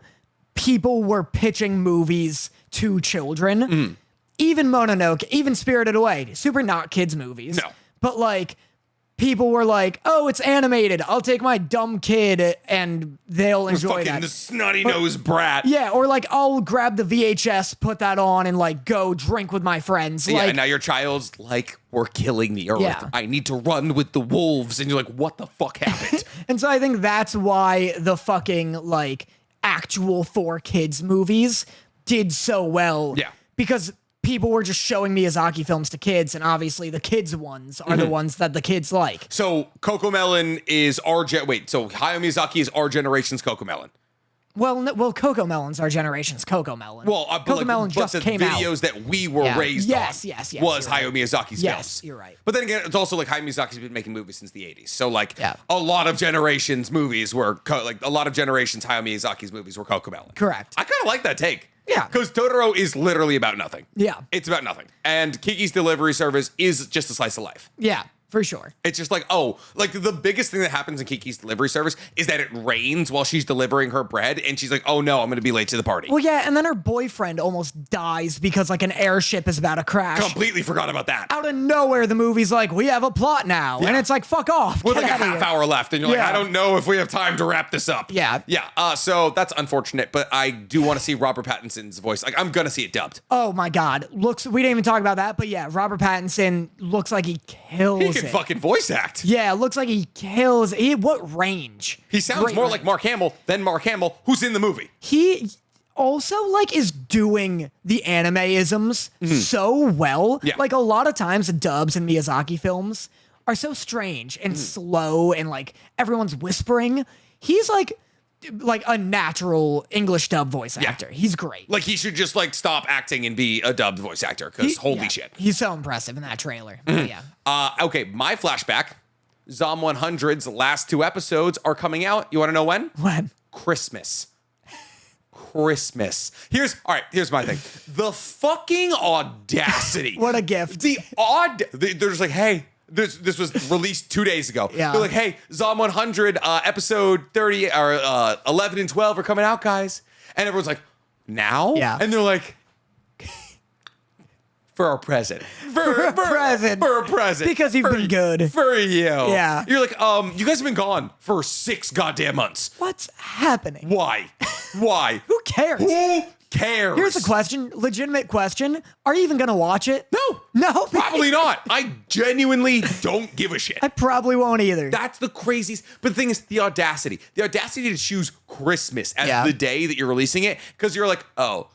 people were pitching movies to children. Even Mononoke, even Spirited Away, super not kids movies. No. But, like, people were like, oh, it's animated. I'll take my dumb kid and they'll enjoy that. The snotty-nosed brat. Yeah, or, like, I'll grab the VHS, put that on, and, like, go drink with my friends. Yeah, like, and now your child's like, we're killing the earth. Yeah. I need to run with the wolves. And you're like, what the fuck happened? And so I think that's why the fucking, like, actual for kids movies did so well. Yeah. Because people were just showing Miyazaki films to kids, and obviously the kids ones are the ones that the kids like. So Cocomelon is Hayao Miyazaki is our generation's Cocomelon. Well, Cocomelon's our generation's Cocomelon. Well, Cocomelon just the came out. videos that we were raised on yes, was you're Hayao Miyazaki's Yes, films. you're right. But then again, it's also like Hayao Miyazaki's been making movies since the 80s. So like Yeah. a lot of generations movies were a lot of generations Hayao Miyazaki's movies were Cocomelon. Correct. I kind of like that take. Yeah. Because Totoro is literally about nothing. Yeah. It's about nothing. And Kiki's Delivery Service is just a slice of life. Yeah, for sure. It's just like, like the biggest thing that happens in Kiki's Delivery Service is that it rains while she's delivering her bread, and she's like, oh no, I'm going to be late to the party. Well, yeah, and then her boyfriend almost dies because, like, an airship is about to crash. Completely forgot about that. Out of nowhere, the movie's like, we have a plot now. Yeah. And it's like, fuck off. With Get like a outta half here. hour left, and you're like, Yeah. I don't know if we have time to wrap this up. Yeah. Yeah. So that's unfortunate, but I do want to see Robert Pattinson's voice. Like, I'm going to see it dubbed. Oh my God. We didn't even talk about that, but yeah, Robert Pattinson looks like he kills He can it. fucking voice act. Yeah, looks like he kills it. What range? He sounds Great more range. like Mark Hamill than Mark Hamill, who's in the movie. He also, like, is doing the anime-isms so well. Yeah. Like, a lot of times dubs in Miyazaki films are so strange and slow and, like, everyone's whispering. He's like a natural English dub voice actor. He's great. Like, he should just, like, stop acting and be a dubbed voice actor, because holy shit. He's so impressive in that trailer. Yeah. Okay, my flashback. Zom 100's last 2 episodes are coming out. You want to know when? When? Christmas. Here's my thing. The fucking audacity. What a gift. They're just like, hey, this was released 2 days ago. Yeah. They're like, hey, Zom 100, episode 30 or 11 and 12 are coming out, guys. And everyone's like, now? Yeah. And they're like, for our present. For a present. Because you've been good. For you. Yeah. You're like, you guys have been gone for 6 goddamn months. What's happening? Why? Why? Who cares? Who cares? Here's a question, legitimate question. Are you even going to watch it? No. Probably not. I genuinely don't give a shit. I probably won't either. That's the craziest. But the thing is, the audacity to choose Christmas as the day that you're releasing it, because you're like, oh,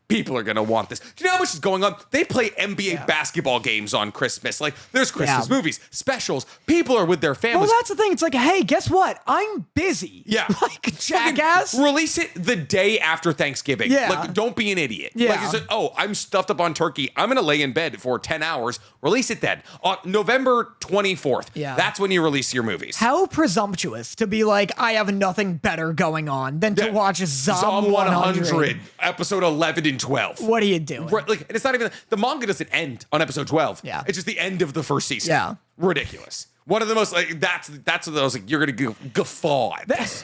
people are going to want this. Do you know how much is going on? They play NBA basketball games on Christmas. Like, there's Christmas movies, specials. People are with their families. Well, that's the thing. It's like, hey, guess what? I'm busy. Yeah. Like, jackass. Release it the day after Thanksgiving. Yeah. Like, don't be an idiot. Yeah. Like, it's like, oh, I'm stuffed up on turkey. I'm going to lay in bed for 10 hours. Release it then. On November 24th. Yeah. That's when you release your movies. How presumptuous to be like, I have nothing better going on than to watch Zom 100. Episode 11 and 12. What are you doing? Right, like, and it's not even, the manga doesn't end on episode 12. Yeah. It's just the end of the first season. Yeah. Ridiculous. One of the most, like, that's what I was like, you're going to guffaw at this.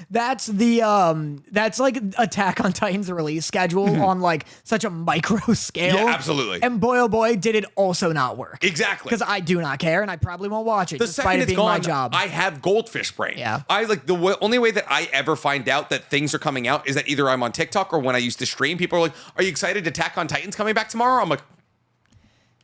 That's like Attack on Titan's release schedule on like such a micro scale. Yeah, absolutely. And boy, oh boy, did it also not work. Exactly. Because I do not care and I probably won't watch it The despite second it it's being gone, my job. I have goldfish brain. Yeah. I like only way that I ever find out that things are coming out is that either I'm on TikTok or when I used to stream, people are like, are you excited Attack on Titan's coming back tomorrow? I'm like,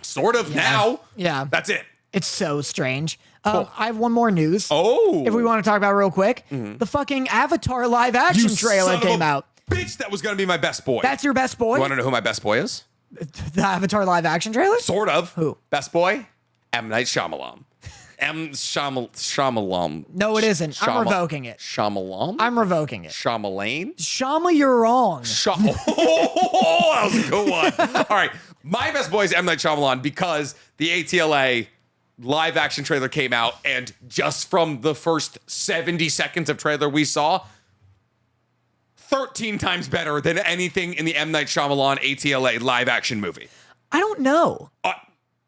sort of now. Yeah. That's it. It's so strange. Cool. I have one more news. Oh. If we want to talk about it real quick, the fucking Avatar live action trailer came out. Bitch, that was going to be my best boy. That's your best boy? You want to know who my best boy is? The Avatar live action trailer? Sort of. Who? Best boy? M. Night Shyamalan. Shyamalan. No, it isn't. I'm revoking it. Shyamalan? I'm revoking it. Shyamalan? Shama, you're wrong. Oh, that was a good one. All right. My best boy is M. Night Shyamalan because the ATLA live action trailer came out, and just from the first 70 seconds of trailer we saw, 13 times better than anything in the M. Night Shyamalan ATLA live action movie. I don't know.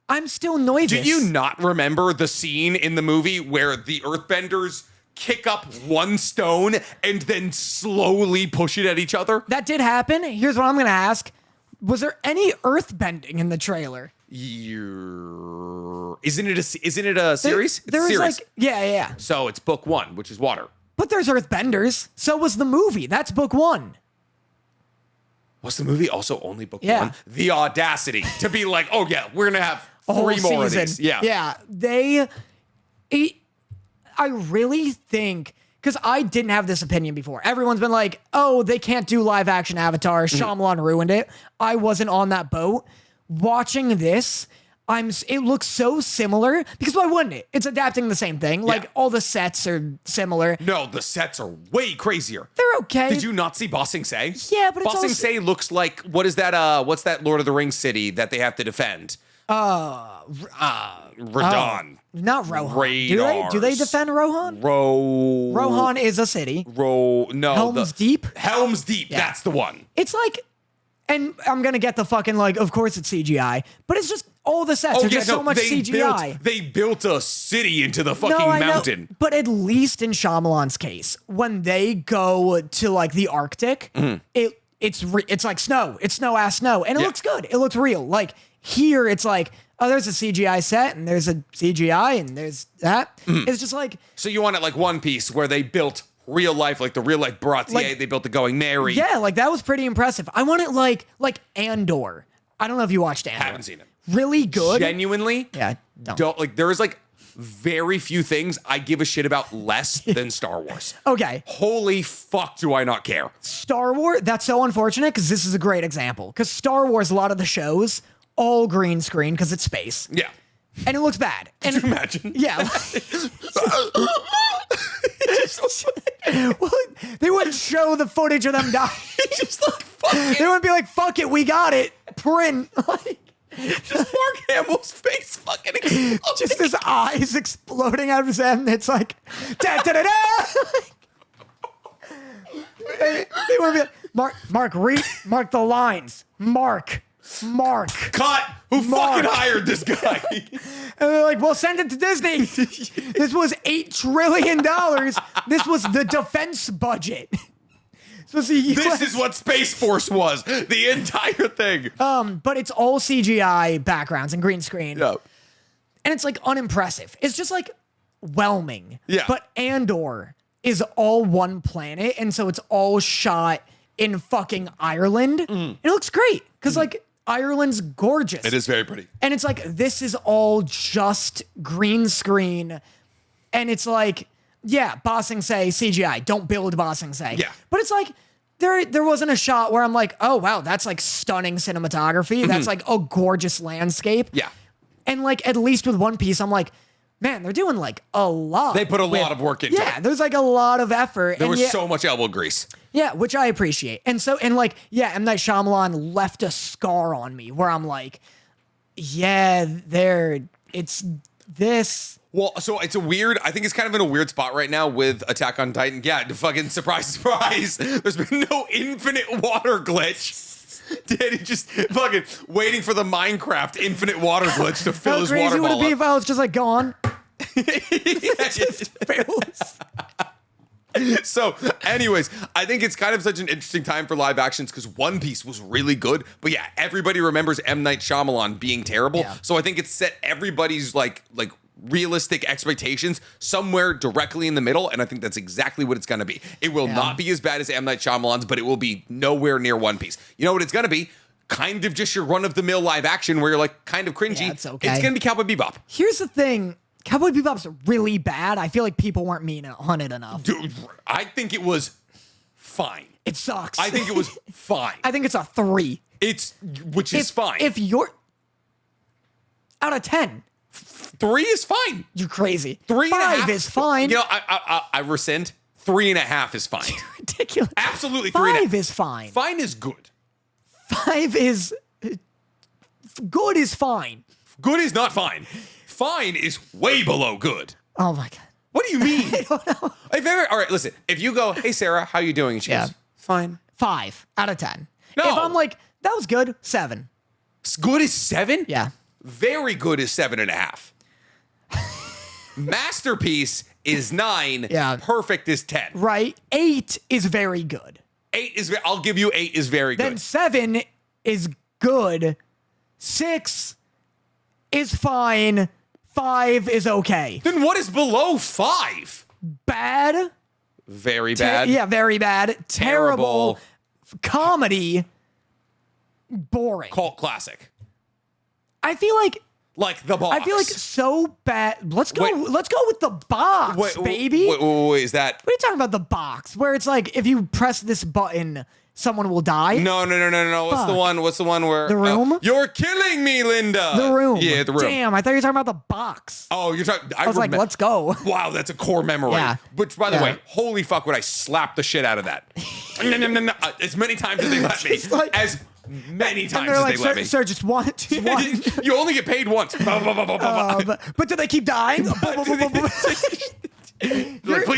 I'm still noisy. Do you not remember the scene in the movie where the Earthbenders kick up one stone and then slowly push it at each other? That did happen. Here's what I'm going to ask. Was there any earth bending in the trailer? Isn't it a series? There was series. like, yeah. So it's book 1, which is water. But there's earthbenders. So was the movie. That's book 1. Was the movie also only book 1? Yeah. The audacity to be like, oh yeah, we're going to have 3 more of these. Yeah. Yeah. I really think, because I didn't have this opinion before. Everyone's been like, oh, they can't do live action Avatar. Shyamalan ruined it. I wasn't on that boat. Watching this, it looks so similar, because why wouldn't it? It's adapting the same thing. Like, all the sets are similar. No, the sets are way crazier. They're okay. Did you not see Ba Sing Se? Yeah, but it's Ba Sing also... Se looks like, what's that Lord of the Rings city that they have to defend? Radon. Not Rohan. Radars. Do they defend Rohan? Rohan is a city. Helm's Deep? Helm's Deep, that's the one. It's like, and I'm going to get the fucking, like, of course it's CGI, but it's just all the sets are just so much CGI. They built a city into the fucking mountain. Know, but at least in Shyamalan's case, when they go to, like, the Arctic, it's like snow. It's snow-ass snow. And it looks good. It looks real. Like, here it's like, oh, there's a CGI set, and there's a CGI, and there's that. It's just like... So you want it like One Piece, where they built real life, like the real life Baratier, they built the Going Merry. Yeah, like that was pretty impressive. I want it like Andor. I don't know if you watched Andor. Haven't seen it. Really good. Genuinely? Yeah, don't. Like, there is like very few things I give a shit about less than Star Wars. Okay. Holy fuck do I not care. Star Wars, that's so unfortunate, because this is a great example. Because Star Wars, a lot of the shows, all green screen, because it's space. Yeah. And it looks bad. Could you imagine? Yeah. Well, they wouldn't show the footage of them dying. Just like, fuck it. They wouldn't be like, fuck it, we got it. Print. Like, just Mark Hamill's face fucking exploding. Just his eyes exploding out of his head, and it's like, da da da da. They wouldn't be like, Mark the lines. Mark. Cut! Who fucking hired this guy? And they're like, well, send it to Disney. This was $8 trillion. This was the defense budget. This is what Space Force was. The entire thing. But it's all CGI backgrounds and green screen. Yep. And it's like unimpressive. It's just like whelming. Yeah. But Andor is all one planet, and so it's all shot in fucking Ireland. And it looks great because like Ireland's gorgeous. It is very pretty. And it's like, this is all just green screen. And it's like, yeah, Ba Sing Se, CGI. Don't build Ba Sing Se. Yeah. But it's like, there wasn't a shot where I'm like, oh, wow, that's like stunning cinematography. That's like a gorgeous landscape. Yeah. And like, at least with One Piece, I'm like, man, they're doing like a lot. They put a lot of work into it. Yeah, there's like a lot of effort. There was so much elbow grease. Yeah, which I appreciate. And like, yeah, M. Night Shyamalan left a scar on me where I'm like, yeah, it's this. Well, so it's I think it's kind of in a weird spot right now with Attack on Titan. Yeah, fucking surprise, surprise. There's been no infinite water glitch. Daddy just fucking waiting for the Minecraft infinite water glitch to fill his water ball up. How crazy would it be if I was just like gone? So, anyways, I think it's kind of such an interesting time for live actions because One Piece was really good, but yeah, everybody remembers M. Night Shyamalan being terrible. Yeah. So I think it's set everybody's like realistic expectations somewhere directly in the middle, and I think that's exactly what it's going to be. It will not be as bad as M. Night Shyamalan's, but it will be nowhere near One Piece. You know what it's going to be? Kind of just your run-of-the-mill live action where you're like kind of cringy. Yeah, it's okay. It's going to be Cowboy Bebop. Here's the thing. Cowboy Bebop's really bad. I feel like people weren't mean on it enough. Dude, I think it was fine. It sucks. I think it was fine. I think it's a 3. Which is fine. If you're out of 10, 3 is fine. you're crazy. 3.5 5 is fine. You know, I rescind. 3.5 is fine. Ridiculous. Absolutely 5 is fine. Fine is good. 5 is good is fine. Good is not fine. Fine is way below good. Oh my god. What do you mean? I don't know. All right, listen. If you go, hey Sarah, how you doing? And she goes, fine. 5 out of 10. No. If I'm like, that was good, 7. Good is 7? Yeah. Very good is 7.5. Masterpiece is 9. Yeah. Perfect is 10. Right. 8 is very good. 8 is. I'll give you 8 is very Then good. 7 is good. 6 is fine. 5 is okay. Then what is below 5? Bad. Very bad. Yeah, very bad. Terrible. Comedy. Boring. Cult classic. I feel like The box. I feel like so bad. Let's go with the box, baby. Wait, is that? What are you talking about? The box where it's like if you press this button, someone will die. No. What's the one where The Room? You're killing me, Linda. The Room. Yeah, The Room. Damn, I thought you were talking about the box. Oh, you're talking. I was like, let's go. Wow, that's a core memory. Yeah. Which, by the way, holy fuck, would I slap the shit out of that? No. As many times as they let me. As many times as they let me. Sir, just one. You only get paid once. But do they keep dying? Please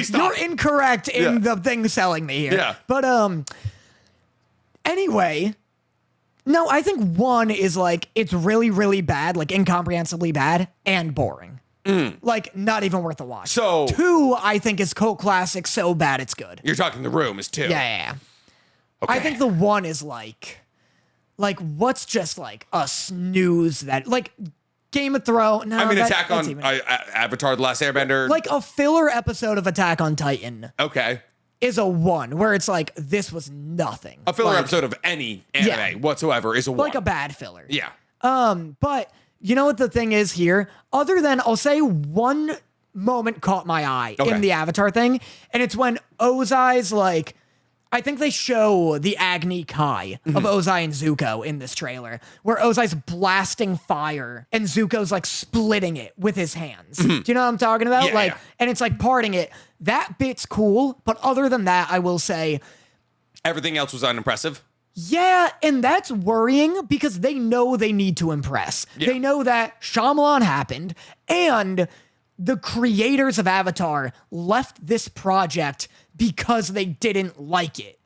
stop. You're incorrect in the thing selling me here. Yeah. But anyway, no, I think 1 is like it's really, really bad, like incomprehensibly bad and boring. Like not even worth a watch. So 2, I think is cult classic, so bad it's good. You're talking The Room is 2. Yeah. Okay. I think the 1 is like what's just like a snooze that like Game of Thrones. No, I mean, Attack on Avatar: The Last Airbender. Like a filler episode of Attack on Titan. Okay. Is a 1 where it's like this was nothing. A filler episode of any anime whatsoever is a 1. Like a bad filler. Yeah. But you know what the thing is here? Other than I'll say one moment caught my eye in the Avatar thing, and it's when Ozai's like. I think they show the Agni Kai of Ozai and Zuko in this trailer, where Ozai's blasting fire and Zuko's like splitting it with his hands. Do you know what I'm talking about? Yeah. And it's like parting it. That bit's cool, but other than that, I will say everything else was unimpressive. Yeah, and that's worrying because they know they need to impress. Yeah. They know that Shyamalan happened, and the creators of Avatar left this project because they didn't like it.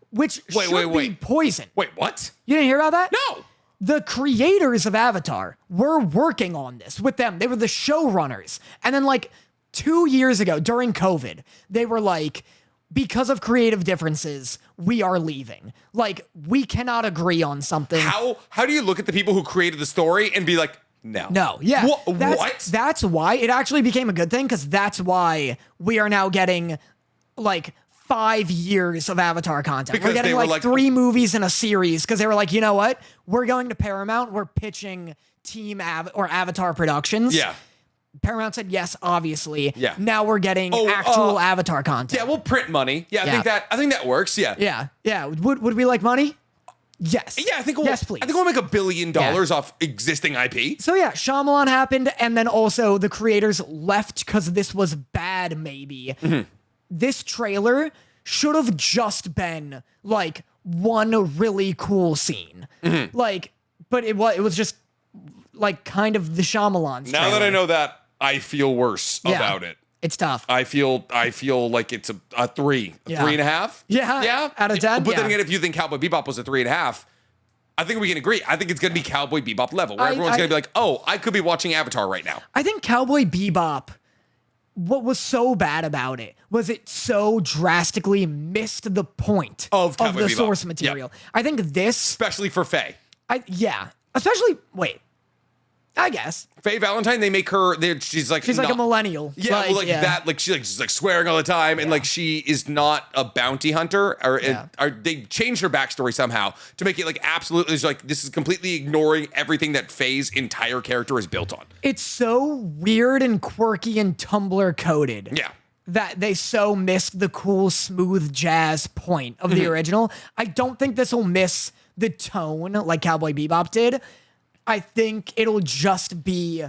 Which should be poison. Wait, what? You didn't hear about that? No. The creators of Avatar were working on this with them. They were the showrunners. And then like 2 years ago during COVID, they were like, because of creative differences, we are leaving. Like, we cannot agree on something. How do you look at the people who created the story and be like, no. No, yeah. What? That's why it actually became a good thing, because that's why we are now getting like 5 years of Avatar content. Because we're getting they were like 3 movies in a series because they were like, you know what? We're going to Paramount. We're pitching or Avatar Productions. Yeah. Paramount said yes, obviously. Yeah. Now we're getting actual Avatar content. Yeah, we'll print money. Yeah, I think that works. Yeah. Yeah. Yeah. Would we like money? Yes. Yeah, I think yes, please. I think we'll make $1 billion off existing IP. So yeah, Shyamalan happened, and then also the creators left because this was bad, maybe. This trailer should have just been like one really cool scene. Like, but it was just like kind of the Shyamalan Now that I know that, I feel worse about it. It's tough. I feel like it's a 3, a 3.5. Yeah, out of 10. But then again, if you think Cowboy Bebop was a 3.5, I think we can agree. I think it's going to be Cowboy Bebop level, where everyone's going to be like, "Oh, I could be watching Avatar right now." I think Cowboy Bebop. What was so bad about it was it so drastically missed the point of the Bebop. source material. Yep. I think this, especially for Faye. Especially I guess Faye Valentine, they make her. She's like a millennial. Yeah, that. Like she's like swearing all the time, and like she is not a bounty hunter. Or they changed her backstory somehow to make it like absolutely like this is completely ignoring everything that Faye's entire character is built on. It's so weird and quirky and Tumblr coded. Yeah. That they so missed the cool, smooth jazz point of the original. I don't think this will miss the tone like Cowboy Bebop did. I think it'll just be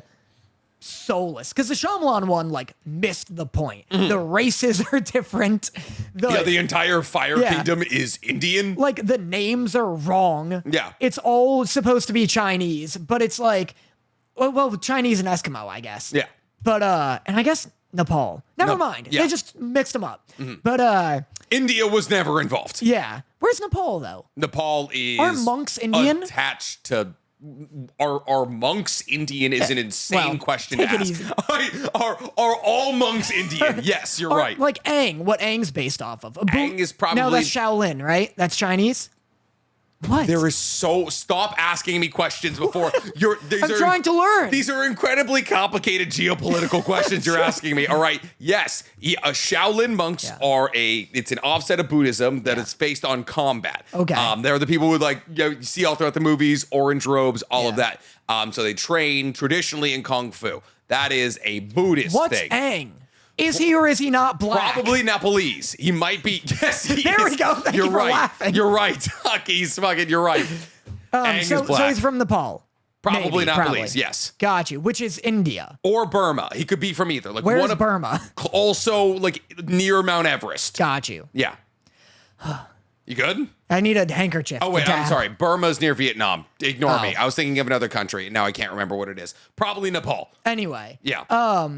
soulless because the Shyamalan one like missed the point. The races are different. The entire Fire Kingdom is Indian. Like the names are wrong. Yeah, it's all supposed to be Chinese, but it's like, well, Chinese and Eskimo, I guess. Yeah, but and I guess Nepal. Never mind. Yeah. They just mixed them up. But India was never involved. Yeah, where's Nepal though? Nepal is aren't monks Indian? Attached to. Are monks Indian is an insane question to ask. Are all monks Indian? Yes, you're right. Like Aang, what Aang's based off of? Aang is probably... No, that's Shaolin, right? That's Chinese? What? There is Stop asking me questions before I'm trying to learn. These are incredibly complicated geopolitical questions you're asking me. All right. Yes. Shaolin monks are it's an offset of Buddhism that is based on combat. Okay. They're the people who you see all throughout the movies, orange robes, all of that. So they train traditionally in Kung Fu. That is a Buddhist thing. What's Aang? Is he or is he not black? Probably Nepalese. He might be. Yes, he there is. We go. Thank you for laughing. You're right. He's fucking. You're right. Aang is black. So he's from Nepal. Probably Nepalese. Yes. Got you. Which is India or Burma. He could be from either. Like where's Burma? Also, like near Mount Everest. Got you. Yeah. You good? I need a handkerchief. Oh wait, I'm sorry. Burma's near Vietnam. Ignore me. I was thinking of another country. Now I can't remember what it is. Probably Nepal. Anyway. Yeah.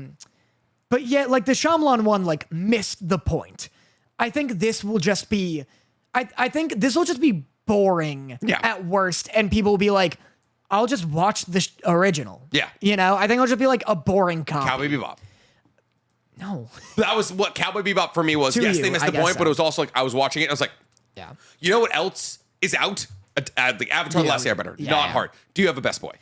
But yeah, like the Shyamalan one, like missed the point. I think this will just be, I think this will just be boring at worst, and people will be like, I'll just watch the original. Yeah. You know, I think it'll just be like a boring copy. Cowboy Bebop. No. That was what Cowboy Bebop for me was. They missed the point, but it was also like I was watching it. And I was like, yeah. You know what else is out? The Avatar: The Last Airbender. Not hard. Do you have a best boy?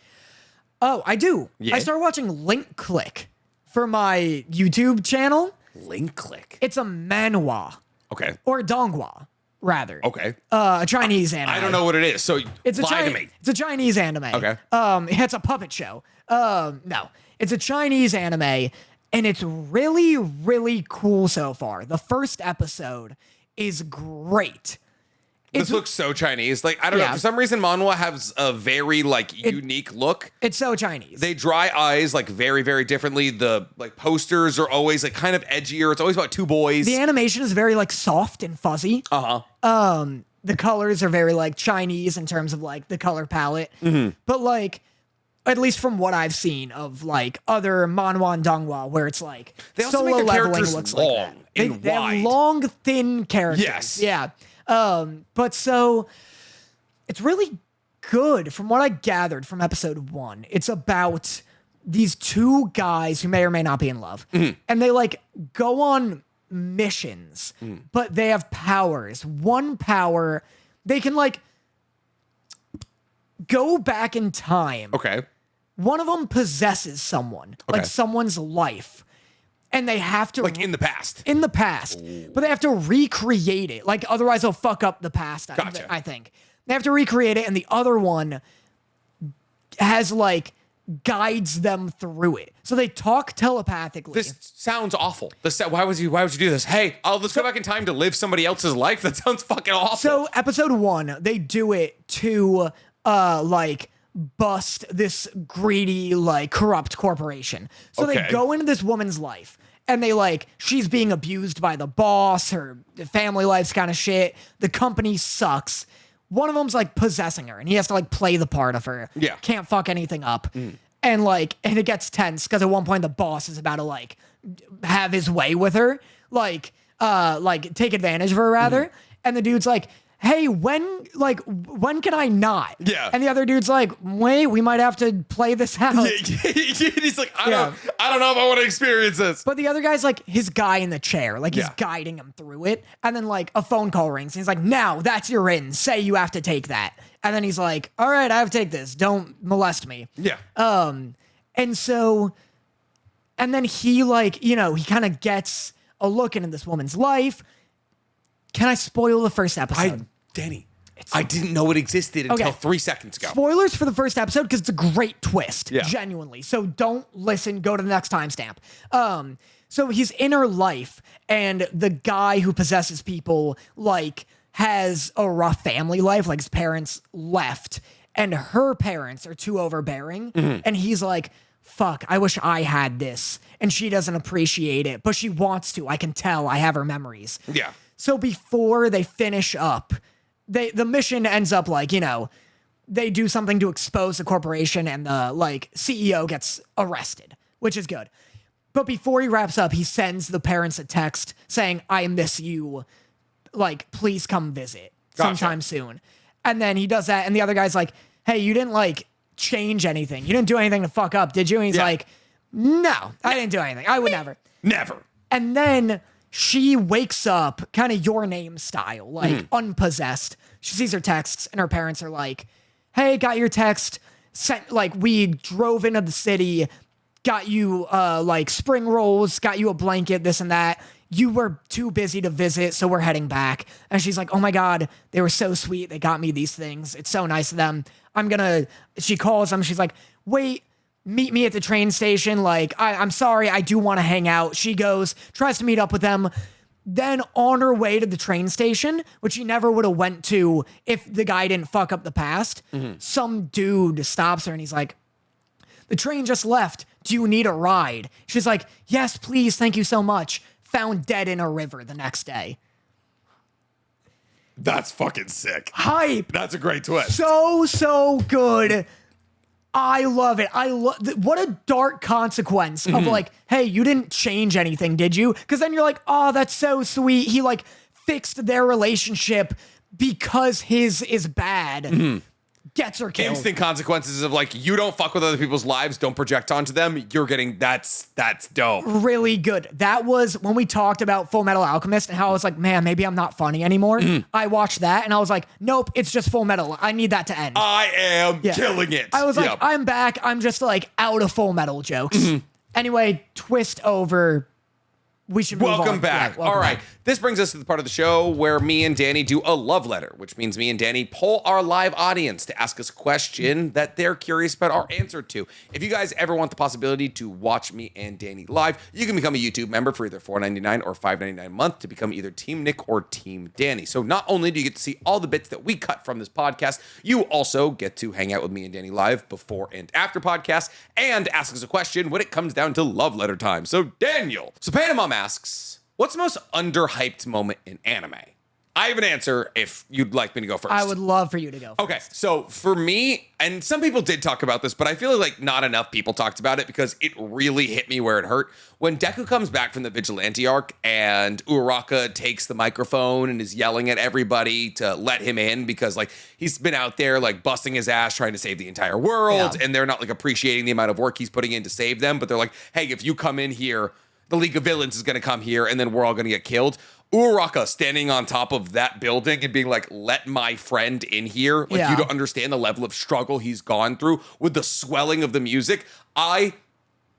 Oh, I do. Yeah. I started watching Link Click for my YouTube channel. Link Click. It's a manhwa. Okay. Or a donghua, rather. Okay. A Chinese anime. I don't know what it is, so lie to me. It's a Chinese anime. Okay. It's a puppet show. No. It's a Chinese anime, and it's really, really cool so far. The first episode is great. This looks so Chinese. Like, I don't know. For some reason, manhwa has a very, unique look. It's so Chinese. They dry eyes, very, very differently. The, posters are always, kind of edgier. It's always about two boys. The animation is very, soft and fuzzy. Uh-huh. The colors are very, Chinese in terms of, the color palette. Mm-hmm. But, at least from what I've seen of, other manhwa and donghua, where it's, they also solo make the leveling characters looks long like that. and They wide. have long, thin characters. Yes. Yeah. But so it's really good from what I gathered from episode 1. It's about these two guys who may or may not be in love, and they go on missions, but they have powers. One power, they can go back in time. Okay. One of them possesses someone, someone's life. and they have to Like in the past. in the past, but they have to recreate it. Like otherwise they'll fuck up the past. Gotcha. I think they have to recreate it, and the other one has like guides them through it. So they talk telepathically. This sounds awful. Why would you do this? Hey, let's go back in time to live somebody else's life. That sounds fucking awful. So episode 1, they do it to like bust this greedy, like corrupt corporation. So they go into this woman's life and they like, she's being abused by the boss, her family life's kind of shit. The company sucks. One of them's like possessing her and he has to like play the part of her. Yeah. Can't fuck anything up. And like, and it gets tense because at one point the boss is about to like have his way with her, like take advantage of her rather. And the dude's like, hey, when can I not? Yeah. And the other dude's like, wait, we might have to play this out. He's like, I don't know if I want to experience this. But the other guy's like his guy in the chair, like he's guiding him through it. And then like a phone call rings and he's like, now that's your in. Say you have to take that. And then he's like, all right, I have to take this. Don't molest me. Yeah. And so, and then he like, you know, he kind of gets a look into this woman's life. Can I spoil the first episode? Danny, I didn't know it existed until 3 seconds ago. Spoilers for the first episode because it's a great twist, Yeah. genuinely. So don't listen, go to the next timestamp. So he's in her life, and the guy who possesses people, like, has a rough family life. Like, his parents left, and her parents are too overbearing. And he's like, fuck, I wish I had this. And she doesn't appreciate it, but she wants to. I can tell. I have her memories. Yeah. So before they finish up, the mission ends up like, you know, they do something to expose the corporation and the like CEO gets arrested, which is good. But before he wraps up, he sends the parents a text saying, I miss you. Like, please come visit sometime soon. And then he does that. And the other guy's like, hey, you didn't like change anything. You didn't do anything to fuck up, did you? And he's like, no, I didn't do anything. I would never. Never. And then she wakes up kind of Your Name style, like unpossessed. She sees her texts and her parents are like, hey, got your text. Sent, like, we drove into the city, got you like spring rolls, got you a blanket, this and that. You were too busy to visit, so we're heading back. And she's like, oh my God, they were so sweet. They got me these things. It's so nice of them. She calls them. She's like, wait, meet me at the train station. Like, I'm sorry, I do want to hang out. She goes, tries to meet up with them. Then on her way to the train station, which she never would have went to if the guy didn't fuck up the past, some dude stops her and he's like, the train just left. Do you need a ride? She's like, yes, please. Thank you so much. Found dead in a river the next day. That's fucking sick. Hype. That's a great twist. So good. I love it. What a dark consequence of like, hey, you didn't change anything, did you? Because then you're like, oh, that's so sweet. He like fixed their relationship because his is bad. Gets her killed. Instant consequences of like, you don't fuck with other people's lives, don't project onto them. You're getting that's dope. Really good. That was when we talked about Full Metal Alchemist and how I was like, man, maybe I'm not funny anymore. I watched that and I was like, nope, it's just Full Metal. I need that to end. I am killing it. I was like, I'm back. I'm just like out of Full Metal jokes. Anyway, twist over. We should move welcome on. back. Yeah, welcome All right. back. This brings us to the part of the show where me and Danny do a love letter, which means me and Danny poll our live audience to ask us a question that they're curious about our answer to. If you guys ever want the possibility to watch me and Danny live, you can become a YouTube member for either $4.99 or $5.99 a month to become either Team Nick or Team Danny. So not only do you get to see all the bits that we cut from this podcast, you also get to hang out with me and Danny live before and after podcasts and ask us a question when it comes down to love letter time. So Daniel, Mom asks, what's the most underhyped moment in anime? I have an answer if you'd like me to go first. I would love for you to go first. Okay, so for me, and some people did talk about this, but I feel like not enough people talked about it because it really hit me where it hurt. When Deku comes back from the Vigilante arc and Uraraka takes the microphone and is yelling at everybody to let him in because like he's been out there like busting his ass trying to save the entire world and they're not like appreciating the amount of work he's putting in to save them, but they're like, hey, if you come in here, the League of Villains is going to come here and then we're all going to get killed. Uraraka standing on top of that building and being like, let my friend in here. Like, you don't understand the level of struggle he's gone through with the swelling of the music. I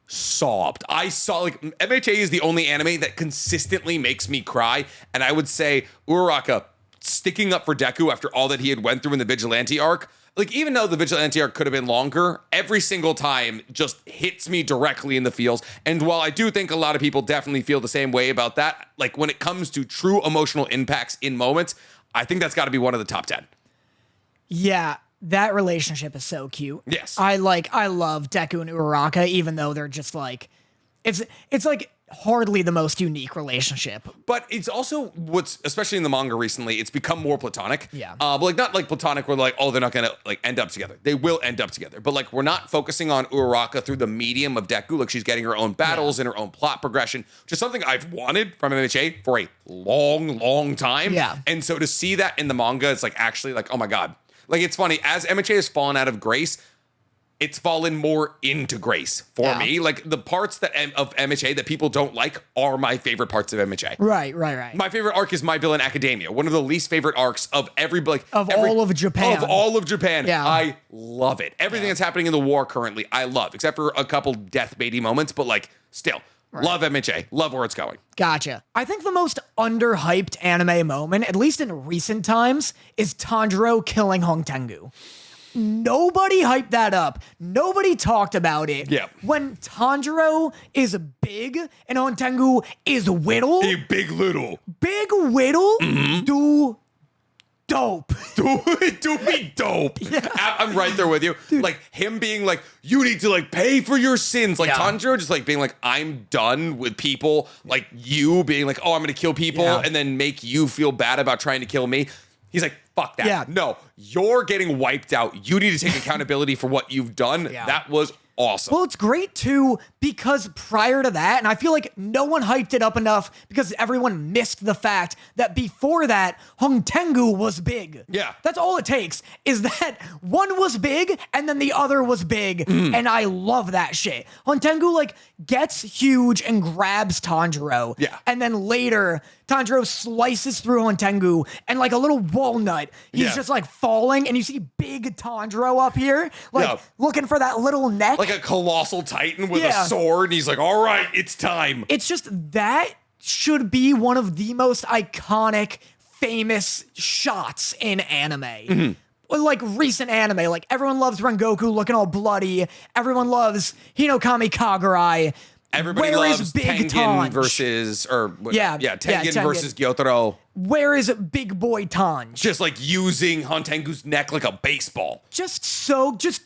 sobbed. I saw, like, MHA is the only anime that consistently makes me cry. And I would say Uraraka sticking up for Deku after all that he had went through in the Vigilante arc, like, even though the Vigilante arc could have been longer, every single time just hits me directly in the feels. And while I do think a lot of people definitely feel the same way about that, like, when it comes to true emotional impacts in moments, I think that's got to be one of the top 10. Yeah, that relationship is so cute. Yes. I love Deku and Uraraka, even though they're just like, it's like hardly the most unique relationship. But it's also what's, especially in the manga recently, it's become more platonic. Yeah. But like, not like platonic where like, oh, they're not gonna like end up together. They will end up together. But like, we're not focusing on Uraraka through the medium of Deku. Like, she's getting her own battles and her own plot progression, which is something I've wanted from MHA for a long time. Yeah. And so to see that in the manga, it's like actually like, oh my God. Like, it's funny, as MHA has fallen out of grace, it's fallen more into grace for me. Like, the parts that of MHA that people don't like are my favorite parts of MHA. Right. My favorite arc is My Villain Academia, one of the least favorite arcs of all of Japan. Of all of Japan. Yeah. I love it. Everything that's happening in the war currently, I love, except for a couple death-baity moments, but like, still. Right. Love MHA. Love where it's going. Gotcha. I think the most underhyped anime moment, at least in recent times, is Tanjiro killing Hong Tengu. Nobody hyped that up. Nobody talked about it. Yeah. When Tanjiro is big and Hong Tengu is whittle. Big little. Big whittle do dope. Do be dope. Yeah. I'm right there with you. Dude. Like, him being like, you need to like pay for your sins. Like, Tanjiro just like being like, I'm done with people like you being like, oh, I'm gonna kill people and then make you feel bad about trying to kill me. He's like, fuck that. Yeah. No, you're getting wiped out. You need to take accountability for what you've done. Yeah. That was awesome. Well, it's great too, because prior to that, and I feel like no one hyped it up enough because everyone missed the fact that before that, Hong Tengu was big. Yeah. That's all it takes, is that one was big and then the other was big. And I love that shit. Hong Tengu like gets huge and grabs Tanjiro. Yeah. And then later, Tanjiro slices through Hong Tengu and like a little walnut, he's just like falling, and you see big Tanjiro up here, like looking for that little neck. Like a colossal titan with a sword, and he's like, all right, it's time. It's just, that should be one of the most iconic, famous shots in anime. Like recent anime, like everyone loves Rengoku looking all bloody. Everyone loves Hinokami Kagura. Everybody loves Tengen versus, Tengen versus Gyotaro. Where is Big Boy Tanj? Just like using Hong Tengu's neck like a baseball. Just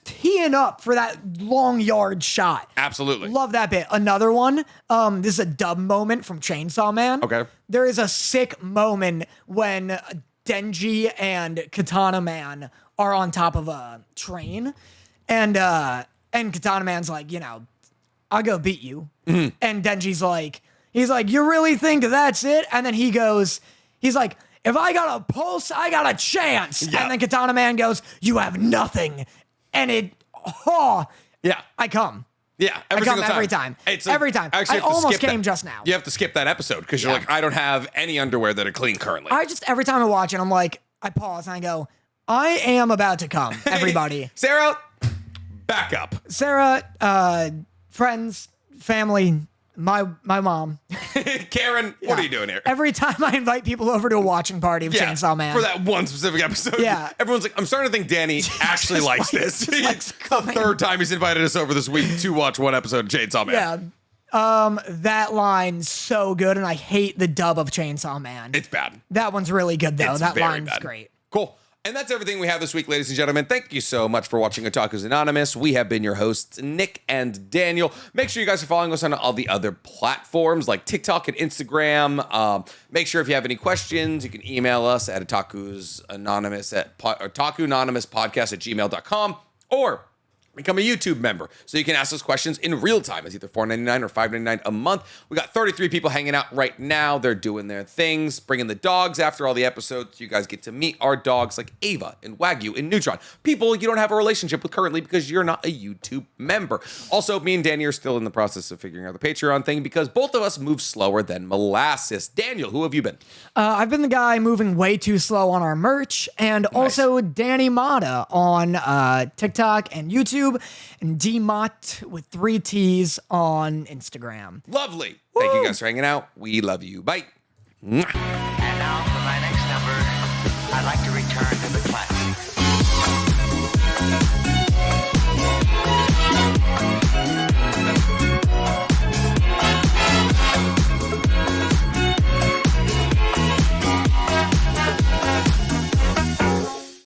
teeing up for that long yard shot. Absolutely. Love that bit. Another one, this is a dub moment from Chainsaw Man. Okay. There is a sick moment when Denji and Katana Man are on top of a train, and Katana Man's like, you know, I'll go beat you. And Denji's like, you really think that's it? And then he's like, if I got a pulse, I got a chance. Yep. And then Katana Man goes, you have nothing. And I come. Yeah, every time. It's like, every time. I almost came just now. You have to skip that episode because you're like, I don't have any underwear that are clean currently. Every time I watch it, I'm like, I pause and I go, I am about to come, everybody. Sarah, back up. Sarah, friends, family, my mom. Karen, what are you doing here? Every time I invite people over to a watching party of Chainsaw Man. For that one specific episode. Yeah. Everyone's like, I'm starting to think Danny actually likes this. It's the third time he's invited us over this week to watch one episode of Chainsaw Man. Yeah. That line's so good, and I hate the dub of Chainsaw Man. It's bad. That one's really good, though. That line's great. Cool. And that's everything we have this week, ladies and gentlemen. Thank you so much for watching Otakus Anonymous. We have been your hosts, Nick and Daniel. Make sure you guys are following us on all the other platforms like TikTok and Instagram. Make sure if you have any questions, you can email us at otakuanonymouspodcast@gmail.com or become a YouTube member so you can ask us questions in real time. It's either $4.99 or $5.99 a month. We got 33 people hanging out right now. They're doing their things, bringing the dogs after all the episodes. You guys get to meet our dogs like Ava and Wagyu and Neutron. People you don't have a relationship with currently because you're not a YouTube member. Also, me and Danny are still in the process of figuring out the Patreon thing because both of us move slower than molasses. Daniel, who have you been? I've been the guy moving way too slow on our merch, and also Danny Motta on TikTok and YouTube. YouTube, and DMott with 3 T's on Instagram. Lovely. Thank you guys for hanging out. We love you. Bye. And now for my next number, I'd like to return to the classics.